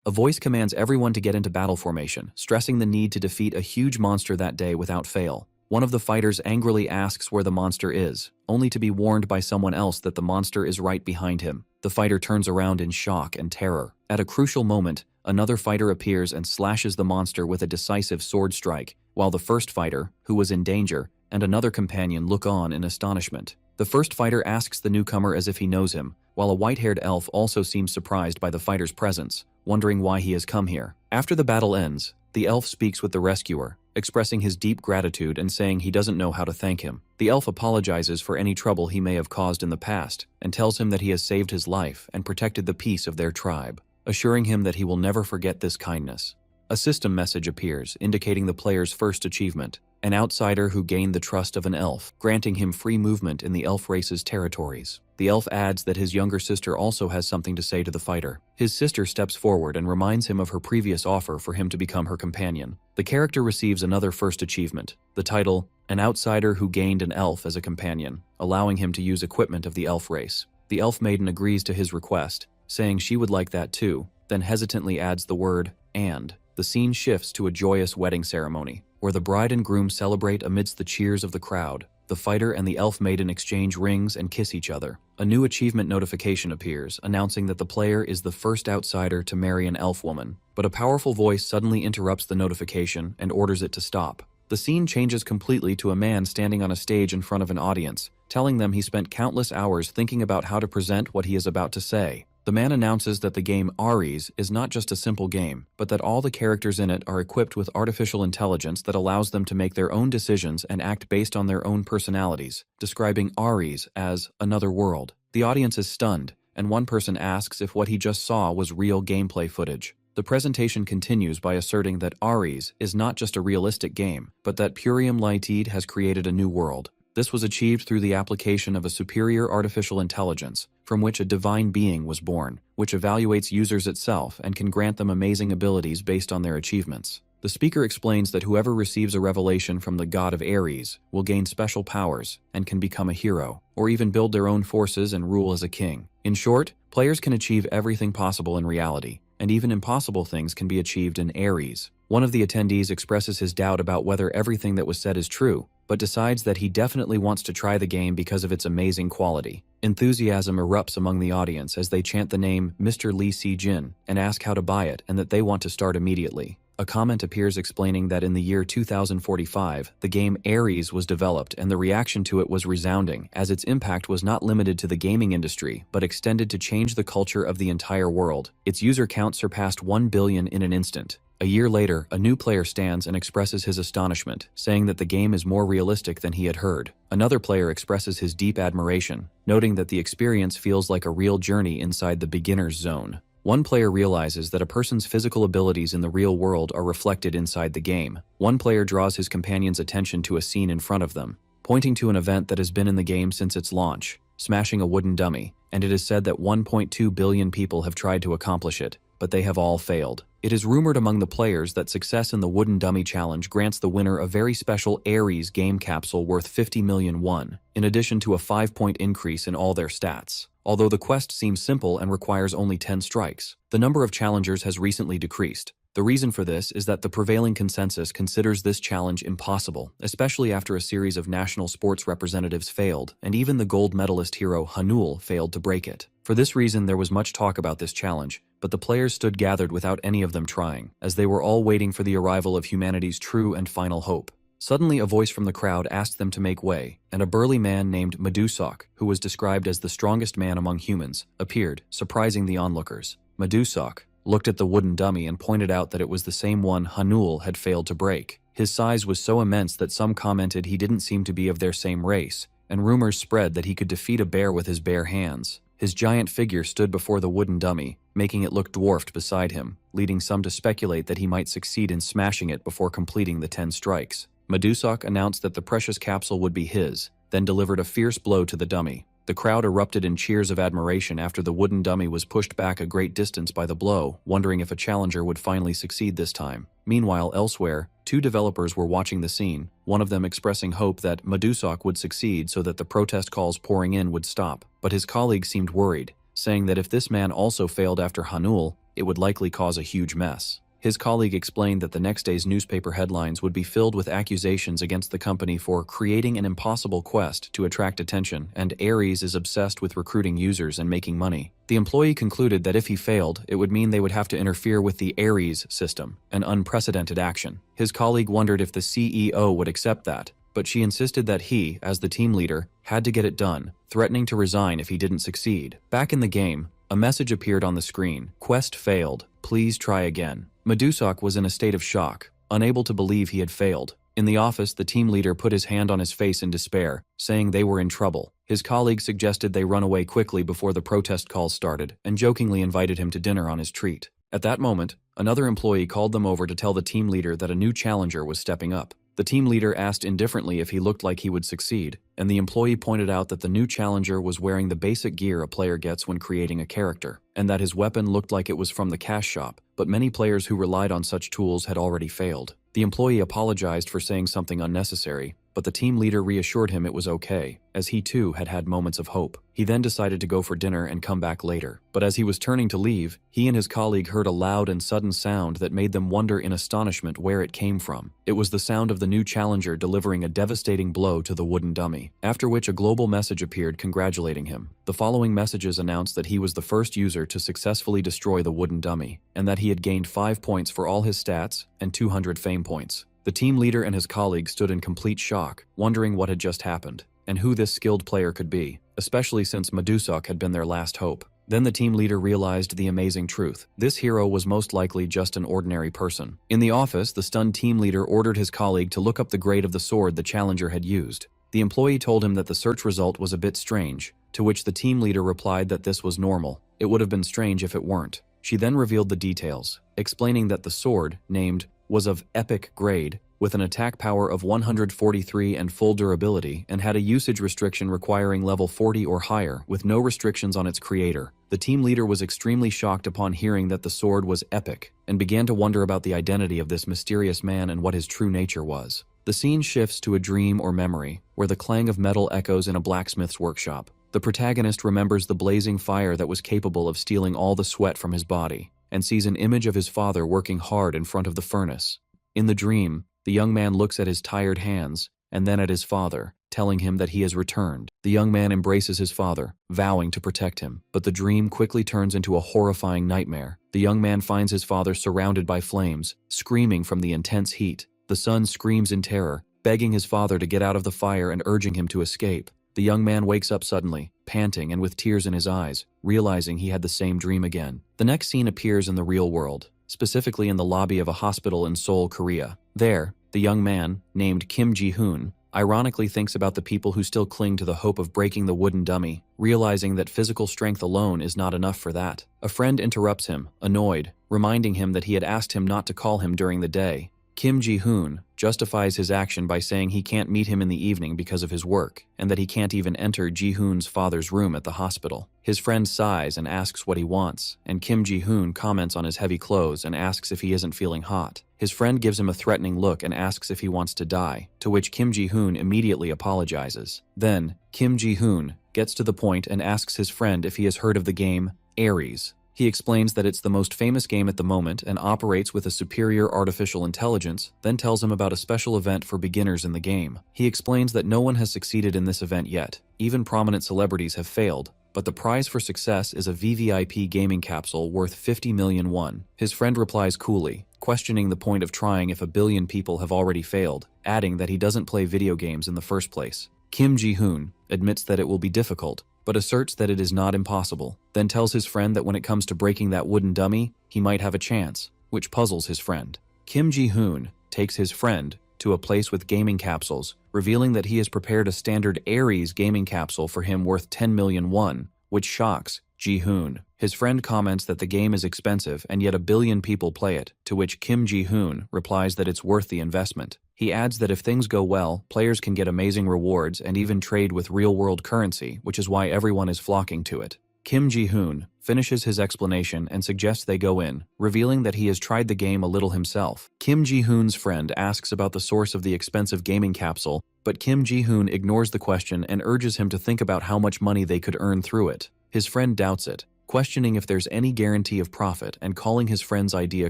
A voice commands everyone to get into battle formation, stressing the need to defeat a huge monster that day without fail. One of the fighters angrily asks where the monster is, only to be warned by someone else that the monster is right behind him. The fighter turns around in shock and terror. At a crucial moment, another fighter appears and slashes the monster with a decisive sword strike, while the first fighter, who was in danger, and another companion look on in astonishment. The first fighter asks the newcomer as if he knows him, while a white-haired elf also seems surprised by the fighter's presence, wondering why he has come here. After the battle ends, the elf speaks with the rescuer, expressing his deep gratitude and saying he doesn't know how to thank him. The elf apologizes for any trouble he may have caused in the past, and tells him that he has saved his life and protected the peace of their tribe, assuring him that he will never forget this kindness. A system message appears, indicating the player's first achievement, an outsider who gained the trust of an elf, granting him free movement in the elf race's territories. The elf adds that his younger sister also has something to say to the fighter. His sister steps forward and reminds him of her previous offer for him to become her companion. The character receives another first achievement, the title, An Outsider Who Gained an Elf as a Companion, allowing him to use equipment of the elf race. The elf maiden agrees to his request, saying she would like that too, then hesitantly adds the word, and. The scene shifts to a joyous wedding ceremony, where the bride and groom celebrate amidst the cheers of the crowd. The fighter and the elf maiden exchange rings and kiss each other. A new achievement notification appears, announcing that the player is the first outsider to marry an elf woman, but a powerful voice suddenly interrupts the notification and orders it to stop. The scene changes completely to a man standing on a stage in front of an audience, telling them he spent countless hours thinking about how to present what he is about to say. The man announces that the game Ares is not just a simple game, but that all the characters in it are equipped with artificial intelligence that allows them to make their own decisions and act based on their own personalities, describing Ares as another world. The audience is stunned, and one person asks if what he just saw was real gameplay footage. The presentation continues by asserting that Ares is not just a realistic game, but that Purium Lightede has created a new world. This was achieved through the application of a superior artificial intelligence, from which a divine being was born, which evaluates users itself and can grant them amazing abilities based on their achievements. The speaker explains that whoever receives a revelation from the god of Ares will gain special powers and can become a hero, or even build their own forces and rule as a king. In short, players can achieve everything possible in reality, and even impossible things can be achieved in Ares. One of the attendees expresses his doubt about whether everything that was said is true, but decides that he definitely wants to try the game because of its amazing quality. Enthusiasm erupts among the audience as they chant the name Mr. Lee Si-jin and ask how to buy it and that they want to start immediately. A comment appears explaining that in the year 2045, the game Ares was developed and the reaction to it was resounding, as its impact was not limited to the gaming industry, but extended to change the culture of the entire world. Its user count surpassed 1 billion in an instant. A year later, a new player stands and expresses his astonishment, saying that the game is more realistic than he had heard. Another player expresses his deep admiration, noting that the experience feels like a real journey inside the beginner's zone. One player realizes that a person's physical abilities in the real world are reflected inside the game. One player draws his companion's attention to a scene in front of them, pointing to an event that has been in the game since its launch, smashing a wooden dummy, and it is said that 1.2 billion people have tried to accomplish it, but they have all failed. It is rumored among the players that success in the Wooden Dummy Challenge grants the winner a very special Ares game capsule worth 50 million won, in addition to a 5-point increase in all their stats. Although the quest seems simple and requires only 10 strikes, the number of challengers has recently decreased. The reason for this is that the prevailing consensus considers this challenge impossible, especially after a series of national sports representatives failed, and even the gold medalist hero Hanul failed to break it. For this reason, there was much talk about this challenge, but the players stood gathered without any of them trying, as they were all waiting for the arrival of humanity's true and final hope. Suddenly, a voice from the crowd asked them to make way, and a burly man named Medusok, who was described as the strongest man among humans, appeared, surprising the onlookers. Medusok looked at the wooden dummy and pointed out that it was the same one Hanul had failed to break. His size was so immense that some commented he didn't seem to be of their same race, and rumors spread that he could defeat a bear with his bare hands. His giant figure stood before the wooden dummy, making it look dwarfed beside him, leading some to speculate that he might succeed in smashing it before completing the 10 strikes. Medusok announced that the precious capsule would be his, then delivered a fierce blow to the dummy. The crowd erupted in cheers of admiration after the wooden dummy was pushed back a great distance by the blow, wondering if a challenger would finally succeed this time. Meanwhile, elsewhere, 2 developers were watching the scene, one of them expressing hope that Medusok would succeed so that the protest calls pouring in would stop. But his colleague seemed worried, saying that if this man also failed after Hanul, it would likely cause a huge mess. His colleague explained that the next day's newspaper headlines would be filled with accusations against the company for creating an impossible quest to attract attention, and Ares is obsessed with recruiting users and making money. The employee concluded that if he failed, it would mean they would have to interfere with the Ares system, an unprecedented action. His colleague wondered if the CEO would accept that, but she insisted that he, as the team leader, had to get it done, threatening to resign if he didn't succeed. Back in the game, a message appeared on the screen. Quest failed. Please try again. Medusak was in a state of shock, unable to believe he had failed. In the office, the team leader put his hand on his face in despair, saying they were in trouble. His colleague suggested they run away quickly before the protest calls started, and jokingly invited him to dinner on his treat. At that moment, another employee called them over to tell the team leader that a new challenger was stepping up. The team leader asked indifferently if he looked like he would succeed, and the employee pointed out that the new challenger was wearing the basic gear a player gets when creating a character, and that his weapon looked like it was from the cash shop, but many players who relied on such tools had already failed. The employee apologized for saying something unnecessary, but the team leader reassured him it was okay, as he too had had moments of hope. He then decided to go for dinner and come back later. But as he was turning to leave, he and his colleague heard a loud and sudden sound that made them wonder in astonishment where it came from. It was the sound of the new challenger delivering a devastating blow to the wooden dummy, after which a global message appeared congratulating him. The following messages announced that he was the first user to successfully destroy the wooden dummy, and that he had gained 5 points for all his stats and 200 fame points. The team leader and his colleague stood in complete shock, wondering what had just happened, and who this skilled player could be, especially since Medusak had been their last hope. Then the team leader realized the amazing truth. This hero was most likely just an ordinary person. In the office, the stunned team leader ordered his colleague to look up the grade of the sword the challenger had used. The employee told him that the search result was a bit strange, to which the team leader replied that this was normal. It would have been strange if it weren't. She then revealed the details, explaining that the sword, named, was of epic grade, with an attack power of 143 and full durability, and had a usage restriction requiring level 40 or higher, with no restrictions on its creator. The team leader was extremely shocked upon hearing that the sword was epic, and began to wonder about the identity of this mysterious man and what his true nature was. The scene shifts to a dream or memory, where the clang of metal echoes in a blacksmith's workshop. The protagonist remembers the blazing fire that was capable of stealing all the sweat from his body, and sees an image of his father working hard in front of the furnace. In the dream, the young man looks at his tired hands, and then at his father, telling him that he has returned. The young man embraces his father, vowing to protect him, but the dream quickly turns into a horrifying nightmare. The young man finds his father surrounded by flames, screaming from the intense heat. The son screams in terror, begging his father to get out of the fire and urging him to escape. The young man wakes up suddenly, panting and with tears in his eyes, realizing he had the same dream again. The next scene appears in the real world, specifically in the lobby of a hospital in Seoul, Korea. There, the young man, named Kim Ji-hoon, ironically thinks about the people who still cling to the hope of breaking the wooden dummy, realizing that physical strength alone is not enough for that. A friend interrupts him, annoyed, reminding him that he had asked him not to call him during the day. Kim Ji-hoon justifies his action by saying he can't meet him in the evening because of his work, and that he can't even enter Ji-hoon's father's room at the hospital. His friend sighs and asks what he wants, and Kim Ji-hoon comments on his heavy clothes and asks if he isn't feeling hot. His friend gives him a threatening look and asks if he wants to die, to which Kim Ji-hoon immediately apologizes. Then, Kim Ji-hoon gets to the point and asks his friend if he has heard of the game Ares. He explains that it's the most famous game at the moment and operates with a superior artificial intelligence, then tells him about a special event for beginners in the game. He explains that no one has succeeded in this event yet. Even prominent celebrities have failed, but the prize for success is a VVIP gaming capsule worth 50 million won. His friend replies coolly, questioning the point of trying if a billion people have already failed, adding that he doesn't play video games in the first place. Kim Ji-hoon admits that it will be difficult, but asserts that it is not impossible, then tells his friend that when it comes to breaking that wooden dummy, he might have a chance, which puzzles his friend. Kim Ji-hoon takes his friend to a place with gaming capsules, revealing that he has prepared a standard Ares gaming capsule for him worth 10 million won, which shocks Ji-hoon. His friend comments that the game is expensive and yet a billion people play it, to which Kim Ji-hoon replies that it's worth the investment. He adds that if things go well, players can get amazing rewards and even trade with real-world currency, which is why everyone is flocking to it. Kim Ji-hoon finishes his explanation and suggests they go in, revealing that he has tried the game a little himself. Kim Ji-hoon's friend asks about the source of the expensive gaming capsule, but Kim Ji-hoon ignores the question and urges him to think about how much money they could earn through it. His friend doubts it, questioning if there's any guarantee of profit and calling his friend's idea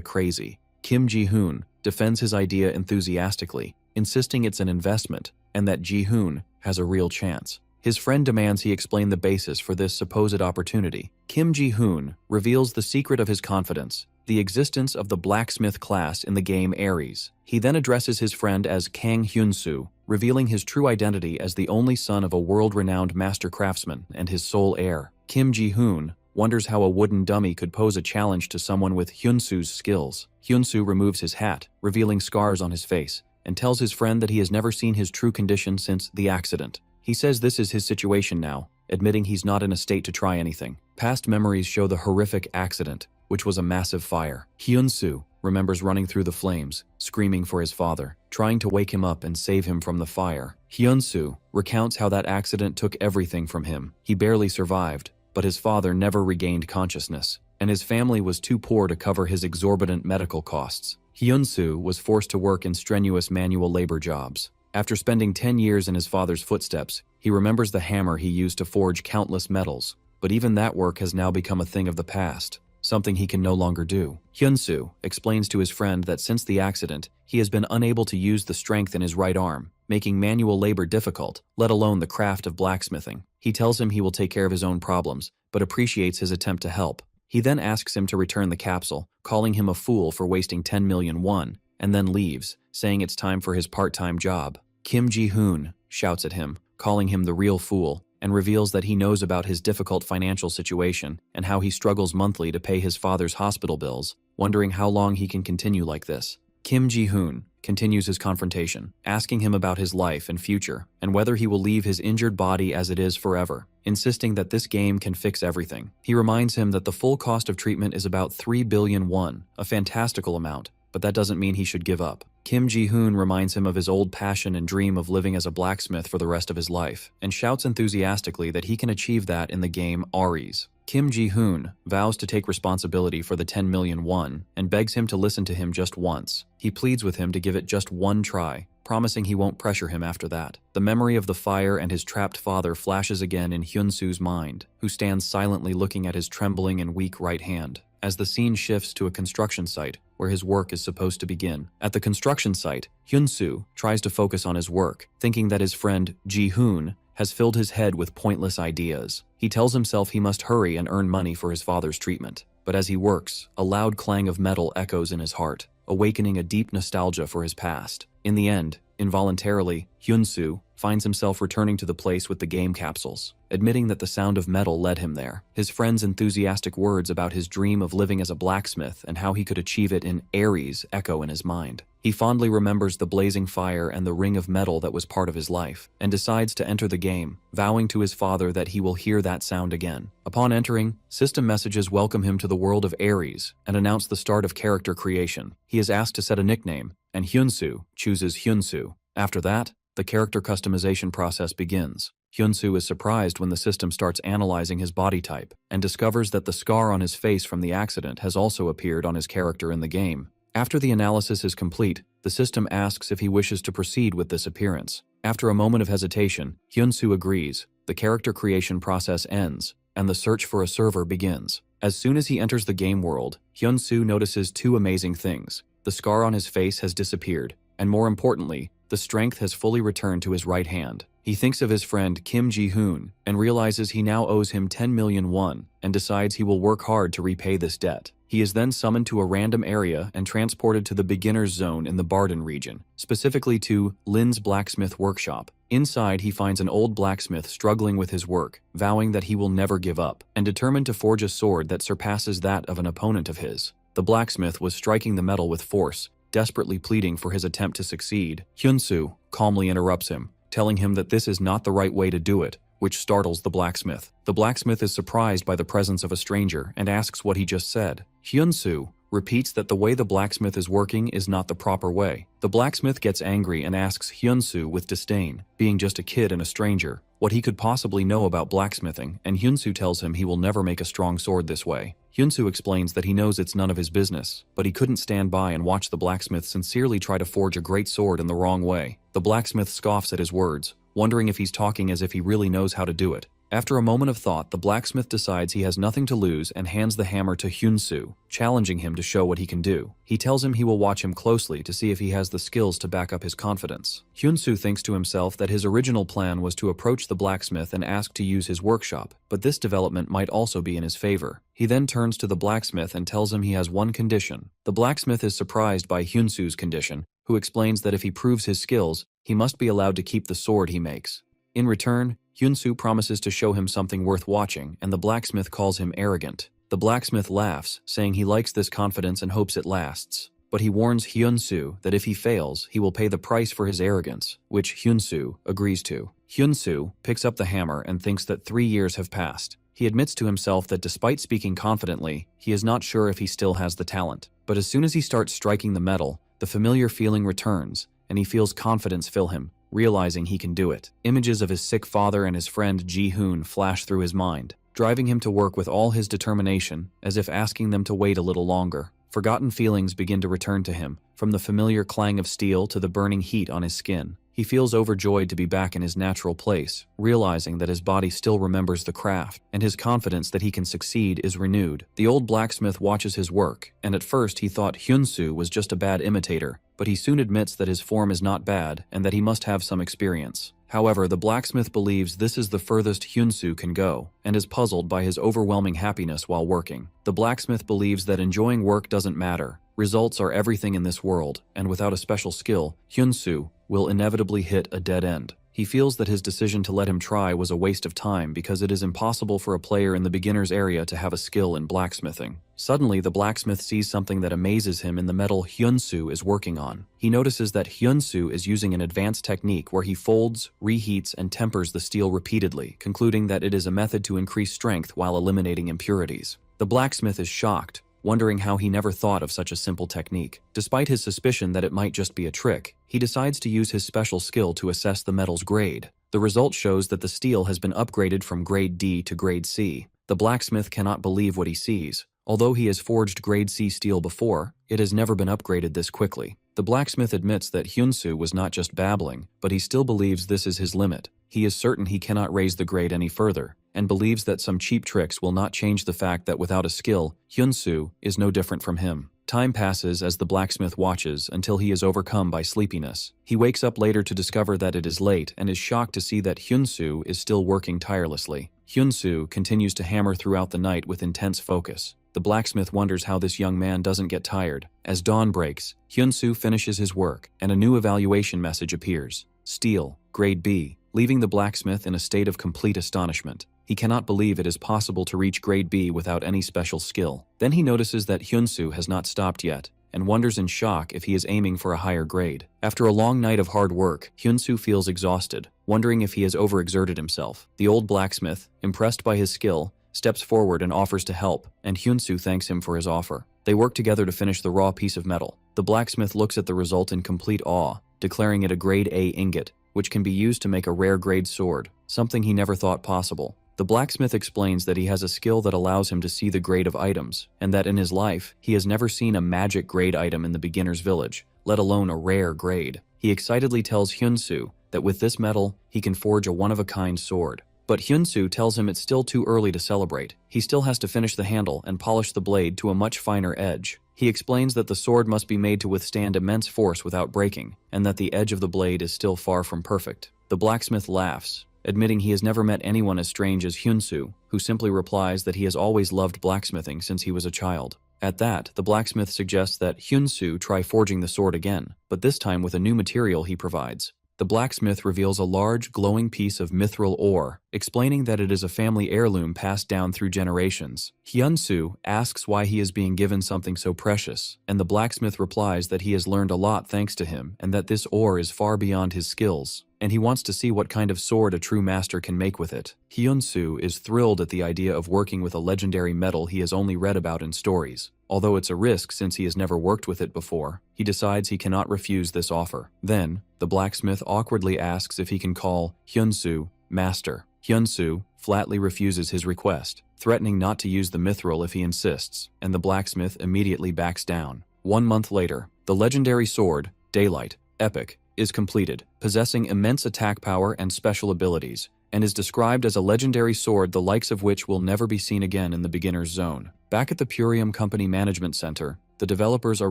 crazy. Kim Ji-hoon defends his idea enthusiastically, insisting it's an investment and that Ji-hoon has a real chance. His friend demands he explain the basis for this supposed opportunity. Kim Ji-hoon reveals the secret of his confidence, the existence of the Blacksmith class in the game Ares. He then addresses his friend as Kang Hyun-soo, revealing his true identity as the only son of a world-renowned master craftsman and his sole heir. Kim Ji-hoon wonders how a wooden dummy could pose a challenge to someone with Hyun-soo's skills. Hyun-soo removes his hat, revealing scars on his face, and tells his friend that he has never seen his true condition since the accident. He says this is his situation now, admitting he's not in a state to try anything. Past memories show the horrific accident, which was a massive fire. Hyun-soo remembers running through the flames, screaming for his father, trying to wake him up and save him from the fire. Hyun-soo recounts how that accident took everything from him. He barely survived, but his father never regained consciousness, and his family was too poor to cover his exorbitant medical costs. Hyun-soo was forced to work in strenuous manual labor jobs. After spending 10 years in his father's footsteps, he remembers the hammer he used to forge countless metals, but even that work has now become a thing of the past, something he can no longer do. Hyun-soo explains to his friend that since the accident, he has been unable to use the strength in his right arm, making manual labor difficult, let alone the craft of blacksmithing. He tells him he will take care of his own problems, but appreciates his attempt to help. He then asks him to return the capsule, calling him a fool for wasting 10 million won, and then leaves, saying it's time for his part-time job. Kim Ji-hoon shouts at him, calling him the real fool, and reveals that he knows about his difficult financial situation and how he struggles monthly to pay his father's hospital bills, wondering how long he can continue like this. Kim Ji-hoon continues his confrontation, asking him about his life and future, and whether he will leave his injured body as it is forever, insisting that this game can fix everything. He reminds him that the full cost of treatment is about 3 billion won, a fantastical amount, but that doesn't mean he should give up. Kim Ji-hoon reminds him of his old passion and dream of living as a blacksmith for the rest of his life, and shouts enthusiastically that he can achieve that in the game Ares. Kim Ji-hoon vows to take responsibility for the 10 million won and begs him to listen to him just once. He pleads with him to give it just one try, promising he won't pressure him after that. The memory of the fire and his trapped father flashes again in Hyun-soo's mind, who stands silently looking at his trembling and weak right hand, as the scene shifts to a construction site where his work is supposed to begin. At the construction site, Hyun-soo tries to focus on his work, thinking that his friend Ji-hoon has filled his head with pointless ideas. He tells himself he must hurry and earn money for his father's treatment. But as he works, a loud clang of metal echoes in his heart, awakening a deep nostalgia for his past. In the end, involuntarily, Hyun-soo finds himself returning to the place with the game capsules, admitting that the sound of metal led him there. His friend's enthusiastic words about his dream of living as a blacksmith and how he could achieve it in Ares echo in his mind. He fondly remembers the blazing fire and the ring of metal that was part of his life, and decides to enter the game, vowing to his father that he will hear that sound again. Upon entering, system messages welcome him to the world of Ares and announce the start of character creation. He is asked to set a nickname, and Hyun-soo chooses Hyun-soo. After that, the character customization process begins. Hyun-soo is surprised when the system starts analyzing his body type and discovers that the scar on his face from the accident has also appeared on his character in the game. After the analysis is complete, the system asks if he wishes to proceed with this appearance. After a moment of hesitation, Hyun-soo agrees. The character creation process ends, and the search for a server begins. As soon as he enters the game world, Hyun-soo notices two amazing things. The scar on his face has disappeared, and more importantly, the strength has fully returned to his right hand. He thinks of his friend Kim Ji-hoon and realizes he now owes him 10 million won and decides he will work hard to repay this debt. He is then summoned to a random area and transported to the beginner's zone in the Barden region, specifically to Lin's blacksmith workshop. Inside, he finds an old blacksmith struggling with his work, vowing that he will never give up, and determined to forge a sword that surpasses that of an opponent of his. The blacksmith was striking the metal with force, desperately pleading for his attempt to succeed. Hyun-soo calmly interrupts him, telling him that this is not the right way to do it, which startles the blacksmith. The blacksmith is surprised by the presence of a stranger and asks what he just said. Hyun-soo repeats that the way the blacksmith is working is not the proper way. The blacksmith gets angry and asks Hyun-soo with disdain, being just a kid and a stranger, what he could possibly know about blacksmithing, and Hyun-soo tells him he will never make a strong sword this way. Hyun-soo explains that he knows it's none of his business, but he couldn't stand by and watch the blacksmith sincerely try to forge a great sword in the wrong way. The blacksmith scoffs at his words, wondering if he's talking as if he really knows how to do it. After a moment of thought, the blacksmith decides he has nothing to lose and hands the hammer to Hyun-soo, challenging him to show what he can do. He tells him he will watch him closely to see if he has the skills to back up his confidence. Hyun-soo thinks to himself that his original plan was to approach the blacksmith and ask to use his workshop, but this development might also be in his favor. He then turns to the blacksmith and tells him he has one condition. The blacksmith is surprised by Hyun-soo's condition, who explains that if he proves his skills, he must be allowed to keep the sword he makes. In return, Hyun-soo promises to show him something worth watching, and the blacksmith calls him arrogant. The blacksmith laughs, saying he likes this confidence and hopes it lasts. But he warns Hyun-soo that if he fails, he will pay the price for his arrogance, which Hyun-soo agrees to. Hyun-soo picks up the hammer and thinks that 3 years have passed. He admits to himself that despite speaking confidently, he is not sure if he still has the talent. But as soon as he starts striking the metal, the familiar feeling returns, and he feels confidence fill him, realizing he can do it. Images of his sick father and his friend Ji-hoon flash through his mind, driving him to work with all his determination, as if asking them to wait a little longer. Forgotten feelings begin to return to him, from the familiar clang of steel to the burning heat on his skin. He feels overjoyed to be back in his natural place, realizing that his body still remembers the craft, and his confidence that he can succeed is renewed. The old blacksmith watches his work, and at first he thought Hyun-soo was just a bad imitator, but he soon admits that his form is not bad and that he must have some experience. However, the blacksmith believes this is the furthest Hyun-soo can go, and is puzzled by his overwhelming happiness while working. The blacksmith believes that enjoying work doesn't matter. Results are everything in this world, and without a special skill, Hyun-soo will inevitably hit a dead end. He feels that his decision to let him try was a waste of time because it is impossible for a player in the beginner's area to have a skill in blacksmithing. Suddenly, the blacksmith sees something that amazes him in the metal Hyun-soo is working on. He notices that Hyun-soo is using an advanced technique where he folds, reheats, and tempers the steel repeatedly, concluding that it is a method to increase strength while eliminating impurities. The blacksmith is shocked, wondering how he never thought of such a simple technique. Despite his suspicion that it might just be a trick, he decides to use his special skill to assess the metal's grade. The result shows that the steel has been upgraded from grade D to grade C. The blacksmith cannot believe what he sees. Although he has forged grade C steel before, it has never been upgraded this quickly. The blacksmith admits that Hyun-soo was not just babbling, but he still believes this is his limit. He is certain he cannot raise the grade any further, and believes that some cheap tricks will not change the fact that without a skill, Hyun-soo is no different from him. Time passes as the blacksmith watches until he is overcome by sleepiness. He wakes up later to discover that it is late and is shocked to see that Hyun-soo is still working tirelessly. Hyun-soo continues to hammer throughout the night with intense focus. The blacksmith wonders how this young man doesn't get tired. As dawn breaks, Hyun-soo finishes his work, and a new evaluation message appears. Steel, grade B, leaving the blacksmith in a state of complete astonishment. He cannot believe it is possible to reach grade B without any special skill. Then he notices that Hyun-soo has not stopped yet, and wonders in shock if he is aiming for a higher grade. After a long night of hard work, Hyun-soo feels exhausted, wondering if he has overexerted himself. The old blacksmith, impressed by his skill, steps forward and offers to help, and Hyun-soo thanks him for his offer. They work together to finish the raw piece of metal. The blacksmith looks at the result in complete awe, declaring it a grade A ingot, which can be used to make a rare grade sword, something he never thought possible. The blacksmith explains that he has a skill that allows him to see the grade of items, and that in his life, he has never seen a magic grade item in the beginner's village, let alone a rare grade. He excitedly tells Hyun-soo that with this metal, he can forge a one-of-a-kind sword. But Hyun-soo tells him it's still too early to celebrate. He still has to finish the handle and polish the blade to a much finer edge. He explains that the sword must be made to withstand immense force without breaking, and that the edge of the blade is still far from perfect. The blacksmith laughs, admitting he has never met anyone as strange as Hyun-soo, who simply replies that he has always loved blacksmithing since he was a child. At that, the blacksmith suggests that Hyun-soo try forging the sword again, but this time with a new material he provides. The blacksmith reveals a large, glowing piece of mithril ore, explaining that it is a family heirloom passed down through generations. Hyun-soo asks why he is being given something so precious, and the blacksmith replies that he has learned a lot thanks to him and that this ore is far beyond his skills, and he wants to see what kind of sword a true master can make with it. Hyun-soo is thrilled at the idea of working with a legendary metal he has only read about in stories. Although it's a risk since he has never worked with it before, he decides he cannot refuse this offer. Then, the blacksmith awkwardly asks if he can call Hyun-soo master. Hyun-soo flatly refuses his request, threatening not to use the mithril if he insists, and the blacksmith immediately backs down. 1 month later, the legendary sword, Daylight, Epic, is completed. Possessing immense attack power and special abilities, and is described as a legendary sword the likes of which will never be seen again in the beginner's zone. Back at the Purium Company Management Center, the developers are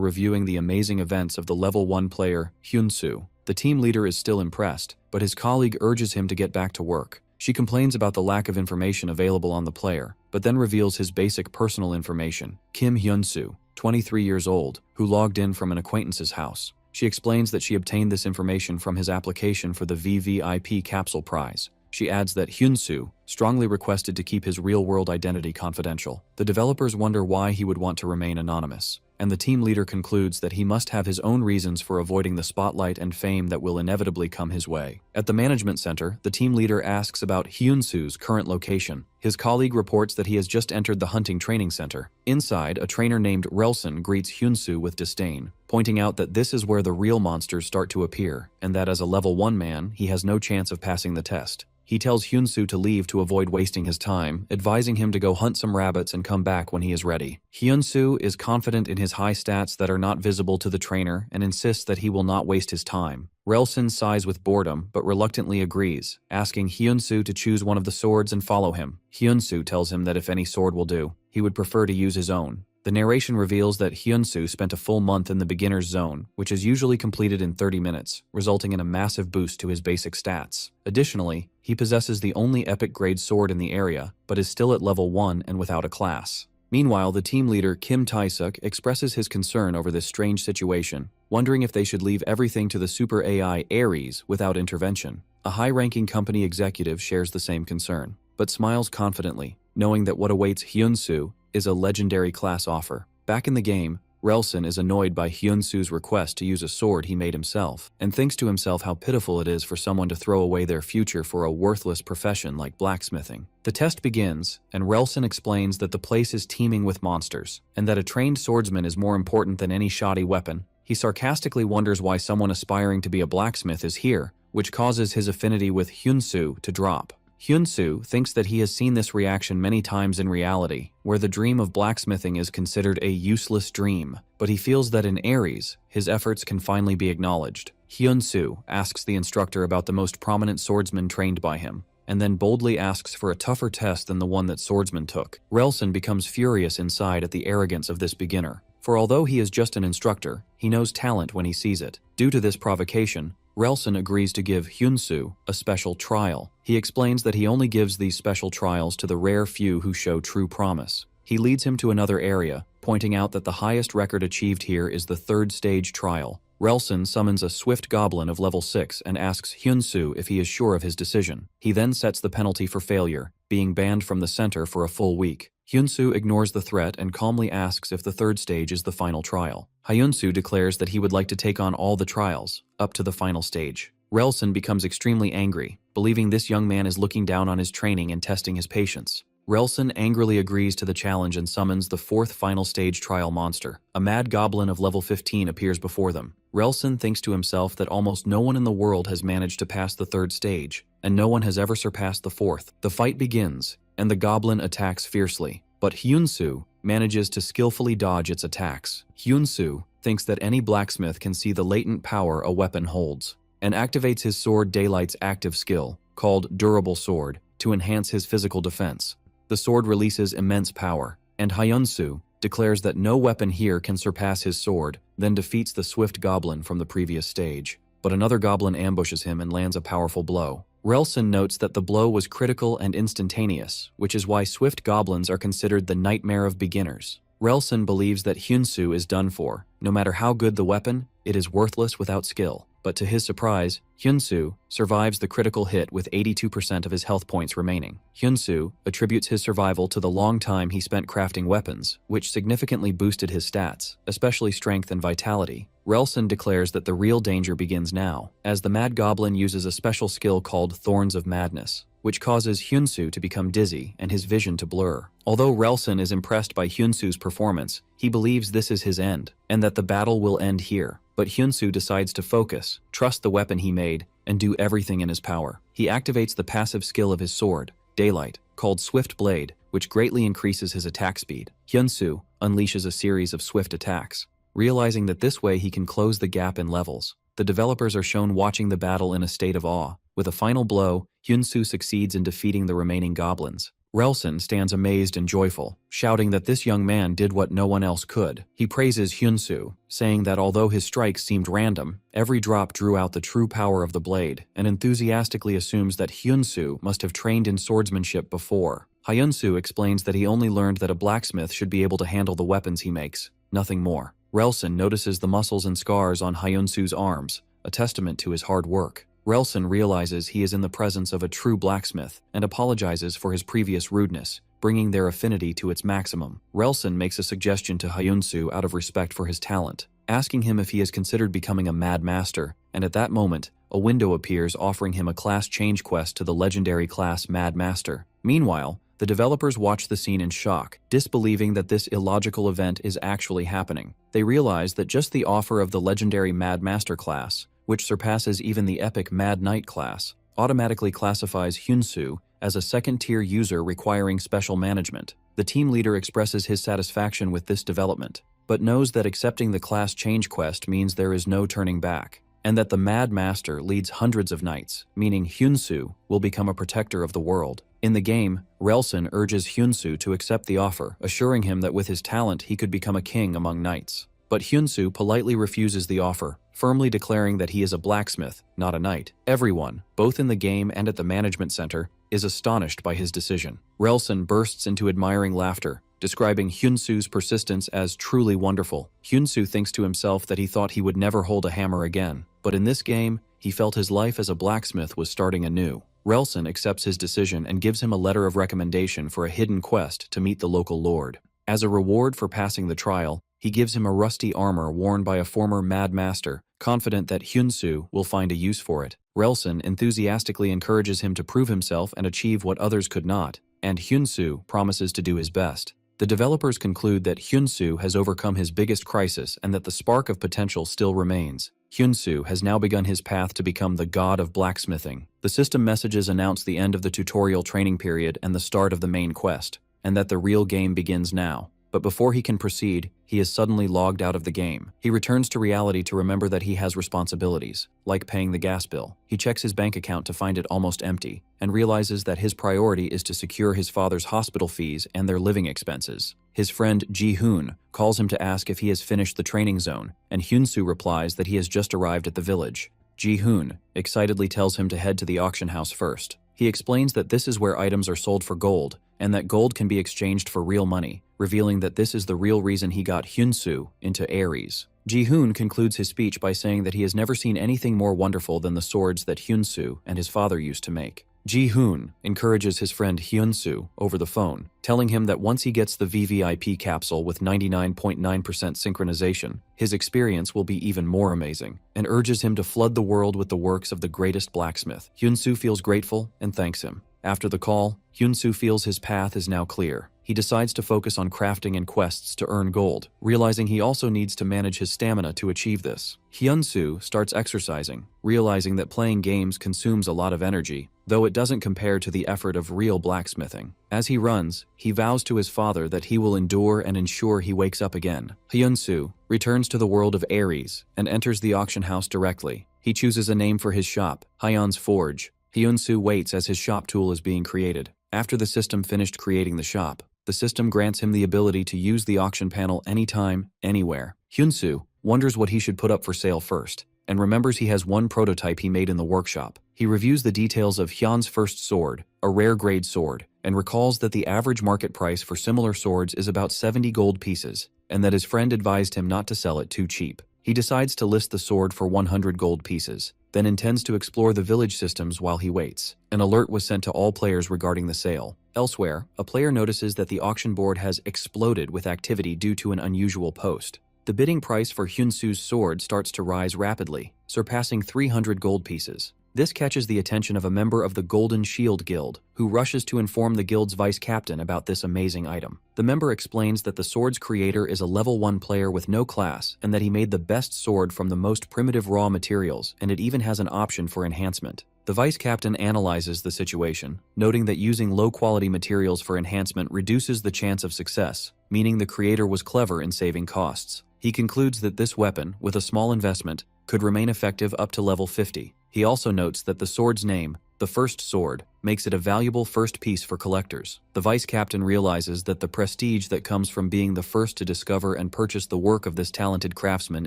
reviewing the amazing events of the level 1 player, Hyun-soo. The team leader is still impressed, but his colleague urges him to get back to work. She complains about the lack of information available on the player, but then reveals his basic personal information, Kim Hyun-soo, 23 years old, who logged in from an acquaintance's house. She explains that she obtained this information from his application for the VVIP Capsule Prize. She adds that Hyun-soo strongly requested to keep his real-world identity confidential. The developers wonder why he would want to remain anonymous, and the team leader concludes that he must have his own reasons for avoiding the spotlight and fame that will inevitably come his way. At the management center, the team leader asks about Hyun-soo's current location. His colleague reports that he has just entered the hunting training center. Inside, a trainer named Relson greets Hyun-soo with disdain, pointing out that this is where the real monsters start to appear, and that as a level 1 man, he has no chance of passing the test. He tells Hyun-soo to leave to avoid wasting his time, advising him to go hunt some rabbits and come back when he is ready. Hyun-soo is confident in his high stats that are not visible to the trainer and insists that he will not waste his time. Relson sighs with boredom but reluctantly agrees, asking Hyun-soo to choose one of the swords and follow him. Hyun-soo tells him that if any sword will do, he would prefer to use his own. The narration reveals that Hyun-soo spent a full month in the beginner's zone, which is usually completed in 30 minutes, resulting in a massive boost to his basic stats. Additionally, he possesses the only epic grade sword in the area, but is still at level 1 and without a class. Meanwhile, the team leader Kim Tae-suk expresses his concern over this strange situation, wondering if they should leave everything to the super AI Ares without intervention. A high-ranking company executive shares the same concern, but smiles confidently, knowing that what awaits Hyun-soo is a legendary class offer. Back in the game, Relson is annoyed by Hyun-soo's request to use a sword he made himself, and thinks to himself how pitiful it is for someone to throw away their future for a worthless profession like blacksmithing. The test begins, and Relson explains that the place is teeming with monsters, and that a trained swordsman is more important than any shoddy weapon. He sarcastically wonders why someone aspiring to be a blacksmith is here, which causes his affinity with Hyun-soo to drop. Hyun-soo thinks that he has seen this reaction many times in reality, where the dream of blacksmithing is considered a useless dream, but he feels that in Ares, his efforts can finally be acknowledged. Hyun-soo asks the instructor about the most prominent swordsman trained by him, and then boldly asks for a tougher test than the one that swordsman took. Relson becomes furious inside at the arrogance of this beginner, for although he is just an instructor, he knows talent when he sees it. Due to this provocation, Relson agrees to give Hyun-soo a special trial. He explains that he only gives these special trials to the rare few who show true promise. He leads him to another area, pointing out that the highest record achieved here is the 3rd stage trial. Relson summons a swift goblin of level 6 and asks Hyun-soo if he is sure of his decision. He then sets the penalty for failure, being banned from the center for a full week. Hyun-soo ignores the threat and calmly asks if the 3rd stage is the final trial. Hyun-soo declares that he would like to take on all the trials, up to the final stage. Relson becomes extremely angry, believing this young man is looking down on his training and testing his patience. Relson angrily agrees to the challenge and summons the 4th final stage trial monster. A mad goblin of level 15 appears before them. Relson thinks to himself that almost no one in the world has managed to pass the 3rd stage, and no one has ever surpassed the 4th. The fight begins, and the goblin attacks fiercely, but Hyun-soo manages to skillfully dodge its attacks. Hyun-soo thinks that any blacksmith can see the latent power a weapon holds, and activates his sword Daylight's active skill, called Durable Sword, to enhance his physical defense. The sword releases immense power, and Hyun-soo declares that no weapon here can surpass his sword, then defeats the swift goblin from the previous stage. But another goblin ambushes him and lands a powerful blow. Relson notes that the blow was critical and instantaneous, which is why swift goblins are considered the nightmare of beginners. Relson believes that Hyun-soo is done for. No matter how good the weapon, it is worthless without skill. But to his surprise, Hyun-soo survives the critical hit with 82% of his health points remaining. Hyun-soo attributes his survival to the long time he spent crafting weapons, which significantly boosted his stats, especially strength and vitality. Relson declares that the real danger begins now, as the Mad Goblin uses a special skill called Thorns of Madness, which causes Hyun-soo to become dizzy and his vision to blur. Although Relson is impressed by Hyun-soo's performance, he believes this is his end, and that the battle will end here. But Hyun-soo decides to focus, trust the weapon he made, and do everything in his power. He activates the passive skill of his sword, Daylight, called Swift Blade, which greatly increases his attack speed. Hyun-soo unleashes a series of swift attacks, realizing that this way he can close the gap in levels. The developers are shown watching the battle in a state of awe. With a final blow, Hyunsu succeeds in defeating the remaining goblins. Relson stands amazed and joyful, shouting that this young man did what no one else could. He praises Hyunsu, saying that although his strikes seemed random, every drop drew out the true power of the blade, and enthusiastically assumes that Hyunsu must have trained in swordsmanship before. Hyunsu explains that he only learned that a blacksmith should be able to handle the weapons he makes, nothing more. Relson notices the muscles and scars on Hyunsu's arms, a testament to his hard work. Relson realizes he is in the presence of a true blacksmith and apologizes for his previous rudeness, bringing their affinity to its maximum. Relson makes a suggestion to Hyunsu out of respect for his talent, asking him if he has considered becoming a mad master, and at that moment, a window appears offering him a class change quest to the legendary class Mad Master. Meanwhile, the developers watch the scene in shock, disbelieving that this illogical event is actually happening. They realize that just the offer of the legendary Mad Master class, which surpasses even the epic Mad Knight class, automatically classifies Hyunsu as a second-tier user requiring special management. The team leader expresses his satisfaction with this development, but knows that accepting the class change quest means there is no turning back, and that the Mad Master leads hundreds of knights, meaning Hyunsu will become a protector of the world. In the game, Relson urges Hyunsu to accept the offer, assuring him that with his talent he could become a king among knights. But Hyunsu politely refuses the offer, firmly declaring that he is a blacksmith, not a knight. Everyone, both in the game and at the management center, is astonished by his decision. Relson bursts into admiring laughter, describing Hyunsu's persistence as truly wonderful. Hyunsu thinks to himself that he thought he would never hold a hammer again, but in this game, he felt his life as a blacksmith was starting anew. Relson accepts his decision and gives him a letter of recommendation for a hidden quest to meet the local lord. As a reward for passing the trial, he gives him a rusty armor worn by a former Mad Master, confident that Hyunsu will find a use for it. Relson enthusiastically encourages him to prove himself and achieve what others could not, and Hyunsu promises to do his best. The developers conclude that Hyunsu has overcome his biggest crisis and that the spark of potential still remains. Hyunsu has now begun his path to become the god of blacksmithing. The system messages announce the end of the tutorial training period and the start of the main quest, and that the real game begins now. But before he can proceed, he is suddenly logged out of the game. He returns to reality to remember that he has responsibilities, like paying the gas bill. He checks his bank account to find it almost empty, and realizes that his priority is to secure his father's hospital fees and their living expenses. His friend Ji-hoon calls him to ask if he has finished the training zone, and Hyunsu replies that he has just arrived at the village. Ji-hoon excitedly tells him to head to the auction house first. He explains that this is where items are sold for gold, and that gold can be exchanged for real money, revealing that this is the real reason he got Hyunsu into Ares. Ji-hoon concludes his speech by saying that he has never seen anything more wonderful than the swords that Hyunsu and his father used to make. Ji-hoon encourages his friend Hyunsu over the phone, telling him that once he gets the VVIP capsule with 99.9% synchronization, his experience will be even more amazing, and urges him to flood the world with the works of the greatest blacksmith. Hyunsu feels grateful and thanks him. After the call, Hyunsu feels his path is now clear. He decides to focus on crafting and quests to earn gold, realizing he also needs to manage his stamina to achieve this. Hyunsu starts exercising, realizing that playing games consumes a lot of energy, though it doesn't compare to the effort of real blacksmithing. As he runs, he vows to his father that he will endure and ensure he wakes up again. Hyunsu returns to the world of Ares and enters the auction house directly. He chooses a name for his shop, Hyun's Forge. Hyunsu waits as his shop tool is being created. After the system finished creating the shop, the system grants him the ability to use the auction panel anytime, anywhere. Hyunsu wonders what he should put up for sale first, and remembers he has one prototype he made in the workshop. He reviews the details of Hyun's first sword, a rare grade sword, and recalls that the average market price for similar swords is about 70 gold pieces, and that his friend advised him not to sell it too cheap. He decides to list the sword for 100 gold pieces, then intends to explore the village systems while he waits. An alert was sent to all players regarding the sale. Elsewhere, a player notices that the auction board has exploded with activity due to an unusual post. The bidding price for Hyunsu's sword starts to rise rapidly, surpassing 300 gold pieces. This catches the attention of a member of the Golden Shield Guild, who rushes to inform the guild's vice captain about this amazing item. The member explains that the sword's creator is a level 1 player with no class, and that he made the best sword from the most primitive raw materials, and it even has an option for enhancement. The vice captain analyzes the situation, noting that using low-quality materials for enhancement reduces the chance of success, meaning the creator was clever in saving costs. He concludes that this weapon, with a small investment, could remain effective up to level 50. He also notes that the sword's name, The first sword makes it a valuable first piece for collectors. The vice captain realizes that the prestige that comes from being the first to discover and purchase the work of this talented craftsman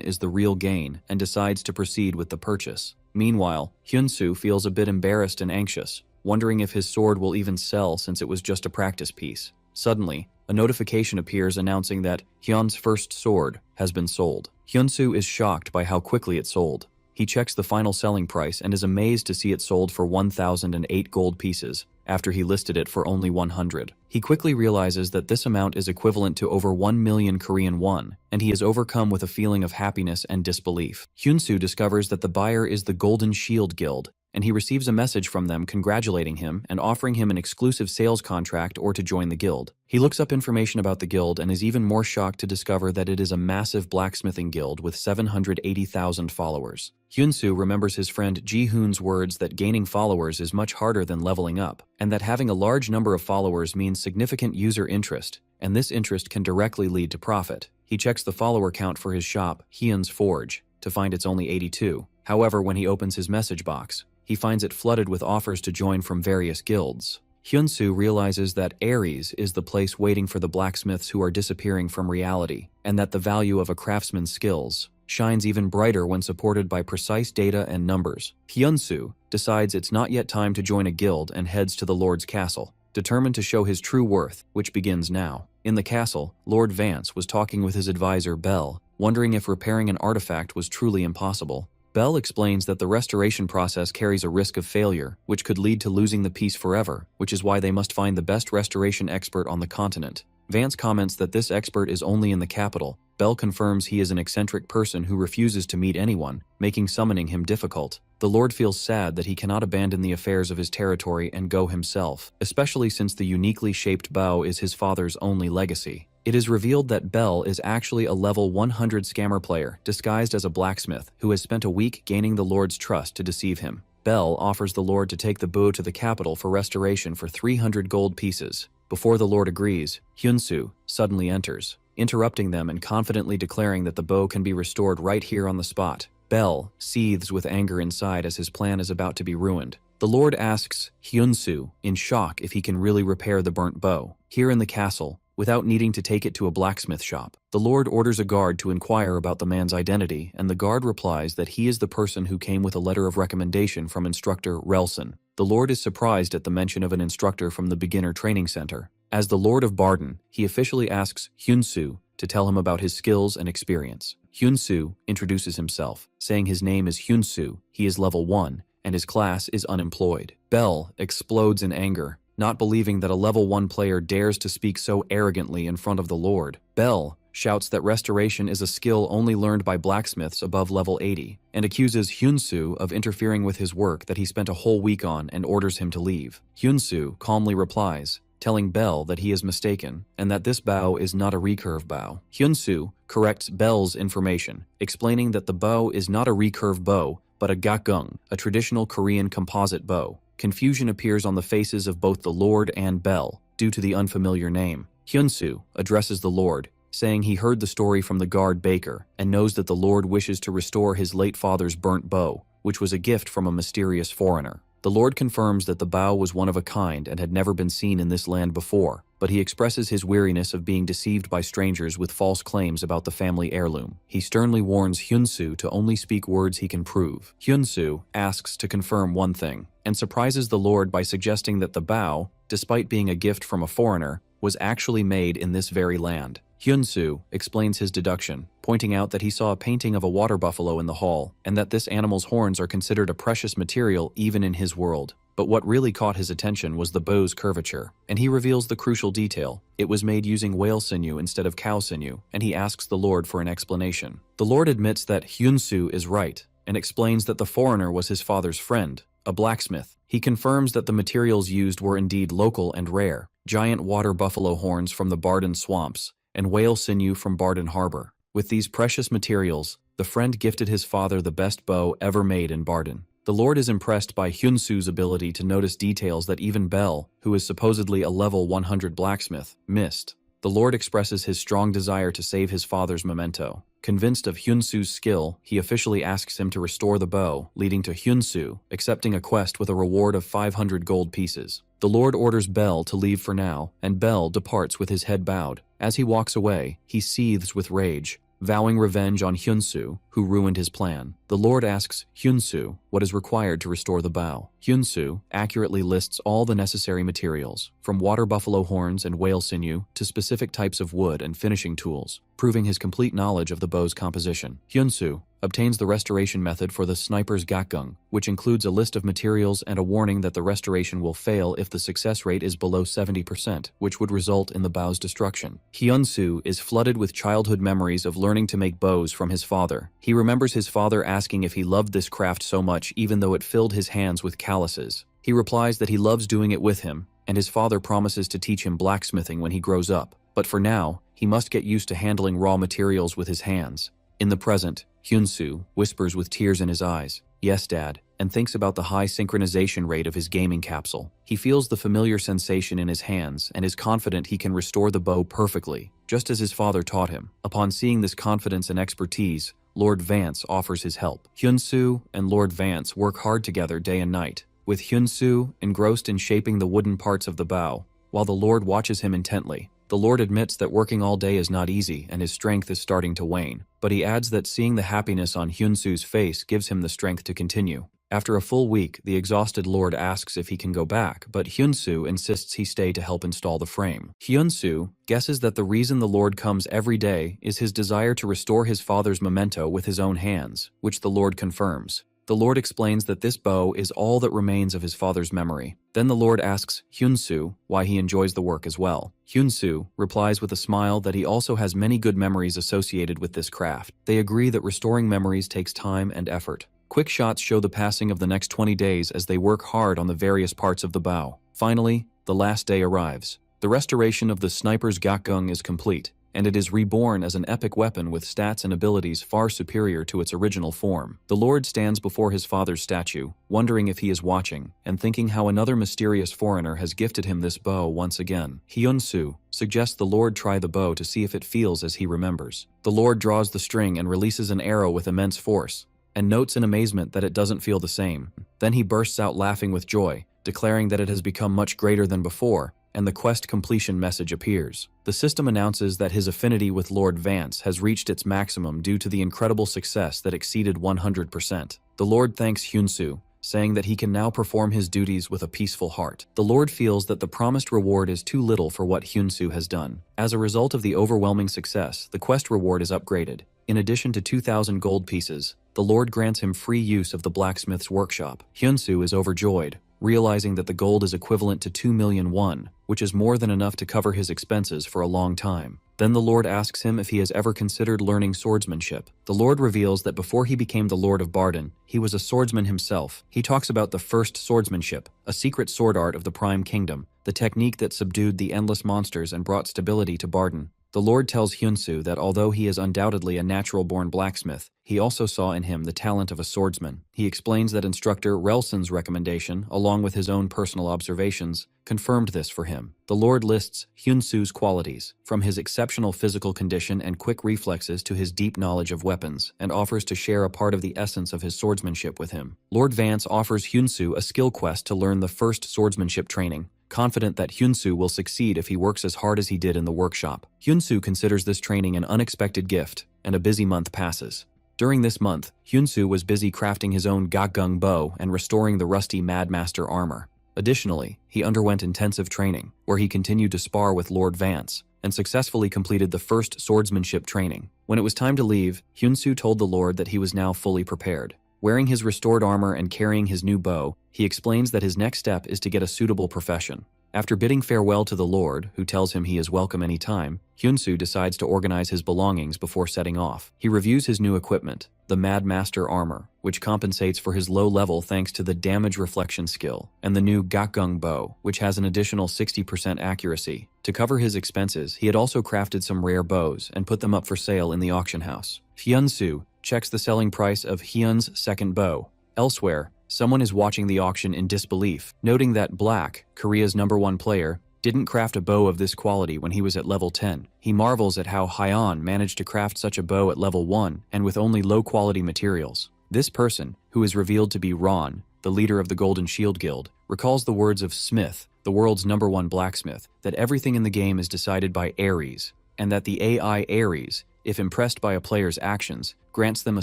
is the real gain and decides to proceed with the purchase. Meanwhile, Hyun-soo feels a bit embarrassed and anxious, wondering if his sword will even sell since it was just a practice piece. Suddenly, a notification appears announcing that Hyun's first sword has been sold. Hyun-soo is shocked by how quickly it sold. He checks the final selling price and is amazed to see it sold for 1,008 gold pieces, after he listed it for only 100. He quickly realizes that this amount is equivalent to over 1 million Korean won, and he is overcome with a feeling of happiness and disbelief. Hyun-soo discovers that the buyer is the Golden Shield Guild, and he receives a message from them congratulating him and offering him an exclusive sales contract or to join the guild. He looks up information about the guild and is even more shocked to discover that it is a massive blacksmithing guild with 780,000 followers. Hyun-soo remembers his friend Ji-hoon's words that gaining followers is much harder than leveling up, and that having a large number of followers means significant user interest, and this interest can directly lead to profit. He checks the follower count for his shop, Hyun's Forge, to find it's only 82. However, when he opens his message box, he finds it flooded with offers to join from various guilds. Hyun-soo realizes that Ares is the place waiting for the blacksmiths who are disappearing from reality, and that the value of a craftsman's skills shines even brighter when supported by precise data and numbers. Hyun-soo decides it's not yet time to join a guild and heads to the Lord's castle, determined to show his true worth, which begins now. In the castle, Lord Vance was talking with his advisor Bell, wondering if repairing an artifact was truly impossible. Bell explains that the restoration process carries a risk of failure, which could lead to losing the piece forever, which is why they must find the best restoration expert on the continent. Vance comments that this expert is only in the capital. Bell confirms he is an eccentric person who refuses to meet anyone, making summoning him difficult. The Lord feels sad that he cannot abandon the affairs of his territory and go himself, especially since the uniquely shaped bow is his father's only legacy. It is revealed that Bell is actually a level 100 scammer player disguised as a blacksmith who has spent a week gaining the Lord's trust to deceive him. Bell offers the Lord to take the bow to the capital for restoration for 300 gold pieces. Before the Lord agrees, Hyun-soo suddenly enters, interrupting them and confidently declaring that the bow can be restored right here on the spot. Bell seethes with anger inside as his plan is about to be ruined. The Lord asks Hyun-soo in shock if he can really repair the burnt bow. Here in the castle, without needing to take it to a blacksmith shop, the Lord orders a guard to inquire about the man's identity, and the guard replies that he is the person who came with a letter of recommendation from instructor Relson. The Lord is surprised at the mention of an instructor from the beginner training center. As the Lord of Barden, he officially asks Hyun-soo to tell him about his skills and experience. Hyun-soo introduces himself, saying his name is Hyun-soo, he is level 1, and his class is unemployed. Bell explodes in anger, not believing that a level 1 player dares to speak so arrogantly in front of the Lord. Bell shouts that restoration is a skill only learned by blacksmiths above level 80, and accuses Hyun-soo of interfering with his work that he spent a whole week on and orders him to leave. Hyun-soo calmly replies, telling Bell that he is mistaken and that this bow is not a recurve bow. Hyun-soo corrects Bell's information, explaining that the bow is not a recurve bow, but a gakgung, a traditional Korean composite bow. Confusion appears on the faces of both the Lord and Bell due to the unfamiliar name. Hyun-soo addresses the Lord, saying he heard the story from the guard Baker and knows that the Lord wishes to restore his late father's burnt bow, which was a gift from a mysterious foreigner. The Lord confirms that the bow was one of a kind and had never been seen in this land before, but he expresses his weariness of being deceived by strangers with false claims about the family heirloom. He sternly warns Hyun-soo to only speak words he can prove. Hyun-soo asks to confirm one thing, and surprises the Lord by suggesting that the bow, despite being a gift from a foreigner, was actually made in this very land. Hyun-soo explains his deduction, pointing out that he saw a painting of a water buffalo in the hall, and that this animal's horns are considered a precious material even in his world. But what really caught his attention was the bow's curvature, and he reveals the crucial detail. It was made using whale sinew instead of cow sinew, and he asks the Lord for an explanation. The Lord admits that Hyun-soo is right, and explains that the foreigner was his father's friend, a blacksmith. He confirms that the materials used were indeed local and rare, giant water buffalo horns from the Barden swamps, and whale sinew from Barden Harbor. With these precious materials, the friend gifted his father the best bow ever made in Barden. The Lord is impressed by Hyun-soo's ability to notice details that even Bell, who is supposedly a level 100 blacksmith, missed. The Lord expresses his strong desire to save his father's memento. Convinced of Hyunsu's skill, he officially asks him to restore the bow, leading to Hyunsu accepting a quest with a reward of 500 gold pieces. The Lord orders Bell to leave for now, and Bell departs with his head bowed. As he walks away, he seethes with rage, vowing revenge on Hyunsu, who ruined his plan. The Lord asks Hyunsu what is required to restore the bow. Hyunsu accurately lists all the necessary materials, from water buffalo horns and whale sinew to specific types of wood and finishing tools, proving his complete knowledge of the bow's composition. Hyunsu obtains the restoration method for the sniper's gakgung, which includes a list of materials and a warning that the restoration will fail if the success rate is below 70%, which would result in the bow's destruction. Hyunsu is flooded with childhood memories of learning to make bows from his father. He remembers his father asking if he loved this craft so much even though it filled his hands with calluses. He replies that he loves doing it with him, and his father promises to teach him blacksmithing when he grows up. But for now, he must get used to handling raw materials with his hands. In the present, Hyunsu whispers with tears in his eyes, "Yes, Dad," and thinks about the high synchronization rate of his gaming capsule. He feels the familiar sensation in his hands and is confident he can restore the bow perfectly, just as his father taught him. Upon seeing this confidence and expertise, Lord Vance offers his help. Hyunsu and Lord Vance work hard together day and night, with Hyunsu engrossed in shaping the wooden parts of the bow, while the Lord watches him intently. The Lord admits that working all day is not easy and his strength is starting to wane, but he adds that seeing the happiness on Hyunsu's face gives him the strength to continue. After a full week, the exhausted Lord asks if he can go back, but Hyunsu insists he stay to help install the frame. Hyunsu guesses that the reason the Lord comes every day is his desire to restore his father's memento with his own hands, which the Lord confirms. The Lord explains that this bow is all that remains of his father's memory. Then the Lord asks Hyunsu why he enjoys the work as well. Hyunsu replies with a smile that he also has many good memories associated with this craft. They agree that restoring memories takes time and effort. Quick shots show the passing of the next 20 days as they work hard on the various parts of the bow. Finally, the last day arrives. The restoration of the sniper's gakgung is complete, and it is reborn as an epic weapon with stats and abilities far superior to its original form. The Lord stands before his father's statue, wondering if he is watching, and thinking how another mysterious foreigner has gifted him this bow once again. Hyunsu suggests the Lord try the bow to see if it feels as he remembers. The Lord draws the string and releases an arrow with immense force, and notes in amazement that it doesn't feel the same. Then he bursts out laughing with joy, declaring that it has become much greater than before, and the quest completion message appears. The system announces that his affinity with Lord Vance has reached its maximum due to the incredible success that exceeded 100%. The Lord thanks Hyunsu, saying that he can now perform his duties with a peaceful heart. The Lord feels that the promised reward is too little for what Hyunsu has done. As a result of the overwhelming success, the quest reward is upgraded. In addition to 2,000 gold pieces, the Lord grants him free use of the blacksmith's workshop. Hyunsu is overjoyed, realizing that the gold is equivalent to 2 million won, which is more than enough to cover his expenses for a long time. Then the Lord asks him if he has ever considered learning swordsmanship. The Lord reveals that before he became the Lord of Barden, he was a swordsman himself. He talks about the first swordsmanship, a secret sword art of the Prime Kingdom, the technique that subdued the endless monsters and brought stability to Barden. The Lord tells Hyunsu that although he is undoubtedly a natural-born blacksmith, he also saw in him the talent of a swordsman. He explains that instructor Relsen's recommendation, along with his own personal observations, confirmed this for him. The Lord lists Hyunsu's qualities, from his exceptional physical condition and quick reflexes to his deep knowledge of weapons, and offers to share a part of the essence of his swordsmanship with him. Lord Vance offers Hyunsu a skill quest to learn the first swordsmanship training, confident that Hyunsu will succeed if he works as hard as he did in the workshop. Hyunsu considers this training an unexpected gift, and a busy month passes. During this month, Hyunsu was busy crafting his own gakgung bow and restoring the rusty Madmaster armor. Additionally, he underwent intensive training, where he continued to spar with Lord Vance, and successfully completed the first swordsmanship training. When it was time to leave, Hyunsu told the Lord that he was now fully prepared. Wearing his restored armor and carrying his new bow, he explains that his next step is to get a suitable profession. After bidding farewell to the Lord, who tells him he is welcome any time, Hyunsu decides to organize his belongings before setting off. He reviews his new equipment, the Madmaster armor, which compensates for his low level thanks to the damage reflection skill, and the new gakgung bow, which has an additional 60% accuracy. To cover his expenses, he had also crafted some rare bows and put them up for sale in the auction house. Hyunsu checks the selling price of Hyun's second bow. Elsewhere, someone is watching the auction in disbelief, noting that Black, Korea's #1 player, didn't craft a bow of this quality when he was at level 10. He marvels at how Hyon managed to craft such a bow at level 1 and with only low-quality materials. This person, who is revealed to be Ron, the leader of the Golden Shield Guild, recalls the words of Smith, the world's #1 blacksmith, that everything in the game is decided by Ares, and that the AI Ares, if impressed by a player's actions, grants them a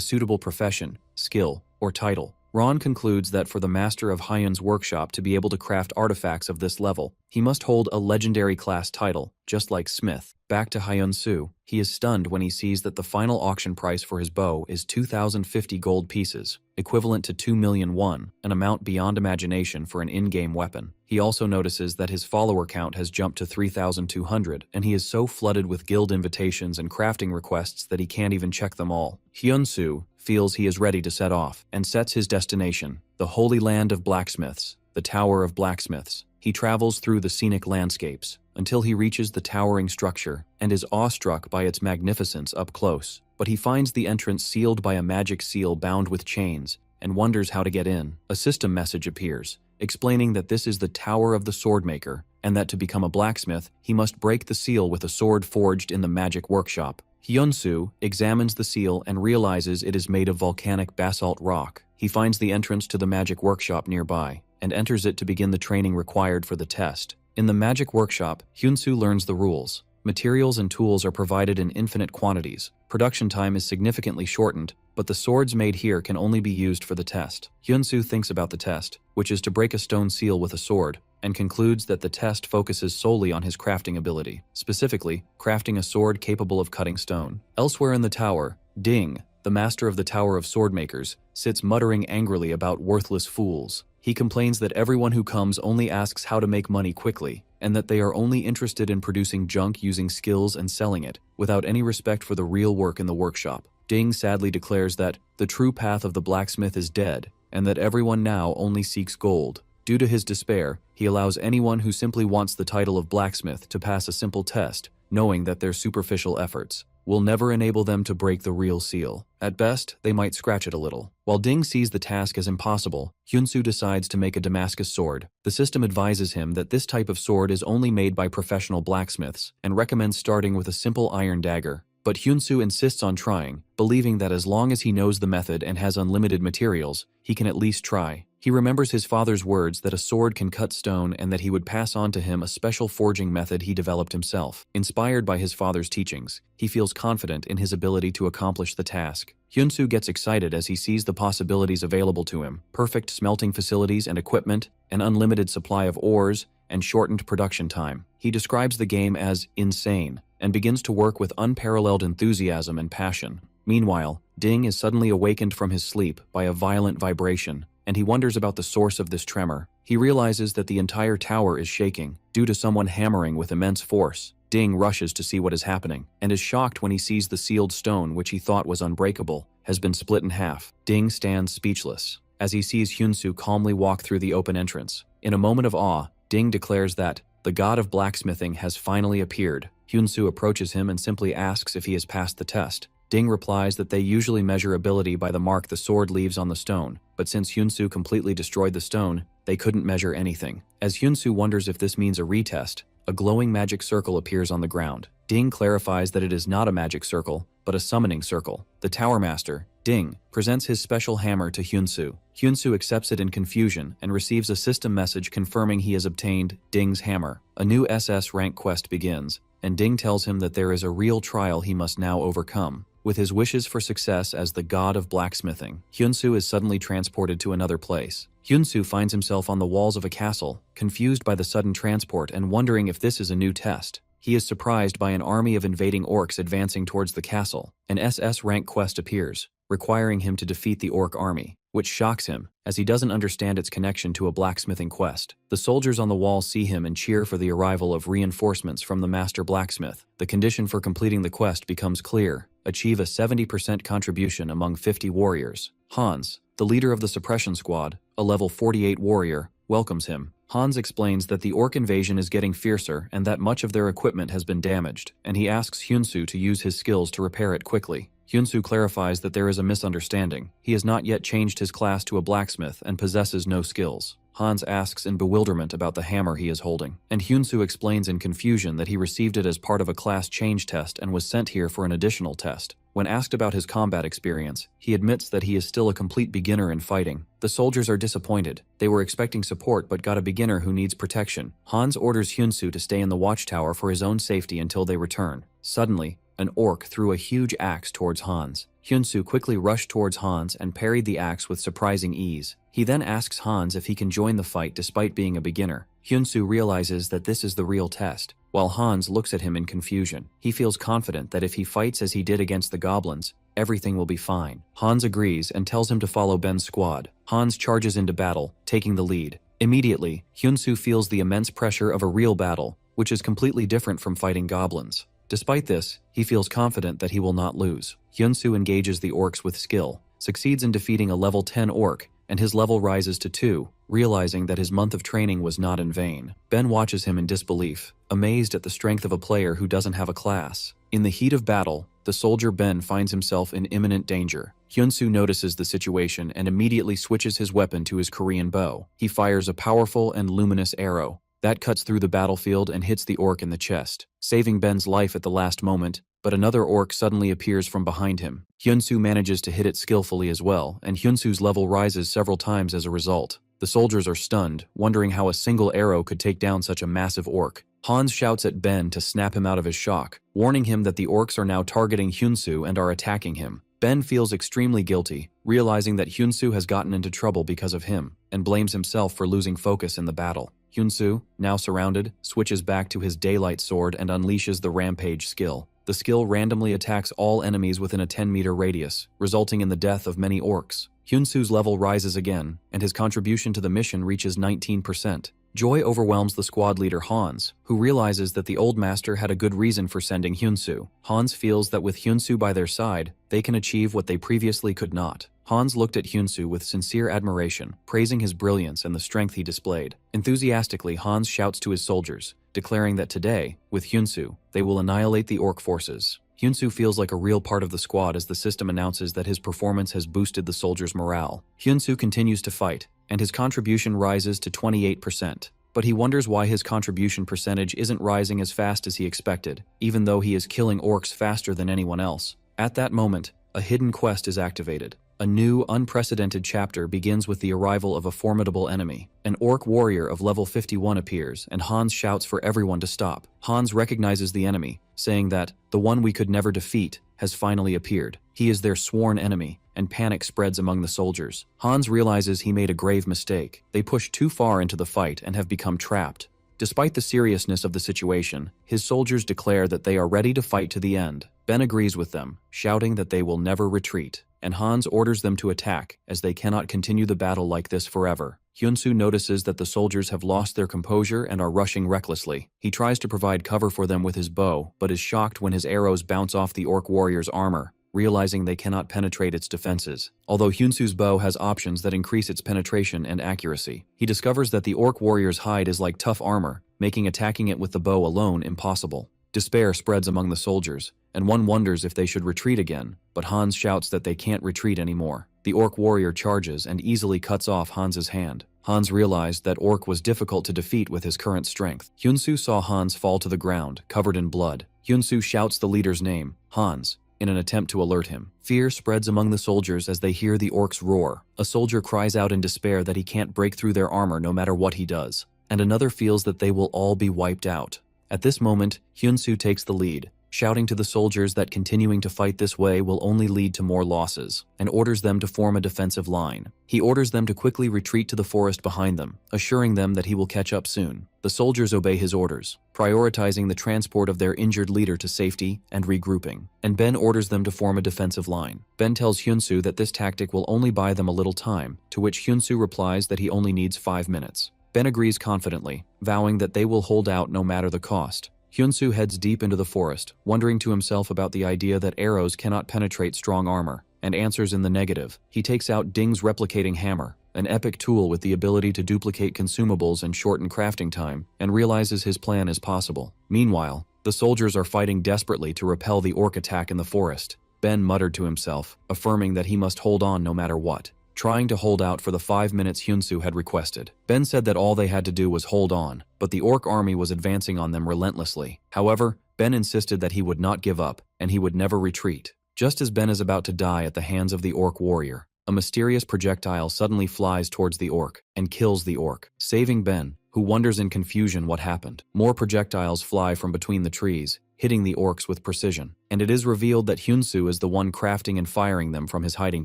suitable profession, skill, or title. Ron concludes that for the master of Hyun's workshop to be able to craft artifacts of this level, he must hold a legendary class title, just like Smith. Back to Hyun-soo, he is stunned when he sees that the final auction price for his bow is 2,050 gold pieces, equivalent to 2 million won, an amount beyond imagination for an in-game weapon. He also notices that his follower count has jumped to 3,200, and he is so flooded with guild invitations and crafting requests that he can't even check them all. Hyun-soo feels he is ready to set off, and sets his destination, the Holy Land of Blacksmiths, the Tower of Blacksmiths. He travels through the scenic landscapes, until he reaches the towering structure, and is awestruck by its magnificence up close. But he finds the entrance sealed by a magic seal bound with chains, and wonders how to get in. A system message appears, explaining that this is the Tower of the Swordmaker, and that to become a blacksmith, he must break the seal with a sword forged in the magic workshop. Hyun-soo examines the seal and realizes it is made of volcanic basalt rock. He finds the entrance to the magic workshop nearby, and enters it to begin the training required for the test. In the magic workshop, Hyun-soo learns the rules. Materials and tools are provided in infinite quantities. Production time is significantly shortened, but the swords made here can only be used for the test. Hyun-soo thinks about the test, which is to break a stone seal with a sword, and concludes that the test focuses solely on his crafting ability, specifically, crafting a sword capable of cutting stone. Elsewhere in the tower, Ding, the master of the Tower of Swordmakers, sits muttering angrily about worthless fools. He complains that everyone who comes only asks how to make money quickly, and that they are only interested in producing junk using skills and selling it, without any respect for the real work in the workshop. Ding sadly declares that the true path of the blacksmith is dead, and that everyone now only seeks gold. Due to his despair, he allows anyone who simply wants the title of blacksmith to pass a simple test, knowing that their superficial efforts will never enable them to break the real seal. At best, they might scratch it a little. While Ding sees the task as impossible, Hyun-soo decides to make a Damascus sword. The system advises him that this type of sword is only made by professional blacksmiths, and recommends starting with a simple iron dagger. But Hyun-soo insists on trying, believing that as long as he knows the method and has unlimited materials, he can at least try. He remembers his father's words that a sword can cut stone and that he would pass on to him a special forging method he developed himself. Inspired by his father's teachings, he feels confident in his ability to accomplish the task. Hyun-soo gets excited as he sees the possibilities available to him: perfect smelting facilities and equipment, an unlimited supply of ores, and shortened production time. He describes the game as insane, and begins to work with unparalleled enthusiasm and passion. Meanwhile, Ding is suddenly awakened from his sleep by a violent vibration, and he wonders about the source of this tremor. He realizes that the entire tower is shaking, due to someone hammering with immense force. Ding rushes to see what is happening, and is shocked when he sees the sealed stone, which he thought was unbreakable, has been split in half. Ding stands speechless, as he sees Hyun-soo calmly walk through the open entrance. In a moment of awe, Ding declares that the god of blacksmithing has finally appeared. Hyun-soo approaches him and simply asks if he has passed the test. Ding replies that they usually measure ability by the mark the sword leaves on the stone, but since Hyun-soo completely destroyed the stone, they couldn't measure anything. As Hyun-soo wonders if this means a retest, a glowing magic circle appears on the ground. Ding clarifies that it is not a magic circle, but a summoning circle. The Tower Master, Ding, presents his special hammer to Hyun-soo. Hyun-soo accepts it in confusion and receives a system message confirming he has obtained Ding's hammer. A new SS rank quest begins, and Ding tells him that there is a real trial he must now overcome. With his wishes for success as the god of blacksmithing, Hyun-soo is suddenly transported to another place. Hyun-soo finds himself on the walls of a castle, confused by the sudden transport and wondering if this is a new test. He is surprised by an army of invading orcs advancing towards the castle. An SS rank quest appears, requiring him to defeat the orc army, which shocks him, as he doesn't understand its connection to a blacksmithing quest. The soldiers on the wall see him and cheer for the arrival of reinforcements from the master blacksmith. The condition for completing the quest becomes clear: achieve a 70% contribution among 50 warriors. Hans, the leader of the suppression squad, a level 48 warrior, welcomes him. Hans explains that the orc invasion is getting fiercer and that much of their equipment has been damaged, and he asks Hyun-soo to use his skills to repair it quickly. Hyun-soo clarifies that there is a misunderstanding. He has not yet changed his class to a blacksmith and possesses no skills. Hans asks in bewilderment about the hammer he is holding, and Hyunsu explains in confusion that he received it as part of a class change test and was sent here for an additional test. When asked about his combat experience, he admits that he is still a complete beginner in fighting. The soldiers are disappointed. They were expecting support but got a beginner who needs protection. Hans orders Hyunsu to stay in the watchtower for his own safety until they return. Suddenly, an orc threw a huge axe towards Hans. Hyunsu quickly rushed towards Hans and parried the axe with surprising ease. He then asks Hans if he can join the fight despite being a beginner. Hyunsu realizes that this is the real test. While Hans looks at him in confusion, he feels confident that if he fights as he did against the goblins, everything will be fine. Hans agrees and tells him to follow Ben's squad. Hans charges into battle, taking the lead. Immediately, Hyunsu feels the immense pressure of a real battle, which is completely different from fighting goblins. Despite this, he feels confident that he will not lose. Hyunsu engages the orcs with skill, succeeds in defeating a level 10 orc, and his level rises to 2, realizing that his month of training was not in vain. Ben watches him in disbelief, amazed at the strength of a player who doesn't have a class. In the heat of battle, the soldier Ben finds himself in imminent danger. Hyunsu notices the situation and immediately switches his weapon to his Korean bow. He fires a powerful and luminous arrow that cuts through the battlefield and hits the orc in the chest, saving Ben's life at the last moment, but another orc suddenly appears from behind him. Hyunsu manages to hit it skillfully as well, and Hyunsu's level rises several times as a result. The soldiers are stunned, wondering how a single arrow could take down such a massive orc. Hans shouts at Ben to snap him out of his shock, warning him that the orcs are now targeting Hyunsu and are attacking him. Ben feels extremely guilty, realizing that Hyunsu has gotten into trouble because of him, and blames himself for losing focus in the battle. Hyunsu, now surrounded, switches back to his daylight sword and unleashes the rampage skill. The skill randomly attacks all enemies within a 10-meter radius, resulting in the death of many orcs. Hyunsu's level rises again, and his contribution to the mission reaches 19%. Joy overwhelms the squad leader Hans, who realizes that the old master had a good reason for sending Hyunsu. Hans feels that with Hyunsu by their side, they can achieve what they previously could not. Hans looked at Hyunsu with sincere admiration, praising his brilliance and the strength he displayed. Enthusiastically, Hans shouts to his soldiers, declaring that today, with Hyunsu, they will annihilate the orc forces. Hyunsu feels like a real part of the squad as the system announces that his performance has boosted the soldiers' morale. Hyunsu continues to fight, and his contribution rises to 28%. But he wonders why his contribution percentage isn't rising as fast as he expected, even though he is killing orcs faster than anyone else. At that moment, a hidden quest is activated. A new, unprecedented chapter begins with the arrival of a formidable enemy. An orc warrior of level 51 appears, and Hans shouts for everyone to stop. Hans recognizes the enemy, saying that the one we could never defeat has finally appeared. He is their sworn enemy, and panic spreads among the soldiers. Hans realizes he made a grave mistake. They pushed too far into the fight and have become trapped. Despite the seriousness of the situation, his soldiers declare that they are ready to fight to the end. Ben agrees with them, shouting that they will never retreat, and Hans orders them to attack, as they cannot continue the battle like this forever. Hyunsu notices that the soldiers have lost their composure and are rushing recklessly. He tries to provide cover for them with his bow, but is shocked when his arrows bounce off the orc warrior's armor, realizing they cannot penetrate its defenses. Although Hyunsu's bow has options that increase its penetration and accuracy, he discovers that the orc warrior's hide is like tough armor, making attacking it with the bow alone impossible. Despair spreads among the soldiers, and one wonders if they should retreat again, but Hans shouts that they can't retreat anymore. The orc warrior charges and easily cuts off Hans's hand. Hans realized that orc was difficult to defeat with his current strength. Hyunsu saw Hans fall to the ground, covered in blood. Hyunsu shouts the leader's name, Hans, in an attempt to alert him. Fear spreads among the soldiers as they hear the orcs roar. A soldier cries out in despair that he can't break through their armor no matter what he does, and another feels that they will all be wiped out. At this moment, Hyunsu takes the lead, shouting to the soldiers that continuing to fight this way will only lead to more losses, and orders them to form a defensive line. He orders them to quickly retreat to the forest behind them, assuring them that he will catch up soon. The soldiers obey his orders, prioritizing the transport of their injured leader to safety and regrouping, and Ben orders them to form a defensive line. Ben tells Hyunsu that this tactic will only buy them a little time, to which Hyunsu replies that he only needs 5 minutes. Ben agrees confidently, vowing that they will hold out no matter the cost. Hyunsu heads deep into the forest, wondering to himself about the idea that arrows cannot penetrate strong armor, and answers in the negative. He takes out Ding's replicating hammer, an epic tool with the ability to duplicate consumables and shorten crafting time, and realizes his plan is possible. Meanwhile, the soldiers are fighting desperately to repel the orc attack in the forest. Ben muttered to himself, affirming that he must hold on no matter what. trying to hold out for the 5 minutes Hyunsu had requested. Ben said that all they had to do was hold on, but the orc army was advancing on them relentlessly. However, Ben insisted that he would not give up, and he would never retreat. Just as Ben is about to die at the hands of the orc warrior, a mysterious projectile suddenly flies towards the orc and kills the orc, saving Ben, who wonders in confusion what happened. More projectiles fly from between the trees, hitting the orcs with precision, and it is revealed that Hyunsu is the one crafting and firing them from his hiding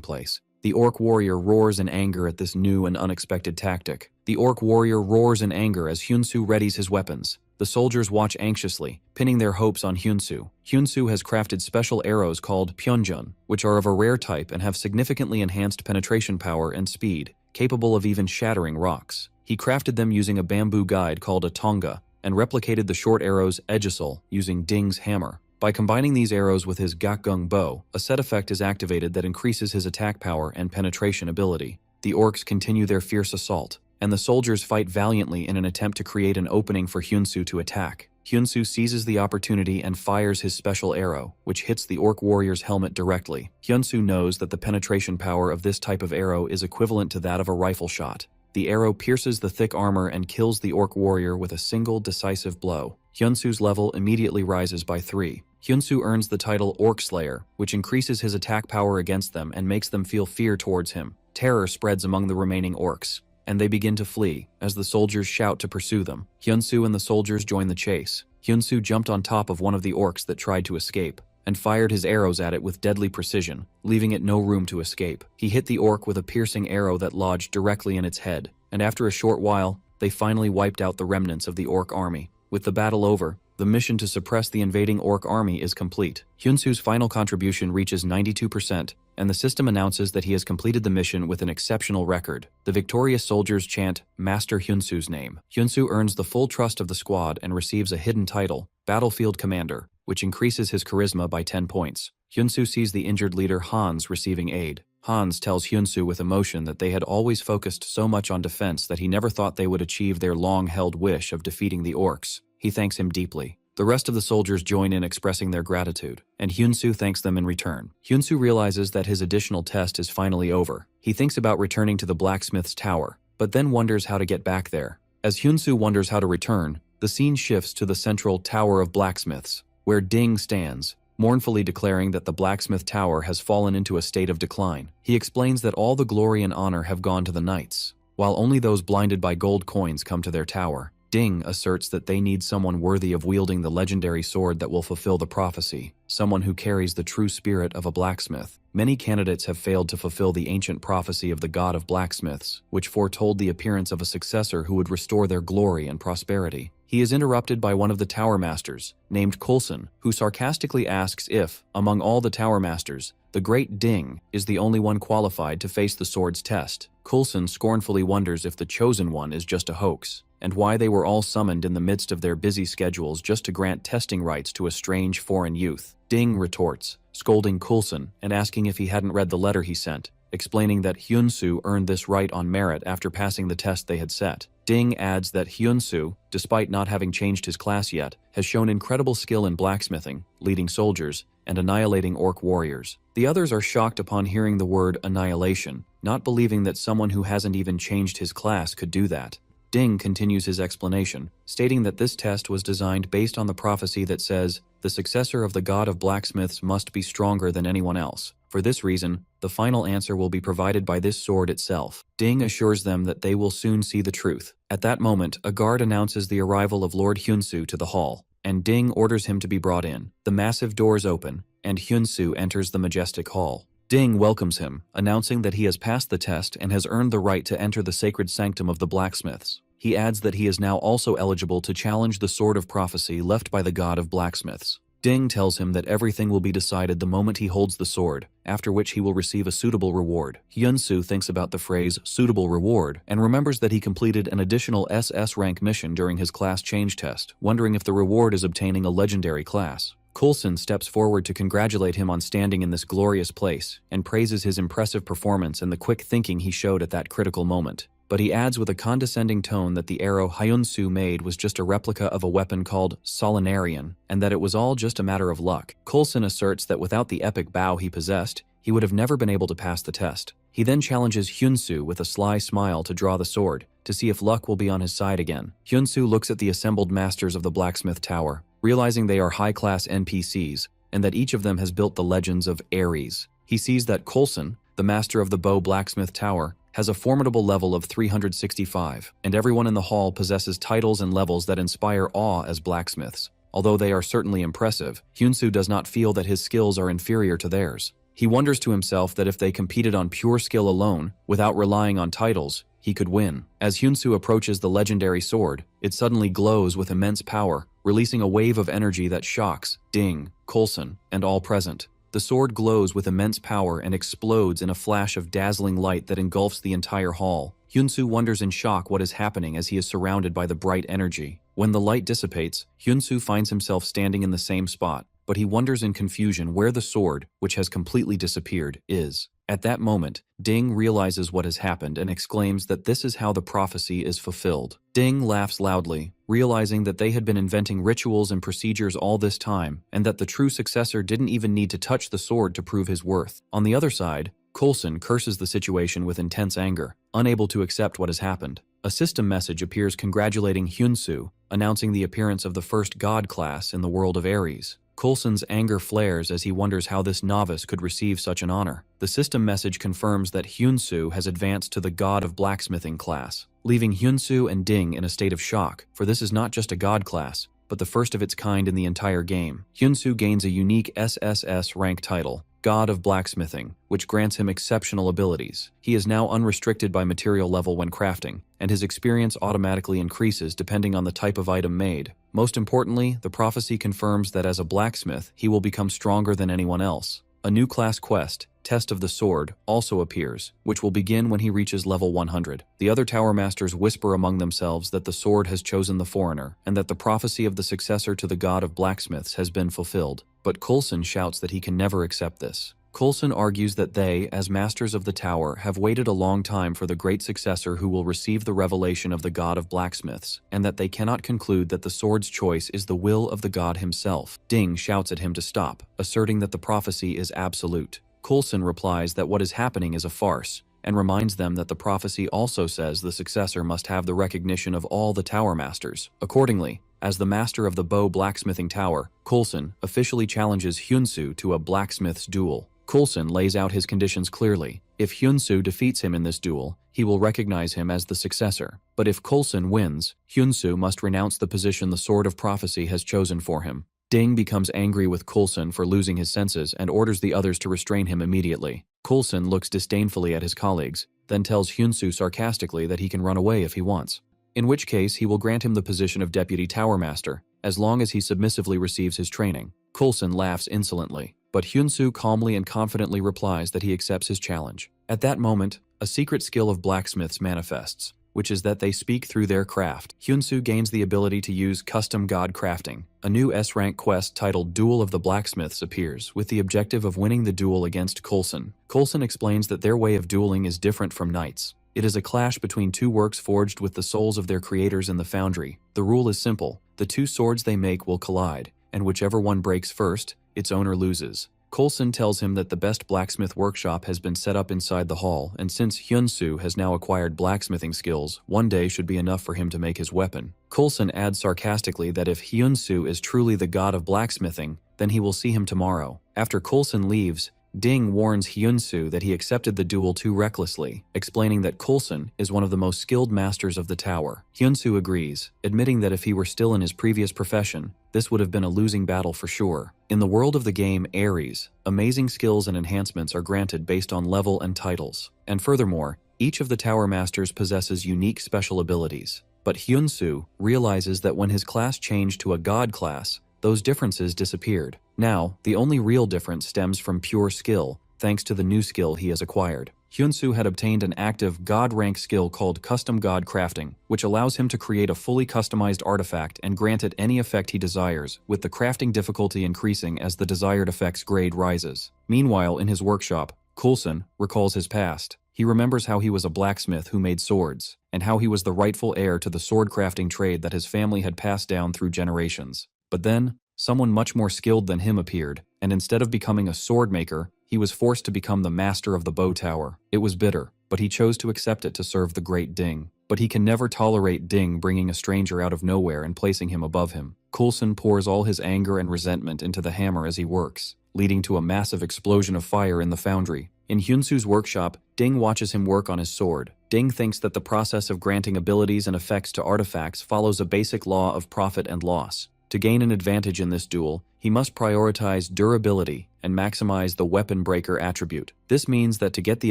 place. The orc warrior roars in anger at this new and unexpected tactic. The orc warrior roars in anger as Hyunsu readies his weapons. The soldiers watch anxiously, pinning their hopes on Hyunsu. Hyunsu has crafted special arrows called Pyeonjun, which are of a rare type and have significantly enhanced penetration power and speed, capable of even shattering rocks. He crafted them using a bamboo guide called a tonga, and replicated the short arrows Aegisol using Ding's hammer. By combining these arrows with his Gakgung bow, a set effect is activated that increases his attack power and penetration ability. The orcs continue their fierce assault, and the soldiers fight valiantly in an attempt to create an opening for Hyunsu to attack. Hyunsu seizes the opportunity and fires his special arrow, which hits the orc warrior's helmet directly. Hyunsu knows that the penetration power of this type of arrow is equivalent to that of a rifle shot. The arrow pierces the thick armor and kills the orc warrior with a single decisive blow. Hyunsu's level immediately rises by 3. Hyunsu earns the title Orc Slayer, which increases his attack power against them and makes them feel fear towards him. Terror spreads among the remaining orcs, and they begin to flee as the soldiers shout to pursue them. Hyunsu and the soldiers join the chase. Hyunsu jumped on top of one of the orcs that tried to escape, and fired his arrows at it with deadly precision, leaving it no room to escape. He hit the orc with a piercing arrow that lodged directly in its head, and after a short while, they finally wiped out the remnants of the orc army. With the battle over, the mission to suppress the invading orc army is complete. Hyunsu's final contribution reaches 92%, and the system announces that he has completed the mission with an exceptional record. The victorious soldiers chant Master Hyunsu's name. Hyunsu earns the full trust of the squad and receives a hidden title, Battlefield Commander, which increases his charisma by 10 points. Hyunsu sees the injured leader Hans receiving aid. Hans tells Hyunsu with emotion that they had always focused so much on defense that he never thought they would achieve their long-held wish of defeating the orcs. He thanks him deeply. The rest of the soldiers join in expressing their gratitude, and Hyunsu thanks them in return. Hyunsu realizes that his additional test is finally over. He thinks about returning to the blacksmith's tower, but then wonders how to get back there. As Hyunsu wonders how to return, the scene shifts to the central Tower of Blacksmiths, where Ding stands, mournfully declaring that the blacksmith tower has fallen into a state of decline. He explains that all the glory and honor have gone to the knights, while only those blinded by gold coins come to their tower. Ding asserts that they need someone worthy of wielding the legendary sword that will fulfill the prophecy, someone who carries the true spirit of a blacksmith. Many candidates have failed to fulfill the ancient prophecy of the god of blacksmiths, which foretold the appearance of a successor who would restore their glory and prosperity. He is interrupted by one of the tower masters, named Coulson, who sarcastically asks if, among all the tower masters, the great Ding is the only one qualified to face the sword's test. Coulson scornfully wonders if the chosen one is just a hoax, and why they were all summoned in the midst of their busy schedules just to grant testing rights to a strange foreign youth. Ding retorts, scolding Coulson and asking if he hadn't read the letter he sent, explaining that Hyunsu earned this right on merit after passing the test they had set. Ding adds that Hyunsu, despite not having changed his class yet, has shown incredible skill in blacksmithing, leading soldiers, and annihilating orc warriors. The others are shocked upon hearing the word annihilation, not believing that someone who hasn't even changed his class could do that. Ding continues his explanation, stating that this test was designed based on the prophecy that says, the successor of the god of blacksmiths must be stronger than anyone else. For this reason, the final answer will be provided by this sword itself. Ding assures them that they will soon see the truth. At that moment, a guard announces the arrival of Lord Hyunsu to the hall, and Ding orders him to be brought in. The massive doors open, and Hyunsu enters the majestic hall. Ding welcomes him, announcing that he has passed the test and has earned the right to enter the sacred sanctum of the blacksmiths. He adds that he is now also eligible to challenge the sword of prophecy left by the god of blacksmiths. Ding tells him that everything will be decided the moment he holds the sword, after which he will receive a suitable reward. Hyunsu thinks about the phrase suitable reward and remembers that he completed an additional SS rank mission during his class change test, wondering if the reward is obtaining a legendary class. Coulson steps forward to congratulate him on standing in this glorious place and praises his impressive performance and the quick thinking he showed at that critical moment. But he adds with a condescending tone that the arrow Hyunsu made was just a replica of a weapon called Solinarian, and that it was all just a matter of luck. Coulson asserts that without the epic bow he possessed, he would have never been able to pass the test. He then challenges Hyunsu with a sly smile to draw the sword, to see if luck will be on his side again. Hyunsu looks at the assembled masters of the Blacksmith Tower, realizing they are high-class NPCs, and that each of them has built the legends of Ares. He sees that Coulson, the master of the Bow Blacksmith Tower, has a formidable level of 365, and everyone in the hall possesses titles and levels that inspire awe as blacksmiths. Although they are certainly impressive, Hyunsu does not feel that his skills are inferior to theirs. He wonders to himself that if they competed on pure skill alone, without relying on titles, he could win. As Hyunsu approaches the legendary sword, it suddenly glows with immense power, releasing a wave of energy that shocks Ding, Coulson, and all present. The sword glows with immense power and explodes in a flash of dazzling light that engulfs the entire hall. Hyunsu wonders in shock what is happening as he is surrounded by the bright energy. When the light dissipates, Hyunsu finds himself standing in the same spot, but he wonders in confusion where the sword, which has completely disappeared, is. At that moment, Ding realizes what has happened and exclaims that this is how the prophecy is fulfilled. Ding laughs loudly, realizing that they had been inventing rituals and procedures all this time, and that the true successor didn't even need to touch the sword to prove his worth. On the other side, Coulson curses the situation with intense anger, unable to accept what has happened. A system message appears congratulating Hyunsu, announcing the appearance of the first god class in the world of Ares. Coulson's anger flares as he wonders how this novice could receive such an honor. The system message confirms that Hyunsu has advanced to the god of blacksmithing class, leaving Hyunsu and Ding in a state of shock, for this is not just a god class, but the first of its kind in the entire game. Hyunsu gains a unique SSS rank title, God of Blacksmithing, which grants him exceptional abilities. He is now unrestricted by material level when crafting, and his experience automatically increases depending on the type of item made. Most importantly, the prophecy confirms that as a blacksmith, he will become stronger than anyone else. A new class quest, Test of the Sword, also appears, which will begin when he reaches level 100. The other Tower Masters whisper among themselves that the sword has chosen the foreigner, and that the prophecy of the successor to the god of blacksmiths has been fulfilled. But Coulson shouts that he can never accept this. Coulson argues that they, as masters of the tower, have waited a long time for the great successor who will receive the revelation of the god of blacksmiths, and that they cannot conclude that the sword's choice is the will of the god himself. Ding shouts at him to stop, asserting that the prophecy is absolute. Coulson replies that what is happening is a farce, and reminds them that the prophecy also says the successor must have the recognition of all the tower masters. Accordingly, as the master of the Bow Blacksmithing Tower, Coulson officially challenges Hyunsu to a blacksmith's duel. Coulson lays out his conditions clearly. If Hyunsu defeats him in this duel, he will recognize him as the successor. But if Coulson wins, Hyunsu must renounce the position the Sword of Prophecy has chosen for him. Ding becomes angry with Coulson for losing his senses and orders the others to restrain him immediately. Coulson looks disdainfully at his colleagues, then tells Hyunsu sarcastically that he can run away if he wants, in which case he will grant him the position of Deputy Tower Master, as long as he submissively receives his training. Coulson laughs insolently, but Hyunsu calmly and confidently replies that he accepts his challenge. At that moment, a secret skill of blacksmiths manifests, which is that they speak through their craft. Hyunsu gains the ability to use custom god crafting. A new S-rank quest titled Duel of the Blacksmiths appears, with the objective of winning the duel against Coulson. Coulson explains that their way of dueling is different from knights. It is a clash between two works forged with the souls of their creators in the foundry. The rule is simple. The two swords they make will collide, and whichever one breaks first, its owner loses. Coulson tells him that the best blacksmith workshop has been set up inside the hall, and since Hyunsu has now acquired blacksmithing skills, one day should be enough for him to make his weapon. Coulson adds sarcastically that if Hyunsu is truly the god of blacksmithing, then he will see him tomorrow. After Coulson leaves, Ding warns Hyunsu that he accepted the duel too recklessly, explaining that Coulson is one of the most skilled masters of the tower. Hyunsu agrees, admitting that if he were still in his previous profession, this would have been a losing battle for sure. In the world of the game Ares, amazing skills and enhancements are granted based on level and titles. And furthermore, each of the tower masters possesses unique special abilities. But Hyunsu realizes that when his class changed to a god class, those differences disappeared. Now, the only real difference stems from pure skill, thanks to the new skill he has acquired. Hyunsu had obtained an active god-rank skill called Custom God Crafting, which allows him to create a fully customized artifact and grant it any effect he desires, with the crafting difficulty increasing as the desired effect's grade rises. Meanwhile, in his workshop, Coulson recalls his past. He remembers how he was a blacksmith who made swords, and how he was the rightful heir to the sword crafting trade that his family had passed down through generations. But then, someone much more skilled than him appeared, and instead of becoming a sword maker, He was forced to become the master of the bow tower. It was bitter, but he chose to accept it to serve the great Ding. But he can never tolerate Ding bringing a stranger out of nowhere and placing him above him. Coulson pours all his anger and resentment into the hammer as he works, leading to a massive explosion of fire in the foundry. In Hyunsu's workshop, Ding watches him work on his sword. Ding thinks that the process of granting abilities and effects to artifacts follows a basic law of profit and loss. To gain an advantage in this duel, he must prioritize durability and maximize the weapon breaker attribute. This means that to get the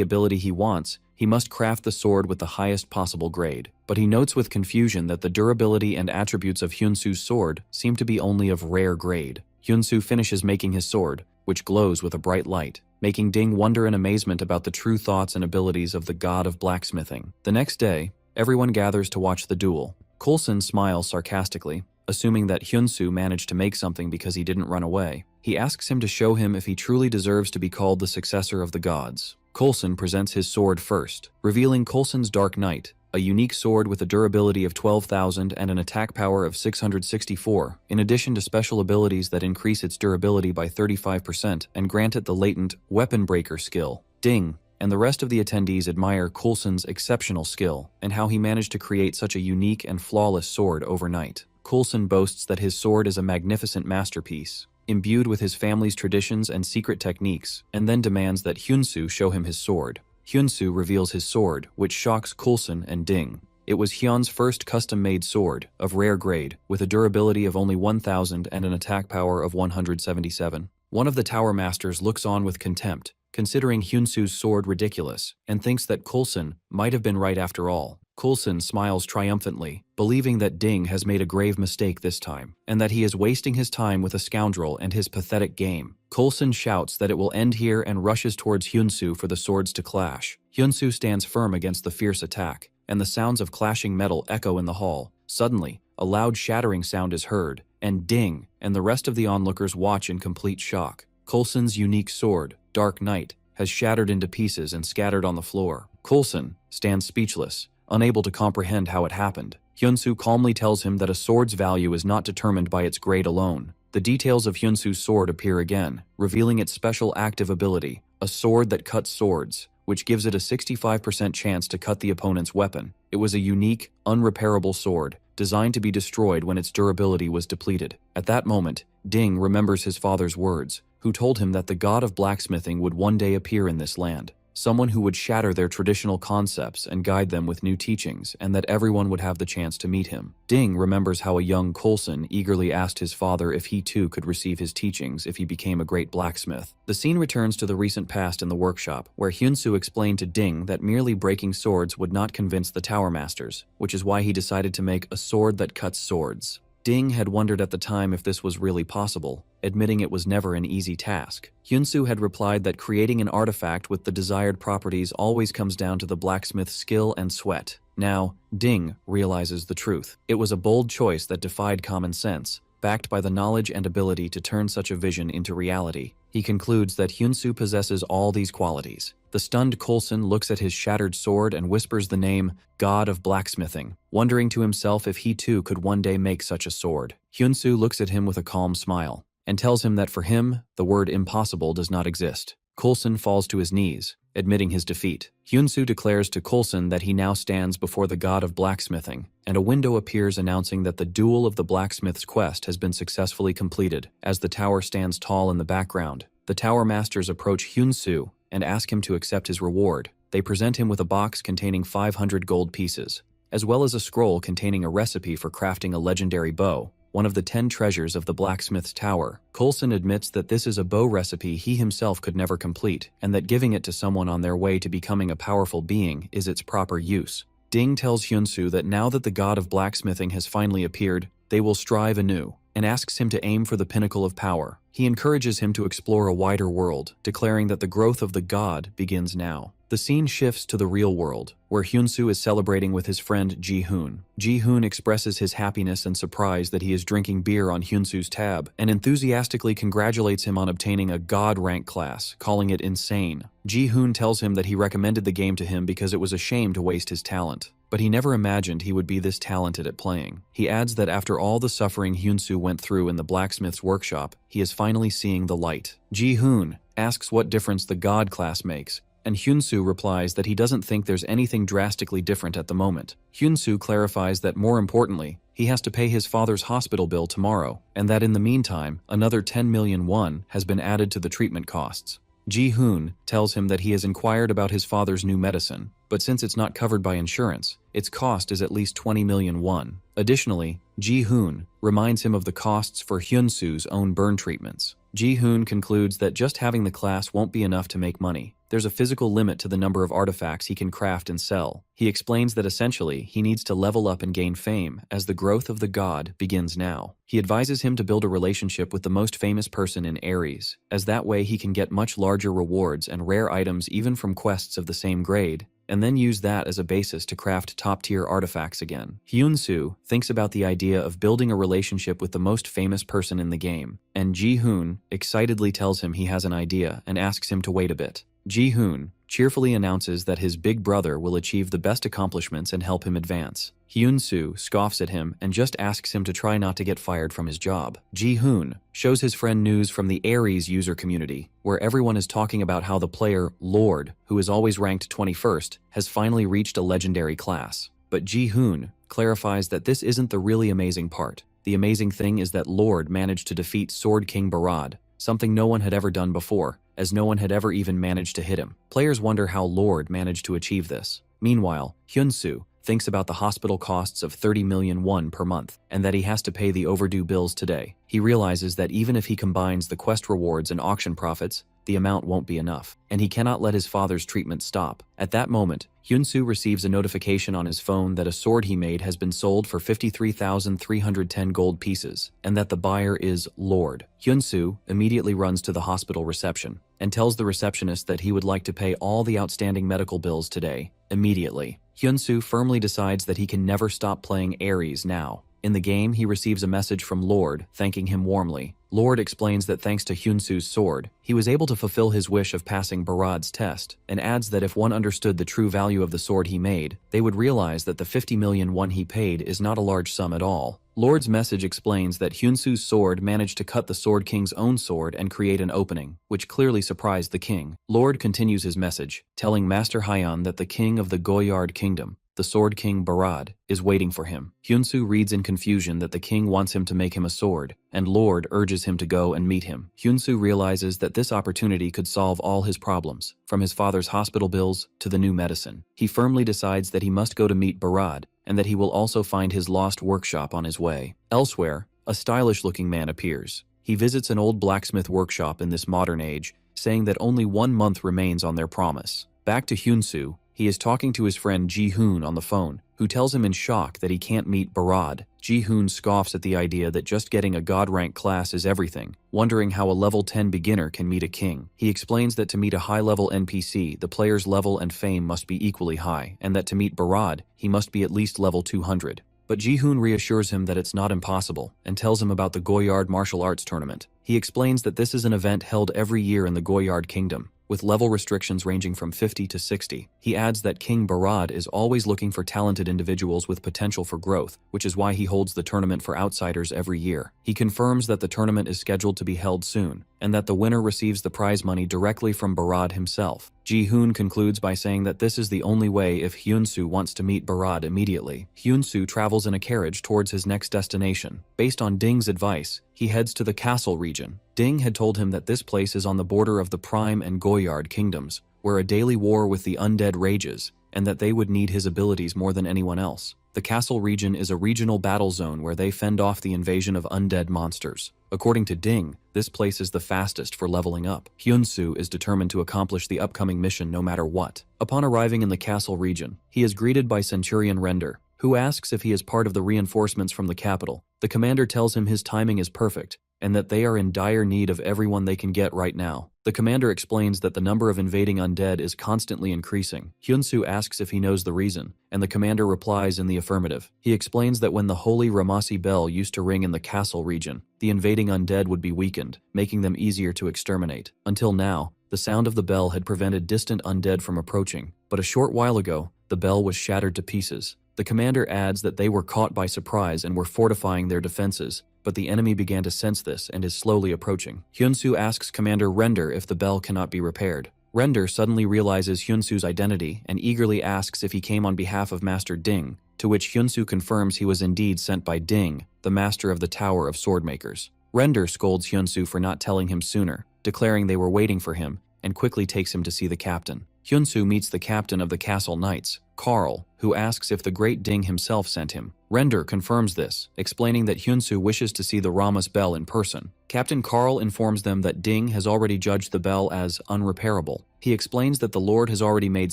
ability he wants, he must craft the sword with the highest possible grade. But he notes with confusion that the durability and attributes of Hyunsu's sword seem to be only of rare grade. Hyunsu finishes making his sword, which glows with a bright light, making Ding wonder in amazement about the true thoughts and abilities of the god of blacksmithing. The next day, everyone gathers to watch the duel. Coulson smiles sarcastically, assuming that Hyunsu managed to make something because he didn't run away. He asks him to show him if he truly deserves to be called the successor of the gods. Coulson presents his sword first, revealing Coulson's Dark Knight, a unique sword with a durability of 12,000 and an attack power of 664, in addition to special abilities that increase its durability by 35% and grant it the latent Weapon Breaker skill. Ding and the rest of the attendees admire Coulson's exceptional skill and how he managed to create such a unique and flawless sword overnight. Coulson boasts that his sword is a magnificent masterpiece, imbued with his family's traditions and secret techniques, and then demands that Hyunsu show him his sword. Hyunsu reveals his sword, which shocks Coulson and Ding. It was Hyun's first custom-made sword, of rare grade, with a durability of only 1,000 and an attack power of 177. One of the Tower Masters looks on with contempt, considering Hyunsu's sword ridiculous, and thinks that Coulson might have been right after all. Coulson smiles triumphantly, believing that Ding has made a grave mistake this time, and that he is wasting his time with a scoundrel and his pathetic game. Coulson shouts that it will end here and rushes towards Hyunsu for the swords to clash. Hyunsu stands firm against the fierce attack, and the sounds of clashing metal echo in the hall. Suddenly, a loud shattering sound is heard, and Ding and the rest of the onlookers watch in complete shock. Coulson's unique sword, Dark Knight, has shattered into pieces and scattered on the floor. Coulson stands speechless, unable to comprehend how it happened. Hyunsu calmly tells him that a sword's value is not determined by its grade alone. The details of Hyunsu's sword appear again, revealing its special active ability, a sword that cuts swords, which gives it a 65% chance to cut the opponent's weapon. It was a unique, unrepairable sword, designed to be destroyed when its durability was depleted. At that moment, Ding remembers his father's words, who told him that the god of blacksmithing would one day appear in this land. Someone who would shatter their traditional concepts and guide them with new teachings, and that everyone would have the chance to meet him. Ding remembers how a young Coulson eagerly asked his father if he too could receive his teachings if he became a great blacksmith. The scene returns to the recent past in the workshop, where Hyunsu explained to Ding that merely breaking swords would not convince the Tower Masters, which is why he decided to make a sword that cuts swords. Ding had wondered at the time if this was really possible, admitting it was never an easy task. Hyunsu had replied that creating an artifact with the desired properties always comes down to the blacksmith's skill and sweat. Now, Ding realizes the truth. It was a bold choice that defied common sense, backed by the knowledge and ability to turn such a vision into reality. He concludes that Hyunsu possesses all these qualities. The stunned Coulson looks at his shattered sword and whispers the name, God of Blacksmithing, wondering to himself if he too could one day make such a sword. Hyunsu looks at him with a calm smile, and tells him that for him, the word impossible does not exist. Coulson falls to his knees, admitting his defeat. Hyunsu declares to Coulson that he now stands before the god of blacksmithing, and a window appears announcing that the duel of the blacksmith's quest has been successfully completed. As the tower stands tall in the background, the Tower Masters approach Hyunsu and ask him to accept his reward. They present him with a box containing 500 gold pieces, as well as a scroll containing a recipe for crafting a legendary bow, one of the 10 treasures of the blacksmith's tower. Coulson admits that this is a bow recipe he himself could never complete, and that giving it to someone on their way to becoming a powerful being is its proper use. Ding tells Hyunsu that now that the god of blacksmithing has finally appeared, they will strive anew, and asks him to aim for the pinnacle of power. He encourages him to explore a wider world, declaring that the growth of the god begins now. The The scene shifts to the real world, where Hyunsoo is celebrating with his friend Ji-hoon. Ji-hoon expresses his happiness and surprise that he is drinking beer on Hyunsoo's tab, and enthusiastically congratulates him on obtaining a God rank class, calling it insane. Ji-hoon tells him that he recommended the game to him because it was a shame to waste his talent. But he never imagined he would be this talented at playing. He adds that after all the suffering Hyunsoo went through in the blacksmith's workshop, he is finally seeing the light. Ji-hoon asks what difference the God class makes, and Hyunsoo replies that he doesn't think there's anything drastically different at the moment. Hyunsoo clarifies that more importantly, he has to pay his father's hospital bill tomorrow, and that in the meantime, another 10 million won has been added to the treatment costs. Ji-hoon tells him that he has inquired about his father's new medicine, but since it's not covered by insurance, its cost is at least 20 million won. Additionally, Ji-hoon reminds him of the costs for Hyunsoo's own burn treatments. Ji-hoon concludes that just having the class won't be enough to make money. There's a physical limit to the number of artifacts he can craft and sell. He explains that essentially, he needs to level up and gain fame, as the growth of the god begins now. He advises him to build a relationship with the most famous person in Ares, as that way he can get much larger rewards and rare items even from quests of the same grade, and then use that as a basis to craft top-tier artifacts again. Hyunsoo thinks about the idea of building a relationship with the most famous person in the game, and Ji-hoon excitedly tells him he has an idea and asks him to wait a bit. Ji-hoon cheerfully announces that his big brother will achieve the best accomplishments and help him advance. Hyunsoo scoffs at him and just asks him to try not to get fired from his job. Ji-hoon shows his friend news from the Ares user community, where everyone is talking about how the player, Lord, who is always ranked 21st, has finally reached a legendary class. But Ji-hoon clarifies that this isn't the really amazing part. The amazing thing is that Lord managed to defeat Sword King Barad, something no one had ever done before, as no one had ever even managed to hit him. Players wonder how Lord managed to achieve this. Meanwhile, Hyunsoo thinks about the hospital costs of 30 million won per month, and that he has to pay the overdue bills today. He realizes that even if he combines the quest rewards and auction profits, the amount won't be enough, and he cannot let his father's treatment stop. At that moment, Hyunsoo receives a notification on his phone that a sword he made has been sold for 53,310 gold pieces, and that the buyer is Lord. Hyunsoo immediately runs to the hospital reception, and tells the receptionist that he would like to pay all the outstanding medical bills today, immediately. Hyunsoo firmly decides that he can never stop playing Ares now. In the game, he receives a message from Lord, thanking him warmly. Lord explains that thanks to Hyunsoo's sword, he was able to fulfill his wish of passing Barad's test, and adds that if one understood the true value of the sword he made, they would realize that the 50 million won he paid is not a large sum at all. Lord's message explains that Hyunsoo's sword managed to cut the Sword King's own sword and create an opening, which clearly surprised the king. Lord continues his message, telling Master Hyan that the king of the Goyard Kingdom, the Sword King Barad, is waiting for him. Hyunsoo reads in confusion that the king wants him to make him a sword, and Lord urges him to go and meet him. Hyunsoo realizes that this opportunity could solve all his problems, from his father's hospital bills to the new medicine. He firmly decides that he must go to meet Barad, and that he will also find his lost workshop on his way. Elsewhere, a stylish-looking man appears. He visits an old blacksmith workshop in this modern age, saying that only 1 month remains on their promise. Back to Hyunsoo, he is talking to his friend Ji-hoon on the phone, who tells him in shock that he can't meet Barad. Ji-hoon scoffs at the idea that just getting a god rank class is everything, wondering how a level 10 beginner can meet a king. He explains that to meet a high-level NPC, the player's level and fame must be equally high, and that to meet Barad, he must be at least level 200. But Ji-hoon reassures him that it's not impossible, and tells him about the Goyard martial arts tournament. He explains that this is an event held every year in the Goyard Kingdom, with level restrictions ranging from 50 to 60. He adds that King Barad is always looking for talented individuals with potential for growth, which is why he holds the tournament for outsiders every year. He confirms that the tournament is scheduled to be held soon, and that the winner receives the prize money directly from Barad himself. Ji-hoon concludes by saying that this is the only way if Hyunsoo wants to meet Barad immediately. Hyunsoo travels in a carriage towards his next destination. Based on Ding's advice, he heads to the castle region. Ding had told him that this place is on the border of the Prime and Goyard kingdoms, where a daily war with the undead rages, and that they would need his abilities more than anyone else. The castle region is a regional battle zone where they fend off the invasion of undead monsters. According to Ding, this place is the fastest for leveling up. Hyunsoo is determined to accomplish the upcoming mission no matter what. Upon arriving in the castle region, he is greeted by Centurion Render, who asks if he is part of the reinforcements from the capital. The commander tells him his timing is perfect, and that they are in dire need of everyone they can get right now. The commander explains that the number of invading undead is constantly increasing. Hyunsu asks if he knows the reason, and the commander replies in the affirmative. He explains that when the holy Ramasi bell used to ring in the castle region, the invading undead would be weakened, making them easier to exterminate. Until now, the sound of the bell had prevented distant undead from approaching, but a short while ago, the bell was shattered to pieces. The commander adds that they were caught by surprise and were fortifying their defenses, but the enemy began to sense this and is slowly approaching. Hyunsu asks Commander Render if the bell cannot be repaired. Render suddenly realizes Hyunsu's identity and eagerly asks if he came on behalf of Master Ding, to which Hyunsu confirms he was indeed sent by Ding, the master of the Tower of Swordmakers. Render scolds Hyunsu for not telling him sooner, declaring they were waiting for him, and quickly takes him to see the captain. Hyunsu meets the captain of the castle knights, Carl, who asks if the great Ding himself sent him. Render confirms this, explaining that Hyunsu wishes to see the Ramas bell in person. Captain Carl informs them that Ding has already judged the bell as unrepairable. He explains that the Lord has already made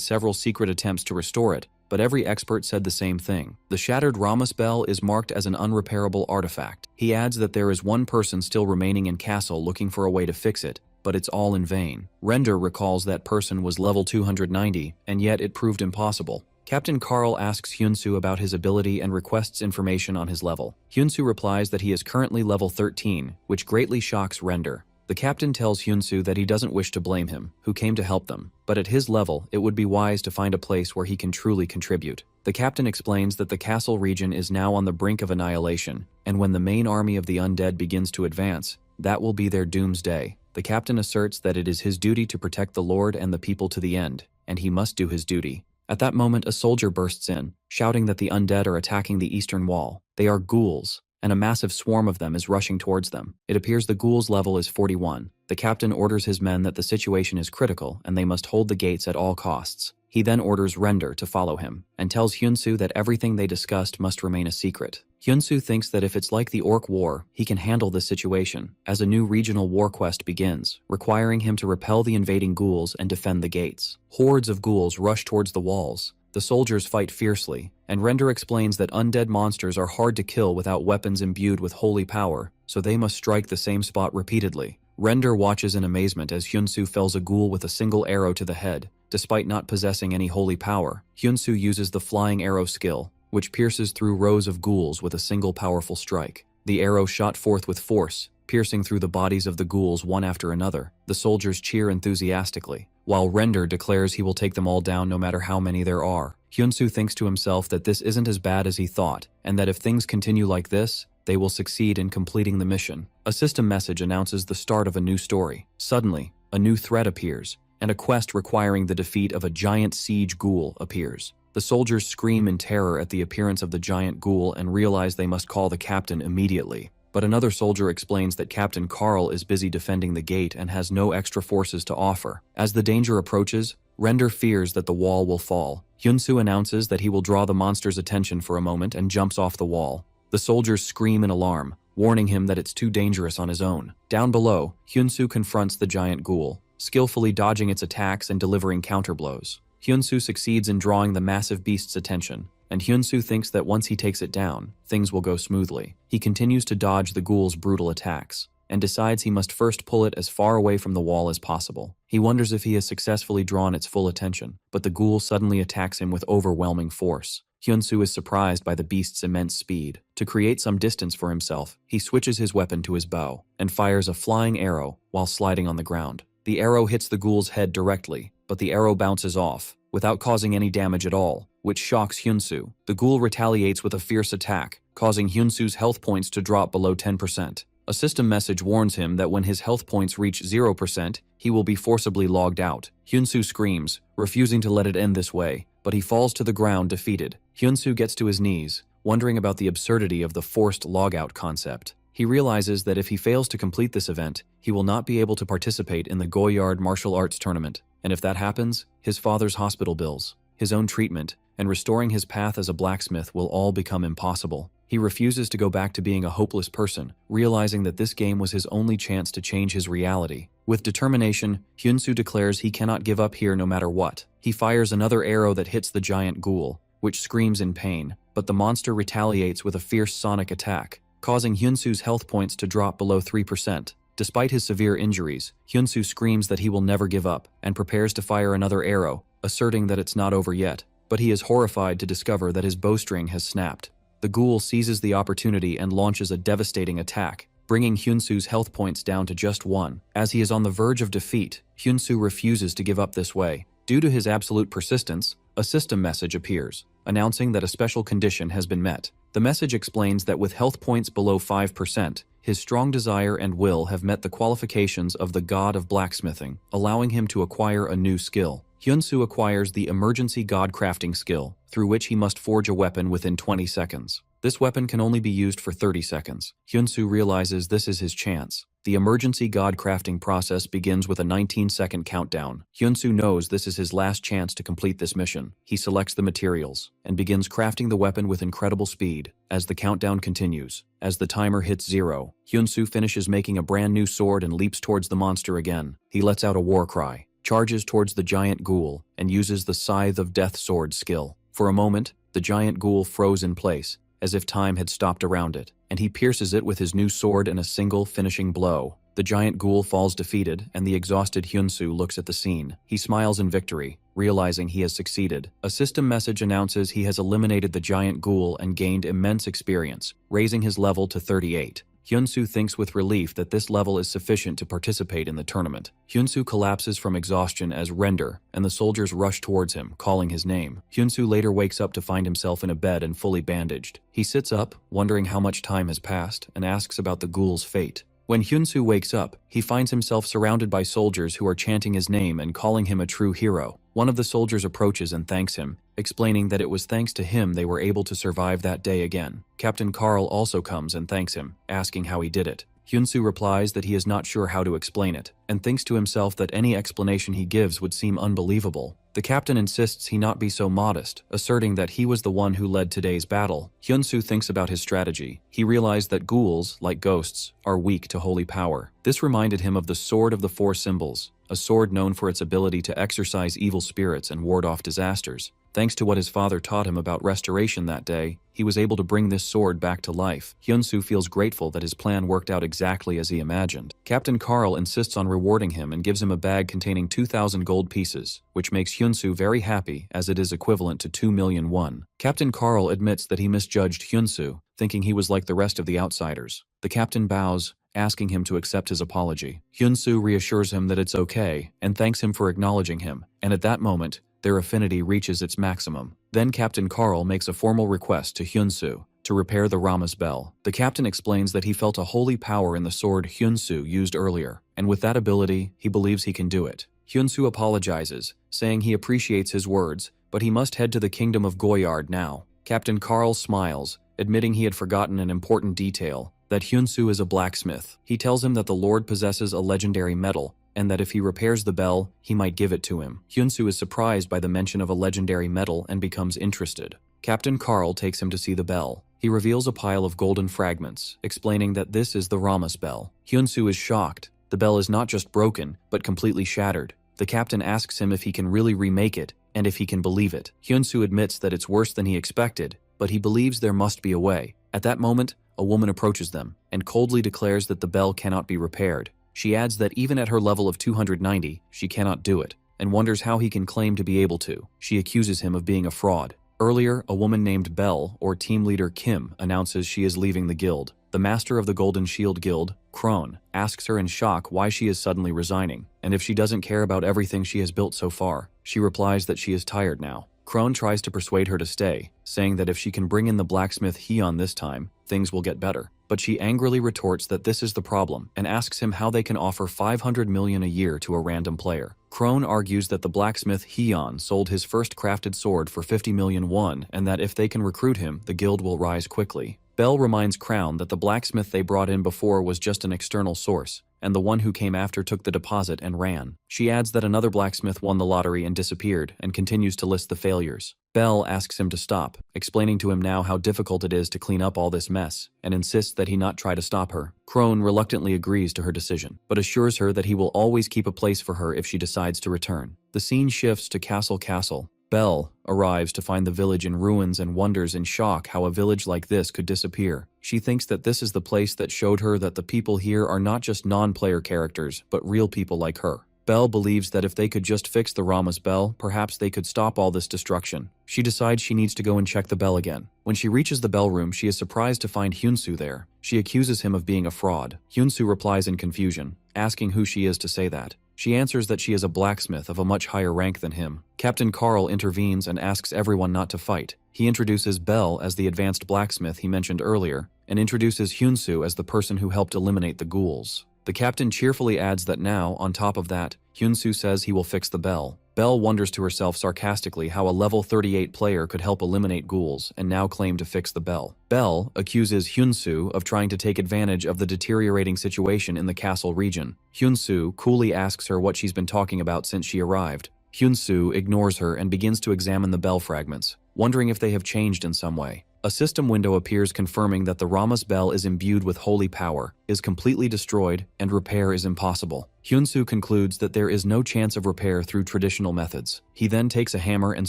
several secret attempts to restore it, but every expert said the same thing. The shattered Ramas bell is marked as an unrepairable artifact. He adds that there is one person still remaining in castle looking for a way to fix it, but it's all in vain. Render recalls that person was level 290, and yet it proved impossible. Captain Carl asks Hyunsu about his ability and requests information on his level. Hyunsu replies that he is currently level 13, which greatly shocks Render. The captain tells Hyunsu that he doesn't wish to blame him, who came to help them, but at his level, it would be wise to find a place where he can truly contribute. The captain explains that the castle region is now on the brink of annihilation, and when the main army of the undead begins to advance, that will be their doomsday. The captain asserts that it is his duty to protect the Lord and the people to the end, and he must do his duty. At that moment, a soldier bursts in, shouting that the undead are attacking the eastern wall. They are ghouls, and a massive swarm of them is rushing towards them. It appears the ghouls' level is 41. The captain orders his men that the situation is critical and they must hold the gates at all costs. He then orders Render to follow him, and tells Hyunsu that everything they discussed must remain a secret. Hyunsu thinks that if it's like the Orc War, he can handle this situation, as a new regional war quest begins, requiring him to repel the invading ghouls and defend the gates. Hordes of ghouls rush towards the walls. The soldiers fight fiercely, and Render explains that undead monsters are hard to kill without weapons imbued with holy power, so they must strike the same spot repeatedly. Render watches in amazement as Hyunsu fells a ghoul with a single arrow to the head. Despite not possessing any holy power, Hyunsu uses the flying arrow skill, which pierces through rows of ghouls with a single powerful strike. The arrow shot forth with force, piercing through the bodies of the ghouls one after another. The soldiers cheer enthusiastically, while Render declares he will take them all down no matter how many there are. Hyunsu thinks to himself that this isn't as bad as he thought, and that if things continue like this, they will succeed in completing the mission. A system message announces the start of a new story. Suddenly, a new threat appears, and a quest requiring the defeat of a giant siege ghoul appears. The soldiers scream in terror at the appearance of the giant ghoul and realize they must call the captain immediately. But another soldier explains that Captain Carl is busy defending the gate and has no extra forces to offer. As the danger approaches, Render fears that the wall will fall. Hyunsu announces that he will draw the monster's attention for a moment and jumps off the wall. The soldiers scream in alarm, warning him that it's too dangerous on his own. Down below, Hyunsu confronts the giant ghoul, skillfully dodging its attacks and delivering counterblows. Hyunsu succeeds in drawing the massive beast's attention, and Hyunsu thinks that once he takes it down, things will go smoothly. He continues to dodge the ghoul's brutal attacks, and decides he must first pull it as far away from the wall as possible. He wonders if he has successfully drawn its full attention, but the ghoul suddenly attacks him with overwhelming force. Hyunsu is surprised by the beast's immense speed. To create some distance for himself, he switches his weapon to his bow, and fires a flying arrow while sliding on the ground. The arrow hits the ghoul's head directly, but the arrow bounces off, without causing any damage at all, which shocks Hyunsu. The ghoul retaliates with a fierce attack, causing Hyunsu's health points to drop below 10%. A system message warns him that when his health points reach 0%, he will be forcibly logged out. Hyunsu screams, refusing to let it end this way, but he falls to the ground defeated. Hyunsu gets to his knees, wondering about the absurdity of the forced logout concept. He realizes that if he fails to complete this event, he will not be able to participate in the Goyard martial arts tournament, and if that happens, his father's hospital bills, his own treatment, and restoring his path as a blacksmith will all become impossible. He refuses to go back to being a hopeless person, realizing that this game was his only chance to change his reality. With determination, Hyunsu declares he cannot give up here no matter what. He fires another arrow that hits the giant ghoul, which screams in pain, but the monster retaliates with a fierce sonic attack, causing Hyunsu's health points to drop below 3%. Despite his severe injuries, Hyunsu screams that he will never give up and prepares to fire another arrow, asserting that it's not over yet. But he is horrified to discover that his bowstring has snapped. The ghoul seizes the opportunity and launches a devastating attack, bringing Hyunsu's health points down to just 1. As he is on the verge of defeat, Hyunsu refuses to give up this way. Due to his absolute persistence, a system message appears, announcing that a special condition has been met. The message explains that with health points below 5%, his strong desire and will have met the qualifications of the god of blacksmithing, allowing him to acquire a new skill. Hyunsu acquires the emergency god crafting skill, through which he must forge a weapon within 20 seconds. This weapon can only be used for 30 seconds. Hyunsu realizes this is his chance. The emergency god crafting process begins with a 19-second countdown. Hyunsu knows this is his last chance to complete this mission. He selects the materials and begins crafting the weapon with incredible speed. As the countdown continues, as the timer hits 0, Hyunsu finishes making a brand new sword and leaps towards the monster again. He lets out a war cry, charges towards the giant ghoul, and uses the Scythe of Death sword skill. For a moment, the giant ghoul froze in place, as if time had stopped around it, and he pierces it with his new sword in a single finishing blow. The giant ghoul falls defeated, and the exhausted Hyunsu looks at the scene. He smiles in victory, realizing he has succeeded. A system message announces he has eliminated the giant ghoul and gained immense experience, raising his level to 38. Hyunsu thinks with relief that this level is sufficient to participate in the tournament. Hyunsu collapses from exhaustion as Render, and the soldiers rush towards him, calling his name. Hyunsu later wakes up to find himself in a bed and fully bandaged. He sits up, wondering how much time has passed, and asks about the ghoul's fate. When Hyunsu wakes up, he finds himself surrounded by soldiers who are chanting his name and calling him a true hero. One of the soldiers approaches and thanks him, explaining that it was thanks to him they were able to survive that day again. Captain Carl also comes and thanks him, asking how he did it. Hyunsu replies that he is not sure how to explain it, and thinks to himself that any explanation he gives would seem unbelievable. The captain insists he not be so modest, asserting that he was the one who led today's battle. Hyunsu thinks about his strategy. He realized that ghouls, like ghosts, are weak to holy power. This reminded him of the Sword of the Four Symbols, a sword known for its ability to exorcise evil spirits and ward off disasters. Thanks to what his father taught him about restoration that day, he was able to bring this sword back to life. Hyunsu feels grateful that his plan worked out exactly as he imagined. Captain Carl insists on rewarding him and gives him a bag containing 2,000 gold pieces, which makes Hyunsu very happy as it is equivalent to 2 million won. Captain Carl admits that he misjudged Hyunsu, thinking he was like the rest of the outsiders. The captain bows, asking him to accept his apology. Hyunsu reassures him that it's okay and thanks him for acknowledging him, and at that moment, their affinity reaches its maximum. Then Captain Carl makes a formal request to Hyunsu to repair the Rama's bell. The captain explains that he felt a holy power in the sword Hyunsu used earlier, and with that ability, he believes he can do it. Hyunsu apologizes, saying he appreciates his words, but he must head to the kingdom of Goyard now. Captain Carl smiles, admitting he had forgotten an important detail, that Hyunsu is a blacksmith. He tells him that the Lord possesses a legendary metal, and that if he repairs the bell, he might give it to him. Hyunsu is surprised by the mention of a legendary metal and becomes interested. Captain Carl takes him to see the bell. He reveals a pile of golden fragments, explaining that this is the Rama's bell. Hyunsu is shocked. The bell is not just broken, but completely shattered. The captain asks him if he can really remake it, and if he can believe it. Hyunsu admits that it's worse than he expected, but he believes there must be a way. At that moment, a woman approaches them, and coldly declares that the bell cannot be repaired. She adds that even at her level of 290, she cannot do it, and wonders how he can claim to be able to. She accuses him of being a fraud. Earlier, a woman named Belle, or team leader Kim, announces she is leaving the guild. The master of the Golden Shield Guild, Krone, asks her in shock why she is suddenly resigning, and if she doesn't care about everything she has built so far. She replies that she is tired now. Krone tries to persuade her to stay, saying that if she can bring in the blacksmith Heon this time, things will get better. But she angrily retorts that this is the problem, and asks him how they can offer 500 million a year to a random player. Krone argues that the blacksmith Heon sold his first crafted sword for 50 million won, and that if they can recruit him, the guild will rise quickly. Bell reminds Crown that the blacksmith they brought in before was just an external source, and the one who came after took the deposit and ran. She adds that another blacksmith won the lottery and disappeared, and continues to list the failures. Bell asks him to stop, explaining to him now how difficult it is to clean up all this mess, and insists that he not try to stop her. Krone reluctantly agrees to her decision, but assures her that he will always keep a place for her if she decides to return. The scene shifts to Castle. Belle arrives to find the village in ruins and wonders in shock how a village like this could disappear. She thinks that this is the place that showed her that the people here are not just non-player characters, but real people like her. Belle believes that if they could just fix the Rama's bell, perhaps they could stop all this destruction. She decides she needs to go and check the bell again. When she reaches the bell room, she is surprised to find Hyunsu there. She accuses him of being a fraud. Hyunsu replies in confusion, asking who she is to say that. She answers that she is a blacksmith of a much higher rank than him. Captain Carl intervenes and asks everyone not to fight. He introduces Belle as the advanced blacksmith he mentioned earlier, and introduces Hyunsu as the person who helped eliminate the ghouls. The captain cheerfully adds that now, on top of that, Hyunsu says he will fix the bell. Belle wonders to herself sarcastically how a level 38 player could help eliminate ghouls and now claim to fix the bell. Belle accuses Hyunsu of trying to take advantage of the deteriorating situation in the castle region. Hyunsu coolly asks her what she's been talking about since she arrived. Hyunsu ignores her and begins to examine the bell fragments, wondering if they have changed in some way. A system window appears confirming that the Rama's bell is imbued with holy power, is completely destroyed, and repair is impossible. Hyunsu concludes that there is no chance of repair through traditional methods. He then takes a hammer and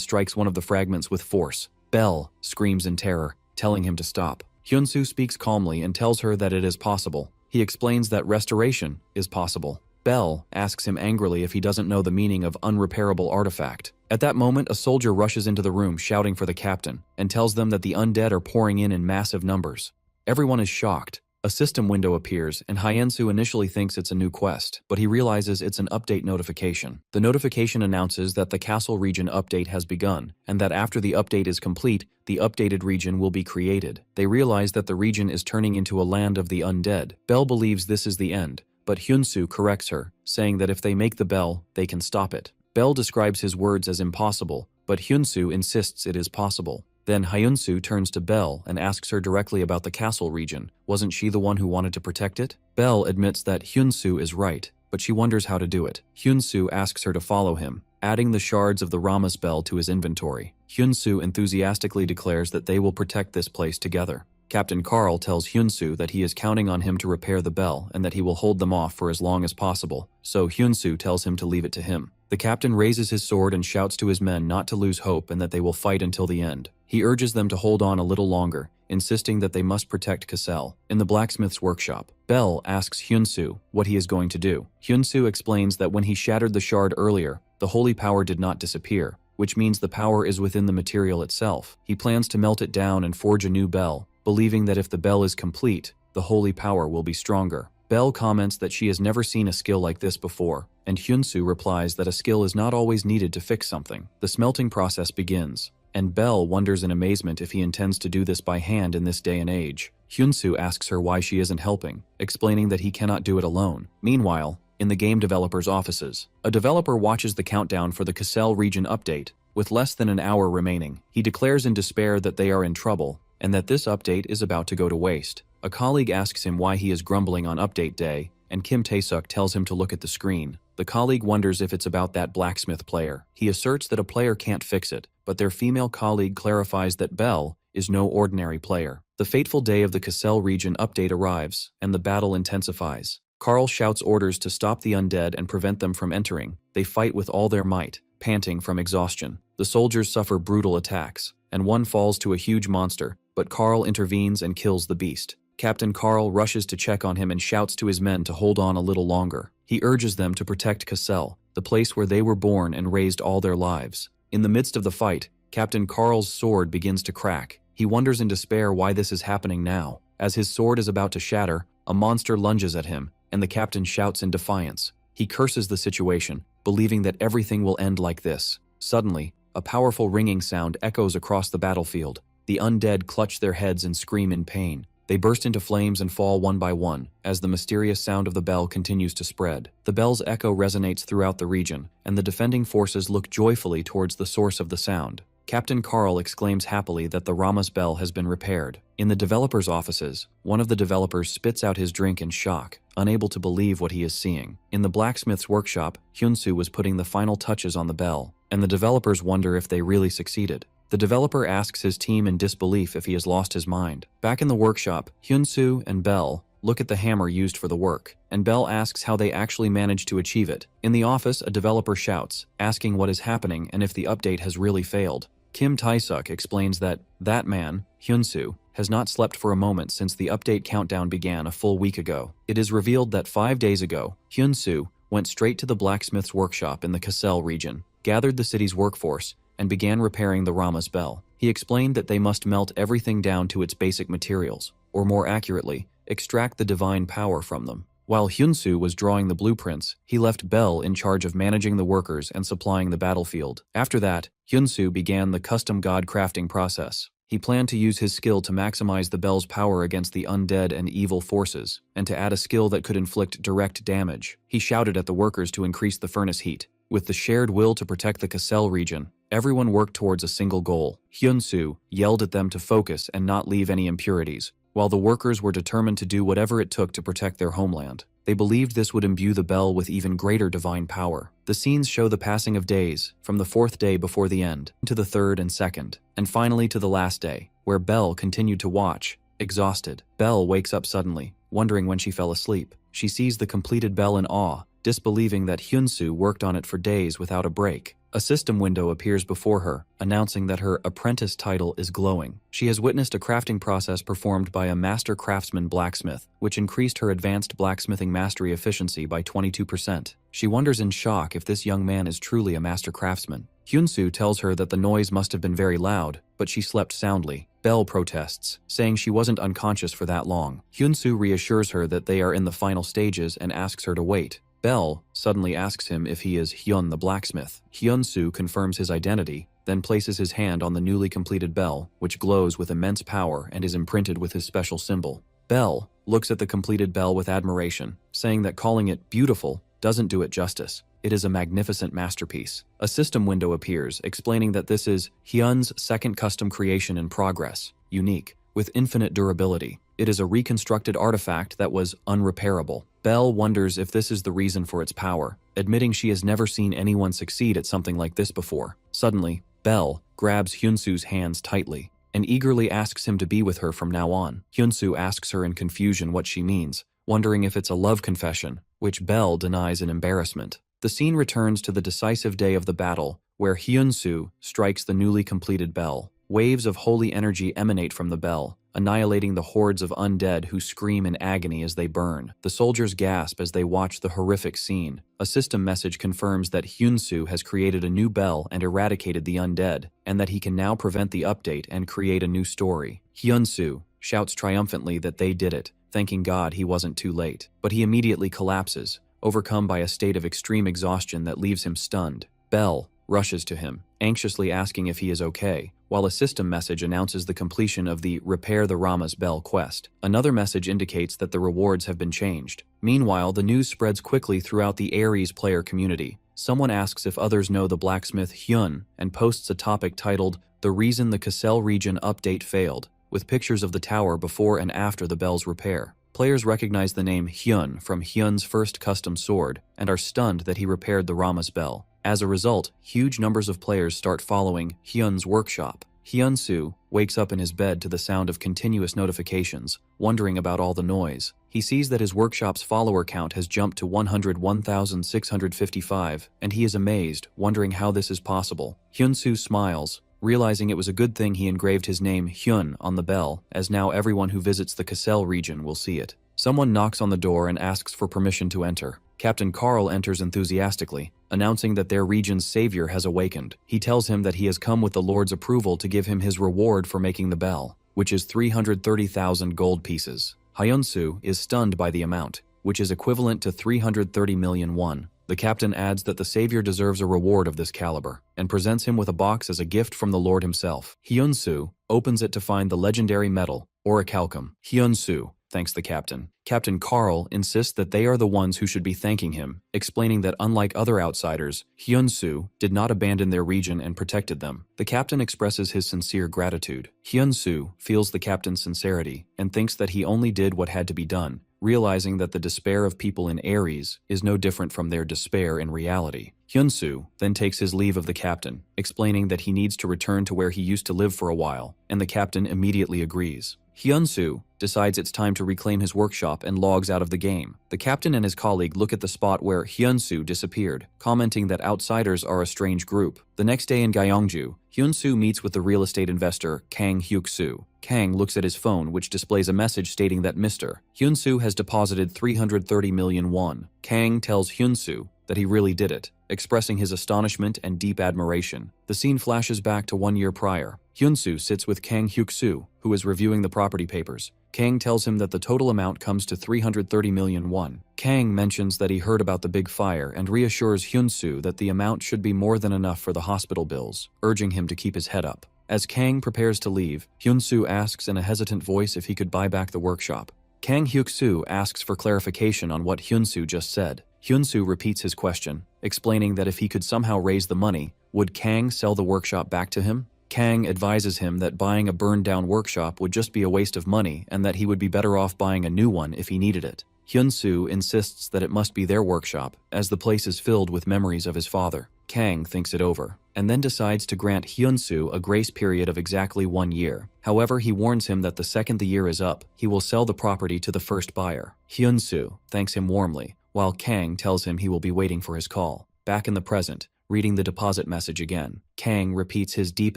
strikes one of the fragments with force. Belle screams in terror, telling him to stop. Hyunsu speaks calmly and tells her that it is possible. He explains that restoration is possible. Belle asks him angrily if he doesn't know the meaning of unrepairable artifact. At that moment, a soldier rushes into the room shouting for the captain and tells them that the undead are pouring in massive numbers. Everyone is shocked. A system window appears and Hyensu initially thinks it's a new quest, but he realizes it's an update notification. The notification announces that the castle region update has begun and that after the update is complete, the updated region will be created. They realize that the region is turning into a land of the undead. Belle believes this is the end, but Hyunsu corrects her, saying that if they make the bell, they can stop it. Belle describes his words as impossible, but Hyunsu insists it is possible. Then Hyunsu turns to Belle and asks her directly about the castle region. Wasn't she the one who wanted to protect it? Belle admits that Hyunsu is right, but she wonders how to do it. Hyunsu asks her to follow him, adding the shards of the Rama's bell to his inventory. Hyunsu enthusiastically declares that they will protect this place together. Captain Carl tells Hyunsu that he is counting on him to repair the bell and that he will hold them off for as long as possible, so Hyunsu tells him to leave it to him. The captain raises his sword and shouts to his men not to lose hope and that they will fight until the end. He urges them to hold on a little longer, insisting that they must protect Cassel. In the blacksmith's workshop, Belle asks Hyunsu what he is going to do. Hyunsu explains that when he shattered the shard earlier, the holy power did not disappear, which means the power is within the material itself. He plans to melt it down and forge a new bell, believing that if the bell is complete, the holy power will be stronger. Belle comments that she has never seen a skill like this before, and Hyunsu replies that a skill is not always needed to fix something. The smelting process begins, and Belle wonders in amazement if he intends to do this by hand in this day and age. Hyunsu asks her why she isn't helping, explaining that he cannot do it alone. Meanwhile, in the game developer's offices, a developer watches the countdown for the Cassel region update. With less than an hour remaining, he declares in despair that they are in trouble, and that this update is about to go to waste. A colleague asks him why he is grumbling on update day, and Kim Tae-suk tells him to look at the screen. The colleague wonders if it's about that blacksmith player. He asserts that a player can't fix it, but their female colleague clarifies that Belle is no ordinary player. The fateful day of the Cassel region update arrives, and the battle intensifies. Carl shouts orders to stop the undead and prevent them from entering. They fight with all their might, panting from exhaustion. The soldiers suffer brutal attacks, and one falls to a huge monster, but Carl intervenes and kills the beast. Captain Carl rushes to check on him and shouts to his men to hold on a little longer. He urges them to protect Cassel, the place where they were born and raised all their lives. In the midst of the fight, Captain Carl's sword begins to crack. He wonders in despair why this is happening now. As his sword is about to shatter, a monster lunges at him, and the captain shouts in defiance. He curses the situation, believing that everything will end like this. Suddenly, a powerful ringing sound echoes across the battlefield. The undead clutch their heads and scream in pain. They burst into flames and fall one by one, as the mysterious sound of the bell continues to spread. The bell's echo resonates throughout the region, and the defending forces look joyfully towards the source of the sound. Captain Carl exclaims happily that the Rama's bell has been repaired. In the developers' offices, one of the developers spits out his drink in shock, unable to believe what he is seeing. In the blacksmith's workshop, Hyunsu was putting the final touches on the bell, and the developers wonder if they really succeeded. The developer asks his team in disbelief if he has lost his mind. Back in the workshop, Hyunsu and Belle look at the hammer used for the work, and Bell asks how they actually managed to achieve it. In the office, a developer shouts, asking what is happening and if the update has really failed. Kim Tae-suk explains that man, Hyun-soo, has not slept for a moment since the update countdown began a full week ago. It is revealed that 5 days ago, Hyun-soo went straight to the blacksmith's workshop in the Kassel region, gathered the city's workforce, and began repairing the Rama's bell. He explained that they must melt everything down to its basic materials, or more accurately, extract the divine power from them. While Hyun-soo was drawing the blueprints, he left Bell in charge of managing the workers and supplying the battlefield. After that, Hyun-soo began the custom god crafting process. He planned to use his skill to maximize the bell's power against the undead and evil forces, and to add a skill that could inflict direct damage. He shouted at the workers to increase the furnace heat. With the shared will to protect the Kassel region, everyone worked towards a single goal. Hyun-soo yelled at them to focus and not leave any impurities, while the workers were determined to do whatever it took to protect their homeland. They believed this would imbue the bell with even greater divine power. The scenes show the passing of days, from the 4th day before the end, to the 3rd and 2nd, and finally to the last day, where Bell continued to watch, exhausted. Bell wakes up suddenly, wondering when she fell asleep. She sees the completed bell in awe, disbelieving that Hyun-soo worked on it for days without a break. A system window appears before her, announcing that her apprentice title is glowing. She has witnessed a crafting process performed by a master craftsman blacksmith, which increased her advanced blacksmithing mastery efficiency by 22%. She wonders in shock if this young man is truly a master craftsman. Hyun-soo tells her that the noise must have been very loud, but she slept soundly. Bell protests, saying she wasn't unconscious for that long. Hyun-soo reassures her that they are in the final stages and asks her to wait. Bell suddenly asks him if he is Hyun the blacksmith. Hyun-soo confirms his identity, then places his hand on the newly completed bell, which glows with immense power and is imprinted with his special symbol. Bell looks at the completed bell with admiration, saying that calling it beautiful doesn't do it justice. It is a magnificent masterpiece. A system window appears, explaining that this is Hyun's second custom creation in progress, unique, with infinite durability. It is a reconstructed artifact that was unrepairable. Bell wonders if this is the reason for its power, admitting she has never seen anyone succeed at something like this before. Suddenly, Bell grabs Hyun-soo's hands tightly and eagerly asks him to be with her from now on. Hyun-soo asks her in confusion what she means, wondering if it's a love confession, which Bell denies in embarrassment. The scene returns to the decisive day of the battle, where Hyun-soo strikes the newly completed bell. Waves of holy energy emanate from the bell, annihilating the hordes of undead who scream in agony as they burn. The soldiers gasp as they watch the horrific scene. A system message confirms that Hyun-soo has created a new bell and eradicated the undead, and that he can now prevent the update and create a new story. Hyun-soo shouts triumphantly that they did it, thanking God he wasn't too late. But he immediately collapses, overcome by a state of extreme exhaustion that leaves him stunned. Bell rushes to him, anxiously asking if he is okay, while a system message announces the completion of the Repair the Rama's Bell quest. Another message indicates that the rewards have been changed. Meanwhile, the news spreads quickly throughout the Ares player community. Someone asks if others know the blacksmith Hyun and posts a topic titled, "The Reason the Kassel Region Update Failed," with pictures of the tower before and after the bell's repair. Players recognize the name Hyun from Hyun's first custom sword and are stunned that he repaired the Rama's bell. As a result, huge numbers of players start following Hyun's workshop. Hyun-soo wakes up in his bed to the sound of continuous notifications, wondering about all the noise. He sees that his workshop's follower count has jumped to 101,655, and he is amazed, wondering how this is possible. Hyun-soo smiles, realizing it was a good thing he engraved his name Hyun on the bell, as now everyone who visits the Kassel region will see it. Someone knocks on the door and asks for permission to enter. Captain Carl enters enthusiastically, announcing that their region's savior has awakened. He tells him that he has come with the Lord's approval to give him his reward for making the bell, which is 330,000 gold pieces. Hyun-soo is stunned by the amount, which is equivalent to 330 million won. The captain adds that the savior deserves a reward of this caliber, and presents him with a box as a gift from the Lord himself. Hyun-soo opens it to find the legendary metal, orichalcum. Hyun-soo thanks the captain. Captain Carl insists that they are the ones who should be thanking him, explaining that unlike other outsiders, Hyun-soo did not abandon their region and protected them. The captain expresses his sincere gratitude. Hyun-soo feels the captain's sincerity and thinks that he only did what had to be done, realizing that the despair of people in Aries is no different from their despair in reality. Hyun-soo then takes his leave of the captain, explaining that he needs to return to where he used to live for a while, and the captain immediately agrees. Hyun-soo decides it's time to reclaim his workshop and logs out of the game. The captain and his colleague look at the spot where Hyun-soo disappeared, commenting that outsiders are a strange group. The next day in Gyeongju, Hyun-soo meets with the real estate investor Kang Hyuk-soo. Kang looks at his phone, which displays a message stating that Mr. Hyun-soo has deposited 330 million won. Kang tells Hyun-soo that he really did it, expressing his astonishment and deep admiration. The scene flashes back to 1 year prior. Hyun-soo sits with Kang Hyuk-soo, who is reviewing the property papers. Kang tells him that the total amount comes to 330 million won. Kang mentions that he heard about the big fire and reassures Hyun-soo that the amount should be more than enough for the hospital bills, urging him to keep his head up. As Kang prepares to leave, Hyun-soo asks in a hesitant voice if he could buy back the workshop. Kang Hyuk-soo asks for clarification on what Hyun-soo just said. Hyun-soo repeats his question, explaining that if he could somehow raise the money, would Kang sell the workshop back to him? Kang advises him that buying a burned-down workshop would just be a waste of money and that he would be better off buying a new one if he needed it. Hyun-soo insists that it must be their workshop, as the place is filled with memories of his father. Kang thinks it over, and then decides to grant Hyun-soo a grace period of exactly 1 year. However, he warns him that the second the year is up, he will sell the property to the first buyer. Hyun-soo thanks him warmly, while Kang tells him he will be waiting for his call. Back in the present, reading the deposit message again, Kang repeats his deep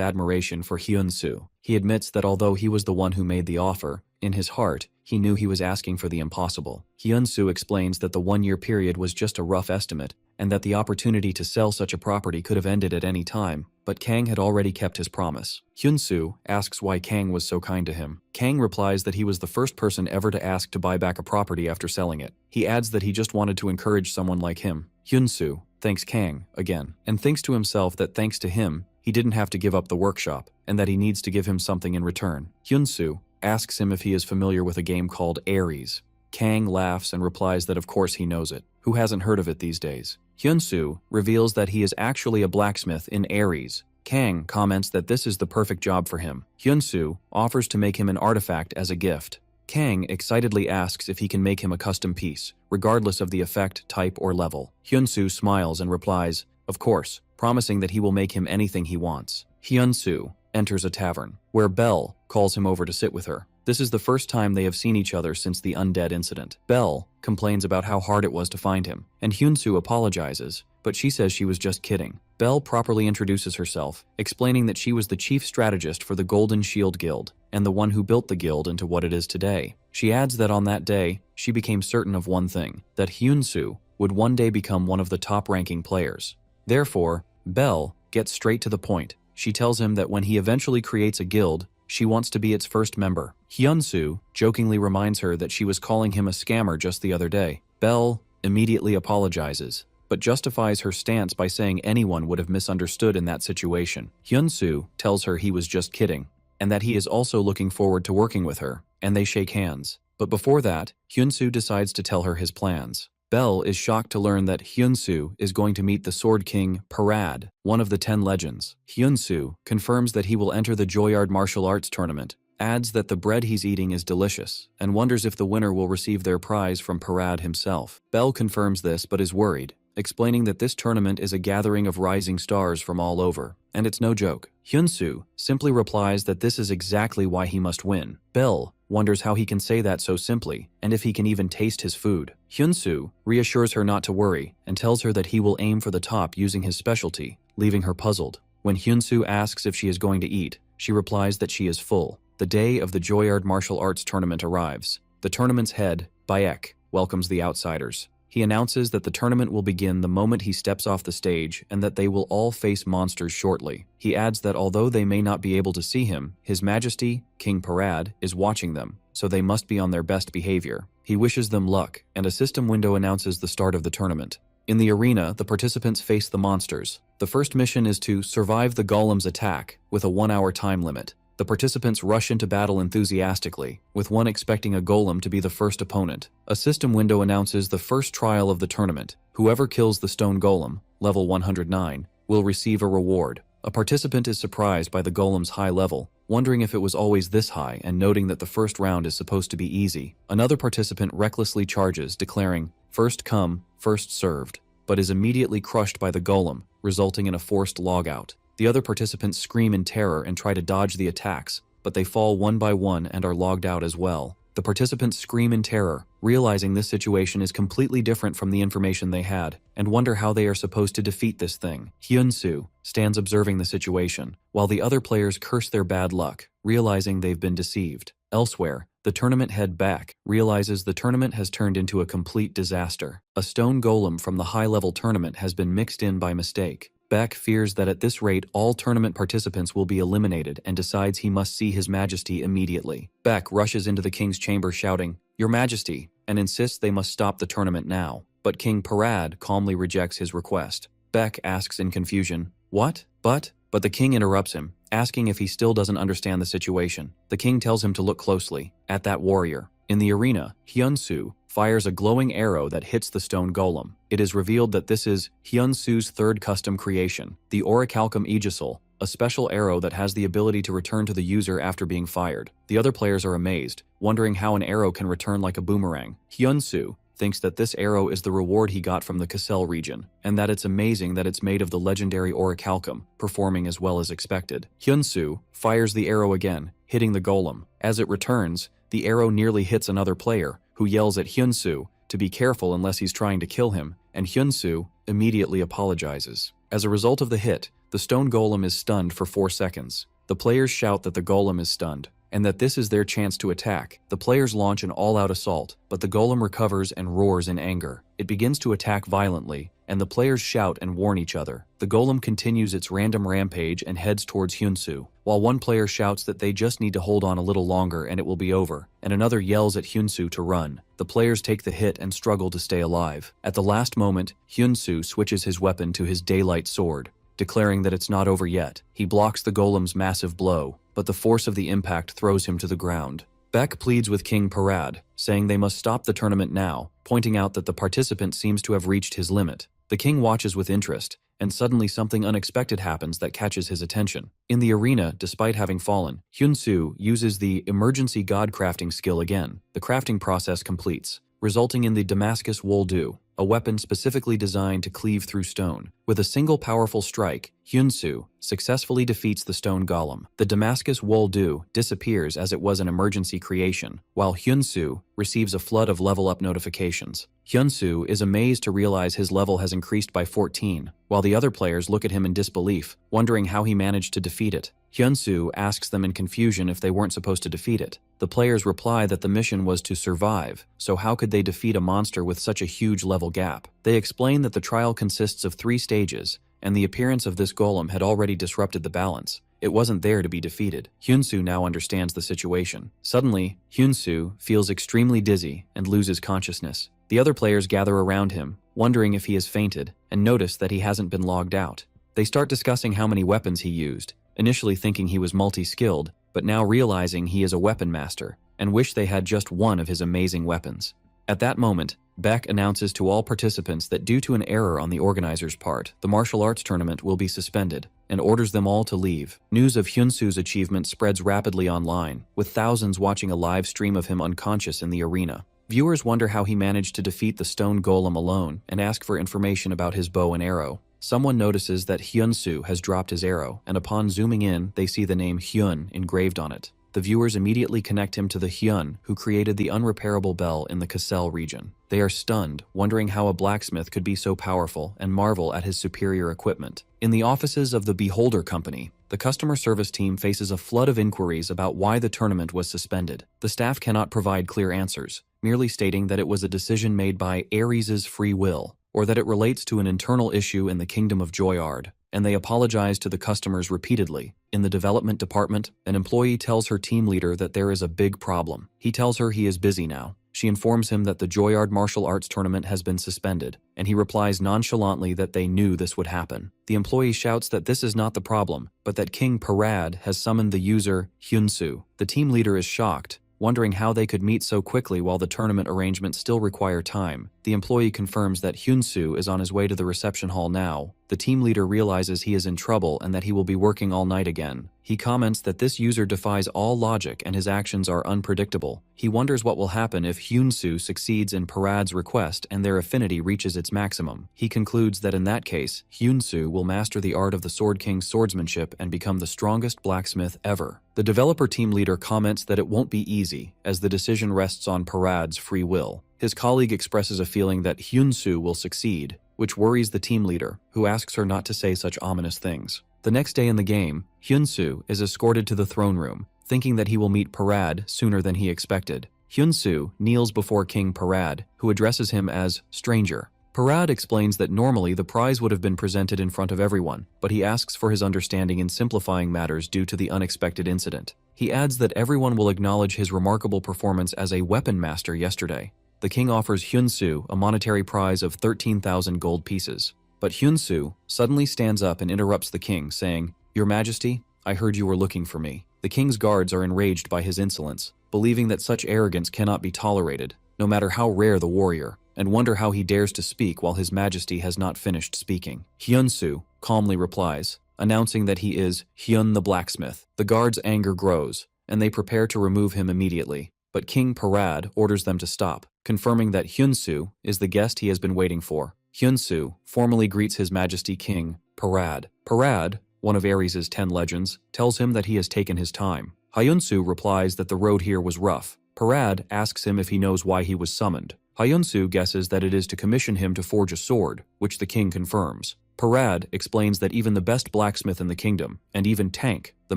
admiration for Hyun-soo. He admits that although he was the one who made the offer, in his heart, he knew he was asking for the impossible. Hyun-soo explains that the 1 year period was just a rough estimate, and that the opportunity to sell such a property could have ended at any time, but Kang had already kept his promise. Hyun-soo asks why Kang was so kind to him. Kang replies that he was the first person ever to ask to buy back a property after selling it. He adds that he just wanted to encourage someone like him. Hyun-soo thanks Kang again, and thinks to himself that thanks to him, he didn't have to give up the workshop, and that he needs to give him something in return. Hyun-soo asks him if he is familiar with a game called Aries. Kang laughs and replies that of course he knows it. Who hasn't heard of it these days? Hyun-soo reveals that he is actually a blacksmith in Aries. Kang comments that this is the perfect job for him. Hyun-soo offers to make him an artifact as a gift. Kang excitedly asks if he can make him a custom piece, regardless of the effect, type, or level. Hyun-soo smiles and replies, of course, promising that he will make him anything he wants. Hyun-soo enters a tavern, where Belle calls him over to sit with her. This is the first time they have seen each other since the undead incident. Belle complains about how hard it was to find him, and Hyun-soo apologizes, but she says she was just kidding. Belle properly introduces herself, explaining that she was the chief strategist for the Golden Shield Guild, and the one who built the guild into what it is today. She adds that on that day, she became certain of one thing, that Hyun-soo would one day become one of the top-ranking players. Therefore, Belle gets straight to the point. She tells him that when he eventually creates a guild, she wants to be its first member. Hyun-soo jokingly reminds her that she was calling him a scammer just the other day. Belle immediately apologizes, but justifies her stance by saying anyone would have misunderstood in that situation. Hyun-soo tells her he was just kidding, and that he is also looking forward to working with her, and they shake hands. But before that, Hyun-soo decides to tell her his plans. Belle is shocked to learn that Hyun-soo is going to meet the Sword King Parad, one of the 10 legends. Hyun-soo confirms that he will enter the Joyard martial arts tournament, adds that the bread he's eating is delicious, and wonders if the winner will receive their prize from Parad himself. Belle confirms this but is worried, explaining that this tournament is a gathering of rising stars from all over, and it's no joke. Hyun-soo simply replies that this is exactly why he must win. Belle wonders how he can say that so simply, and if he can even taste his food. Hyun-soo reassures her not to worry, and tells her that he will aim for the top using his specialty, leaving her puzzled. When Hyun-soo asks if she is going to eat, she replies that she is full. The day of the Joyard martial arts tournament arrives. The tournament's head, Baek, welcomes the outsiders. He announces that the tournament will begin the moment he steps off the stage and that they will all face monsters shortly. He adds that although they may not be able to see him, His Majesty, King Parad, is watching them, so they must be on their best behavior. He wishes them luck, and a system window announces the start of the tournament. In the arena, the participants face the monsters. The first mission is to survive the golem's attack, with a 1-hour time limit. The participants rush into battle enthusiastically, with one expecting a golem to be the first opponent. A system window announces the first trial of the tournament. Whoever kills the stone golem, level 109, will receive a reward. A participant is surprised by the golem's high level, wondering if it was always this high and noting that the first round is supposed to be easy. Another participant recklessly charges, declaring, "First come, first served," but is immediately crushed by the golem, resulting in a forced logout. The other participants scream in terror and try to dodge the attacks, but they fall one by one and are logged out as well. The participants scream in terror, realizing this situation is completely different from the information they had, and wonder how they are supposed to defeat this thing. Hyun-soo stands observing the situation, while the other players curse their bad luck, realizing they've been deceived. Elsewhere, the tournament head Baek realizes the tournament has turned into a complete disaster. A stone golem from the high-level tournament has been mixed in by mistake. Baek fears that at this rate all tournament participants will be eliminated and decides he must see His Majesty immediately. Baek rushes into the king's chamber shouting, "Your Majesty," and insists they must stop the tournament now. But King Parad calmly rejects his request. Baek asks in confusion, "What? But the king interrupts him, asking if he still doesn't understand the situation. The king tells him to look closely at that warrior. In the arena, Hyun-soo fires a glowing arrow that hits the stone golem. It is revealed that this is Hyun-soo's third custom creation, the Orichalcum Aegisil, a special arrow that has the ability to return to the user after being fired. The other players are amazed, wondering how an arrow can return like a boomerang. Hyun-soo thinks that this arrow is the reward he got from the Cassel region, and that it's amazing that it's made of the legendary Orichalcum, performing as well as expected. Hyun-soo fires the arrow again, hitting the golem. As it returns, the arrow nearly hits another player, who yells at Hyun-soo to be careful unless he's trying to kill him, and Hyun-soo immediately apologizes. As a result of the hit, the stone golem is stunned for 4 seconds. The players shout that the golem is stunned, and that this is their chance to attack. The players launch an all-out assault, but the golem recovers and roars in anger. It begins to attack violently, and the players shout and warn each other. The golem continues its random rampage and heads towards Hyun-soo, while one player shouts that they just need to hold on a little longer and it will be over, and another yells at Hyun-soo to run. The players take the hit and struggle to stay alive. At the last moment, Hyun-soo switches his weapon to his daylight sword, declaring that it's not over yet. He blocks the golem's massive blow, but the force of the impact throws him to the ground. Baek pleads with King Parad, saying they must stop the tournament now, pointing out that the participant seems to have reached his limit. The king watches with interest, and suddenly something unexpected happens that catches his attention. In the arena, despite having fallen, Hyun-soo uses the emergency god crafting skill again. The crafting process completes, resulting in the Damascus Wool-do, a weapon specifically designed to cleave through stone. With a single powerful strike, Hyun-soo successfully defeats the stone golem. The Damascus Wool-do disappears as it was an emergency creation, while Hyun-soo receives a flood of level-up notifications. Hyun-soo is amazed to realize his level has increased by 14, while the other players look at him in disbelief, wondering how he managed to defeat it. Hyun-soo asks them in confusion if they weren't supposed to defeat it. The players reply that the mission was to survive, so how could they defeat a monster with such a huge level gap? They explain that the trial consists of 3 stages, and the appearance of this golem had already disrupted the balance. It wasn't there to be defeated. Hyun-soo now understands the situation. Suddenly, Hyun-soo feels extremely dizzy and loses consciousness. The other players gather around him, wondering if he has fainted, and notice that he hasn't been logged out. They start discussing how many weapons he used, initially thinking he was multi-skilled, but now realizing he is a weapon master, and wish they had just one of his amazing weapons. At that moment, Baek announces to all participants that due to an error on the organizer's part, the martial arts tournament will be suspended, and orders them all to leave. News of Hyun-soo's achievement spreads rapidly online, with thousands watching a live stream of him unconscious in the arena. Viewers wonder how he managed to defeat the stone golem alone and ask for information about his bow and arrow. Someone notices that Hyun-soo has dropped his arrow, and upon zooming in, they see the name Hyun engraved on it. The viewers immediately connect him to the Hyun who created the unrepairable bell in the Cassel region. They are stunned, wondering how a blacksmith could be so powerful, and marvel at his superior equipment. In the offices of the Beholder Company, the customer service team faces a flood of inquiries about why the tournament was suspended. The staff cannot provide clear answers, merely stating that it was a decision made by Ares's free will, or that it relates to an internal issue in the Kingdom of Joyard, and they apologize to the customers repeatedly. In the development department, an employee tells her team leader that there is a big problem. He tells her he is busy now. She informs him that the Joyard martial arts tournament has been suspended, and he replies nonchalantly that they knew this would happen. The employee shouts that this is not the problem, but that King Parad has summoned the user Hyun-soo. The team leader is shocked, wondering how they could meet so quickly while the tournament arrangements still require time. The employee confirms that Hyun-soo is on his way to the reception hall now. The team leader realizes he is in trouble and that he will be working all night again. He comments that this user defies all logic and his actions are unpredictable. He wonders what will happen if Hyun-soo succeeds in Parad's request and their affinity reaches its maximum. He concludes that in that case, Hyun-soo will master the art of the Sword King's swordsmanship and become the strongest blacksmith ever. The developer team leader comments that it won't be easy, as the decision rests on Parad's free will. His colleague expresses a feeling that Hyun-soo will succeed, which worries the team leader, who asks her not to say such ominous things. The next day in the game, Hyun-soo is escorted to the throne room, thinking that he will meet Parad sooner than he expected. Hyun-soo kneels before King Parad, who addresses him as stranger. Parad explains that normally the prize would have been presented in front of everyone, but he asks for his understanding in simplifying matters due to the unexpected incident. He adds that everyone will acknowledge his remarkable performance as a weapon master yesterday. The king offers Hyun-soo a monetary prize of 13,000 gold pieces. But Hyun-soo suddenly stands up and interrupts the king, saying, "Your Majesty, I heard you were looking for me." The king's guards are enraged by his insolence, believing that such arrogance cannot be tolerated, no matter how rare the warrior, and wonder how he dares to speak while his majesty has not finished speaking. Hyun-soo calmly replies, announcing that he is Hyun the blacksmith. The guards' anger grows, and they prepare to remove him immediately. But King Parad orders them to stop, confirming that Hyun-soo is the guest he has been waiting for. Hyun-soo formally greets His Majesty King Parad. Parad, one of Ares' 10 legends, tells him that he has taken his time. Hyun-soo replies that the road here was rough. Parad asks him if he knows why he was summoned. Hyun-soo guesses that it is to commission him to forge a sword, which the king confirms. Parad explains that even the best blacksmith in the kingdom, and even Tank, the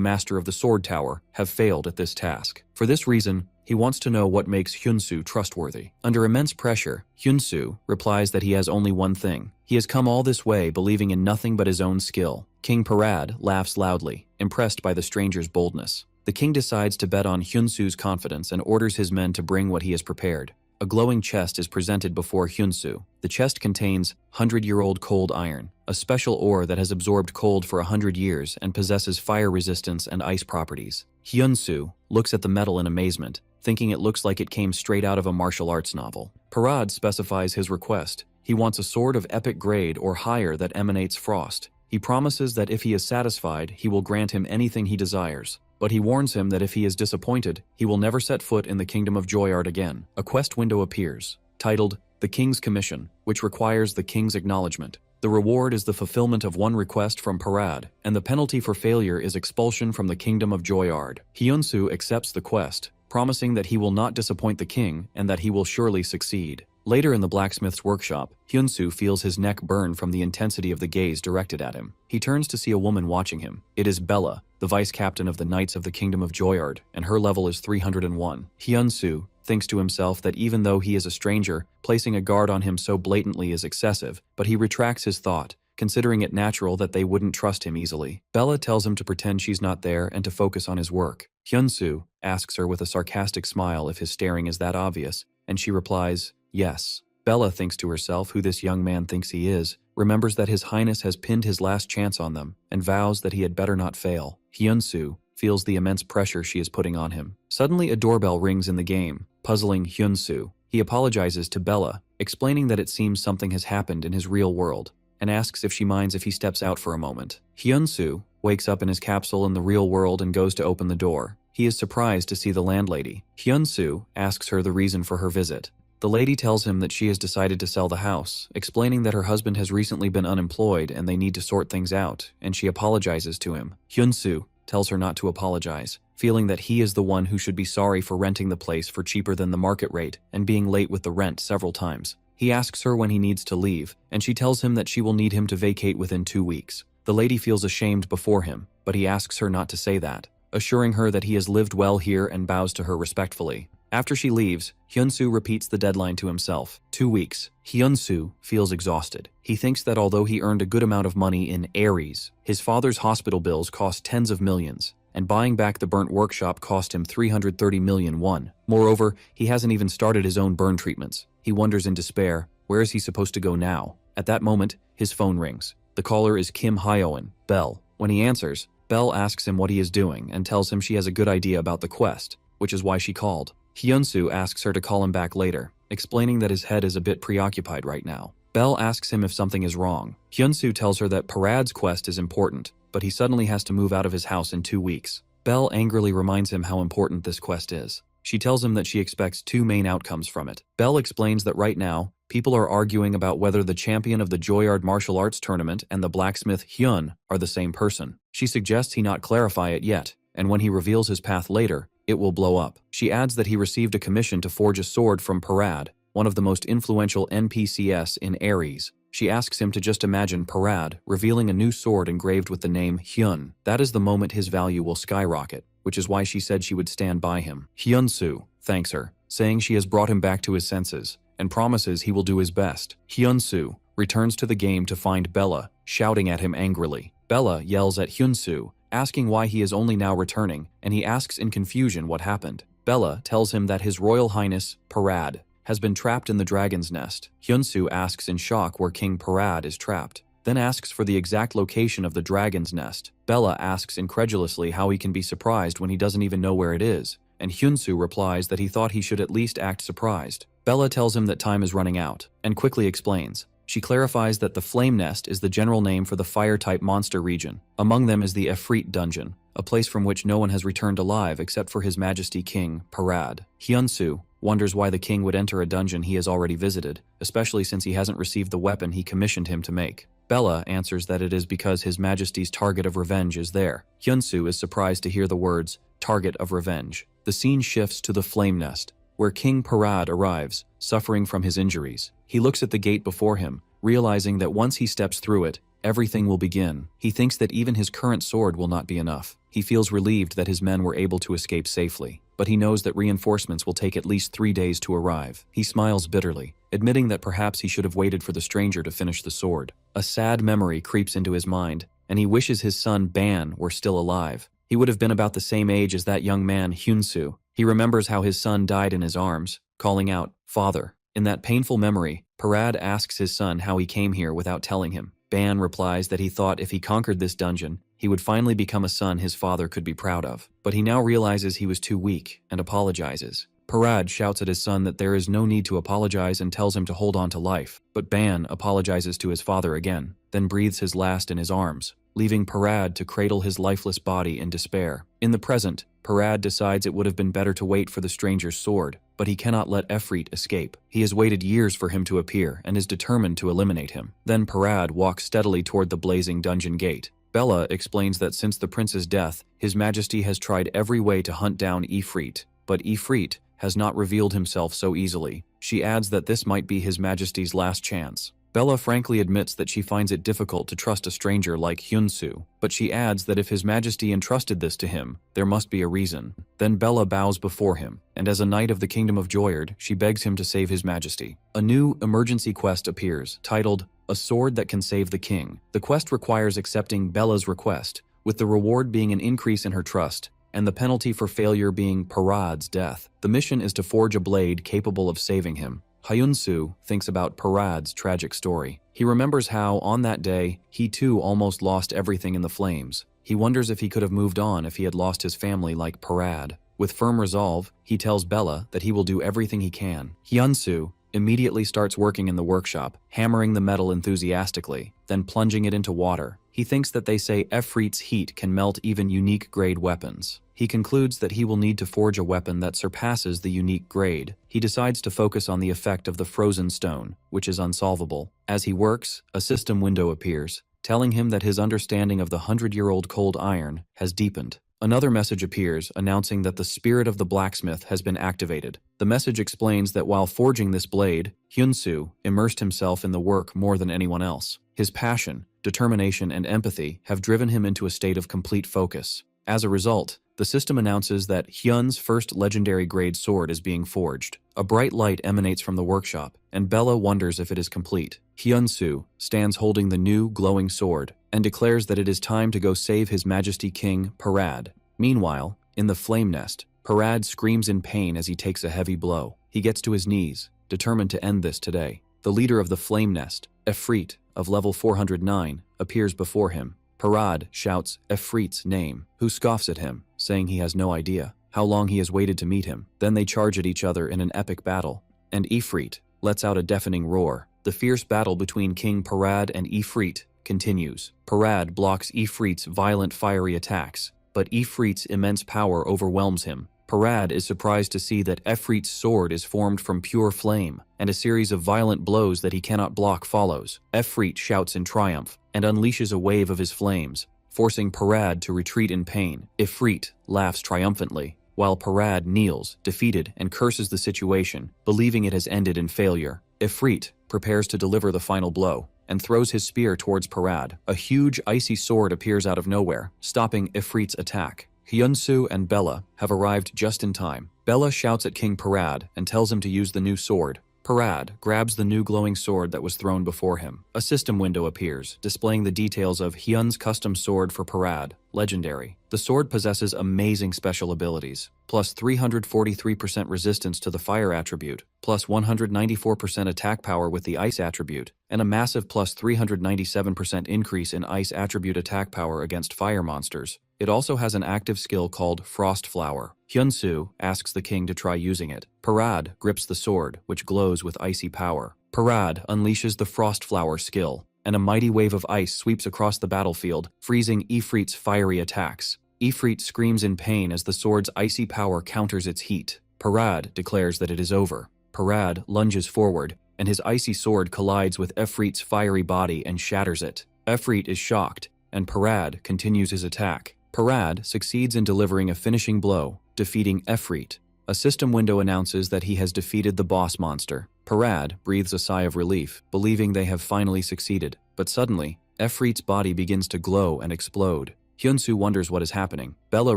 master of the sword tower, have failed at this task. For this reason, he wants to know what makes Hyun-soo trustworthy. Under immense pressure, Hyun-soo replies that he has only one thing. He has come all this way believing in nothing but his own skill. King Parad laughs loudly, impressed by the stranger's boldness. The king decides to bet on Hyun-soo's confidence and orders his men to bring what he has prepared. A glowing chest is presented before Hyun-soo. The chest contains 100-year-old cold iron, a special ore that has absorbed cold for 100 years and possesses fire resistance and ice properties. Hyun-soo looks at the metal in amazement, thinking it looks like it came straight out of a martial arts novel. Parad specifies his request. He wants a sword of epic grade or higher that emanates frost. He promises that if he is satisfied, he will grant him anything he desires. But he warns him that if he is disappointed, he will never set foot in the kingdom of Joyard again. A quest window appears, titled The King's Commission, which requires the king's acknowledgement. The reward is the fulfillment of one request from Parad, and the penalty for failure is expulsion from the kingdom of Joyard. Hyun-soo accepts the quest, promising that he will not disappoint the king and that he will surely succeed. Later in the blacksmith's workshop, Hyun-soo feels his neck burn from the intensity of the gaze directed at him. He turns to see a woman watching him. It is Bella, the vice-captain of the Knights of the Kingdom of Joyard, and her level is 301. Hyun-soo thinks to himself that even though he is a stranger, placing a guard on him so blatantly is excessive, but he retracts his thought, considering it natural that they wouldn't trust him easily. Bella tells him to pretend she's not there and to focus on his work. Hyun-soo asks her with a sarcastic smile if his staring is that obvious, and she replies, yes. Bella thinks to herself who this young man thinks he is, remembers that His Highness has pinned his last chance on them, and vows that he had better not fail. Hyun-soo feels the immense pressure she is putting on him. Suddenly a doorbell rings in the game, puzzling Hyun-soo. He apologizes to Bella, explaining that it seems something has happened in his real world, and asks if she minds if he steps out for a moment. Hyun-soo wakes up in his capsule in the real world and goes to open the door. He is surprised to see the landlady. Hyun-soo asks her the reason for her visit. The lady tells him that she has decided to sell the house, explaining that her husband has recently been unemployed and they need to sort things out, and she apologizes to him. Hyun-soo tells her not to apologize, feeling that he is the one who should be sorry for renting the place for cheaper than the market rate and being late with the rent several times. He asks her when he needs to leave, and she tells him that she will need him to vacate within 2 weeks. The lady feels ashamed before him, but he asks her not to say that, assuring her that he has lived well here and bows to her respectfully. After she leaves, Hyun-soo repeats the deadline to himself. 2 weeks. Hyun-soo feels exhausted. He thinks that although he earned a good amount of money in Ares, his father's hospital bills cost tens of millions, and buying back the burnt workshop cost him 330 million won. Moreover, he hasn't even started his own burn treatments. He wonders in despair, where is he supposed to go now? At that moment, his phone rings. The caller is Kim Hyoen, Belle. When he answers, Belle asks him what he is doing and tells him she has a good idea about the quest, which is why she called. Hyun-soo asks her to call him back later. explaining that his head is a bit preoccupied right now. Belle asks him if something is wrong. Hyunsu tells her that Parad's quest is important, but he suddenly has to move out of his house in 2 weeks. Belle angrily reminds him how important this quest is. She tells him that she expects 2 main outcomes from it. Belle explains that right now, people are arguing about whether the champion of the Joyard martial arts tournament and the blacksmith Hyun are the same person. She suggests he not clarify it yet, and when he reveals his path later, it will blow up. She adds that he received a commission to forge a sword from Parad, one of the most influential NPCs in Ares. She asks him to just imagine Parad revealing a new sword engraved with the name Hyun. That is the moment his value will skyrocket, which is why she said she would stand by him. Hyunsu thanks her, saying she has brought him back to his senses, and promises he will do his best. Hyunsu returns to the game to find Bella shouting at him angrily. Bella yells at Hyunsu, asking why he is only now returning, and he asks in confusion what happened. Bella tells him that His Royal Highness Parad has been trapped in the dragon's nest. Hyunsu asks in shock where King Parad is trapped, then asks for the exact location of the dragon's nest. Bella asks incredulously how he can be surprised when he doesn't even know where it is, and Hyunsu replies that he thought he should at least act surprised. Bella tells him that time is running out, and quickly explains. She clarifies that the Flame Nest is the general name for the fire-type monster region. Among them is the Efreet Dungeon, a place from which no one has returned alive except for His Majesty King Parad. Hyunsu wonders why the king would enter a dungeon he has already visited, especially since he hasn't received the weapon he commissioned him to make. Bella answers that it is because His Majesty's target of revenge is there. Hyunsu is surprised to hear the words, target of revenge. The scene shifts to the Flame Nest, where King Parad arrives, suffering from his injuries. He looks at the gate before him, realizing that once he steps through it, everything will begin. He thinks that even his current sword will not be enough. He feels relieved that his men were able to escape safely, but he knows that reinforcements will take at least 3 days to arrive. He smiles bitterly, admitting that perhaps he should have waited for the stranger to finish the sword. A sad memory creeps into his mind, and he wishes his son Ban were still alive. He would have been about the same age as that young man Hyunsu. He remembers how his son died in his arms, calling out, "Father." In that painful memory, Parad asks his son how he came here without telling him. Ban replies that he thought if he conquered this dungeon, he would finally become a son his father could be proud of. But he now realizes he was too weak and apologizes. Parad shouts at his son that there is no need to apologize and tells him to hold on to life. But Ban apologizes to his father again, then breathes his last in his arms, leaving Parad to cradle his lifeless body in despair. In the present, Parad decides it would have been better to wait for the stranger's sword, but he cannot let Efreet escape. He has waited years for him to appear and is determined to eliminate him. Then Parad walks steadily toward the blazing dungeon gate. Bella explains that since the prince's death, His Majesty has tried every way to hunt down Efreet, but Efreet has not revealed himself so easily. She adds that this might be His Majesty's last chance. Bella frankly admits that she finds it difficult to trust a stranger like Hyunsu, but she adds that if His Majesty entrusted this to him, there must be a reason. Then Bella bows before him, and as a knight of the Kingdom of Joyard, she begs him to save His Majesty. A new emergency quest appears, titled, A Sword That Can Save the King. The quest requires accepting Bella's request, with the reward being an increase in her trust, and the penalty for failure being Parad's death. The mission is to forge a blade capable of saving him. Hyunsu thinks about Parad's tragic story. He remembers how, on that day, he too almost lost everything in the flames. He wonders if he could have moved on if he had lost his family like Parad. With firm resolve, he tells Bella that he will do everything he can. Hyunsu immediately starts working in the workshop, hammering the metal enthusiastically, then plunging it into water. He thinks that they say Efreet's heat can melt even unique grade weapons. He concludes that he will need to forge a weapon that surpasses the unique grade. He decides to focus on the effect of the frozen stone, which is unsolvable. As he works, a system window appears, telling him that his understanding of the 100-year-old cold iron has deepened. Another message appears, announcing that the spirit of the blacksmith has been activated. The message explains that while forging this blade, Hyunsu immersed himself in the work more than anyone else. His passion, determination, and empathy have driven him into a state of complete focus. As a result, the system announces that Hyun's first legendary grade sword is being forged. A bright light emanates from the workshop, and Bella wonders if it is complete. Hyunsu stands holding the new, glowing sword, and declares that it is time to go save His Majesty King Parad. Meanwhile, in the Flame Nest, Parad screams in pain as he takes a heavy blow. He gets to his knees, determined to end this today. The leader of the Flame Nest, Efreet, of level 409, appears before him. Parad shouts Efreet's name, who scoffs at him, saying he has no idea how long he has waited to meet him. Then they charge at each other in an epic battle. and Ifrit lets out a deafening roar. The fierce battle between King Parad and Ifrit continues. Parad blocks Ifrit's violent fiery attacks, but Ifrit's immense power overwhelms him. Parad is surprised to see that Ifrit's sword is formed from pure flame, and a series of violent blows that he cannot block follows. Ifrit shouts in triumph and unleashes a wave of his flames, forcing Parad to retreat in pain. Ifrit laughs triumphantly, while Parad kneels, defeated, and curses the situation, believing it has ended in failure. Ifrit prepares to deliver the final blow and throws his spear towards Parad. A huge icy sword appears out of nowhere, stopping Ifrit's attack. Hyunsu and Bella have arrived just in time. Bella shouts at King Parad and tells him to use the new sword. Parad grabs the new glowing sword that was thrown before him. A system window appears, displaying the details of Hyun's custom sword for Parad, legendary. The sword possesses amazing special abilities, plus 343% resistance to the fire attribute, plus 194% attack power with the ice attribute, and a massive plus 397% increase in ice attribute attack power against fire monsters. It also has an active skill called Frost Flower. Hyunsu asks the king to try using it. Parad grips the sword, which glows with icy power. Parad unleashes the Frost Flower skill, and a mighty wave of ice sweeps across the battlefield, freezing Ifrit's fiery attacks. Ifrit screams in pain as the sword's icy power counters its heat. Parad declares that it is over. Parad lunges forward, and his icy sword collides with Ifrit's fiery body and shatters it. Ifrit is shocked, and Parad continues his attack. Parad succeeds in delivering a finishing blow, defeating Ifrit. A system window announces that he has defeated the boss monster. Parad breathes a sigh of relief, believing they have finally succeeded. But suddenly, Ifrit's body begins to glow and explode. Hyunsu wonders what is happening. Bella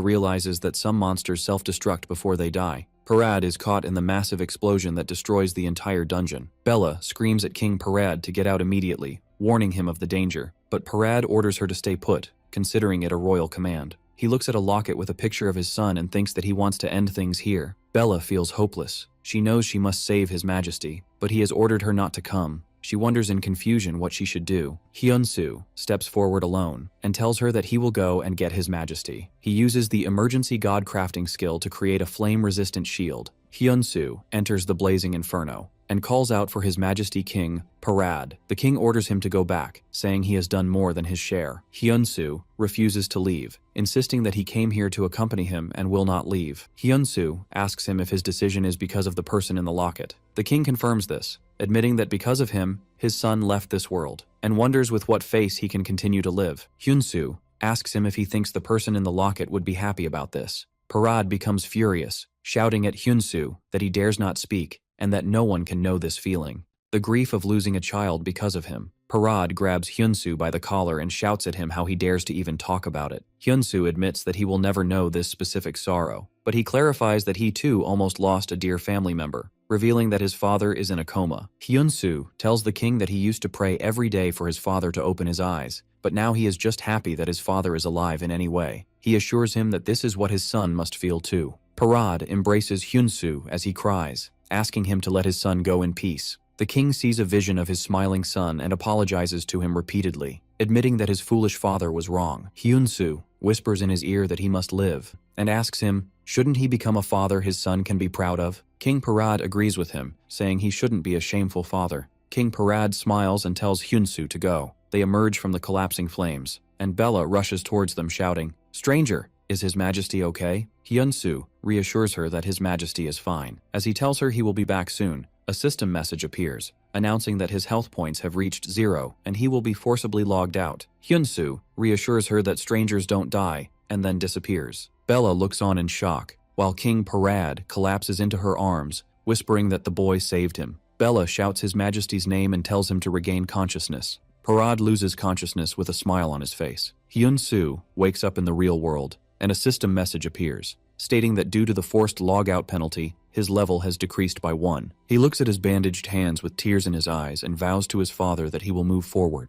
realizes that some monsters self-destruct before they die. Parad is caught in the massive explosion that destroys the entire dungeon. Bella screams at King Parad to get out immediately, warning him of the danger. But Parad orders her to stay put, considering it a royal command. He looks at a locket with a picture of his son and thinks that he wants to end things here. Bella feels hopeless. She knows she must save His Majesty, but he has ordered her not to come. She wonders in confusion what she should do. Hyunsu steps forward alone and tells her that he will go and get His Majesty. He uses the emergency god crafting skill to create a flame-resistant shield. Hyunsu enters the blazing inferno and calls out for His Majesty King Parad. The king orders him to go back, saying he has done more than his share. Hyunsu refuses to leave, insisting that he came here to accompany him and will not leave. Hyunsu asks him if his decision is because of the person in the locket. The king confirms this, admitting that because of him, his son left this world, and wonders with what face he can continue to live. Hyunsu asks him if he thinks the person in the locket would be happy about this. Parad becomes furious, shouting at Hyunsu that he dares not speak, and that no one can know this feeling. The grief of losing a child because of him. Parad grabs Hyunsu by the collar and shouts at him how he dares to even talk about it. Hyunsu admits that he will never know this specific sorrow, but he clarifies that he too almost lost a dear family member, revealing that his father is in a coma. Hyunsu tells the king that he used to pray every day for his father to open his eyes, but now he is just happy that his father is alive in any way. He assures him that this is what his son must feel too. Parad embraces Hyunsu as he cries, asking him to let his son go in peace. The king sees a vision of his smiling son and apologizes to him repeatedly, admitting that his foolish father was wrong. Hyunsu whispers in his ear that he must live, and asks him, shouldn't he become a father his son can be proud of? King Parad agrees with him, saying he shouldn't be a shameful father. King Parad smiles and tells Hyunsu to go. They emerge from the collapsing flames, and Bella rushes towards them shouting, "Stranger, is His Majesty okay?" Hyunsu reassures her that His Majesty is fine. As he tells her he will be back soon, a system message appears, announcing that his health points have reached 0 and he will be forcibly logged out. Hyunsu reassures her that strangers don't die, and then disappears. Bella looks on in shock, while King Parad collapses into her arms, whispering that the boy saved him. Bella shouts His Majesty's name and tells him to regain consciousness. Parad loses consciousness with a smile on his face. Hyunsu wakes up in the real world, and a system message appears, stating that due to the forced logout penalty, his level has decreased by 1. He looks at his bandaged hands with tears in his eyes and vows to his father that he will move forward.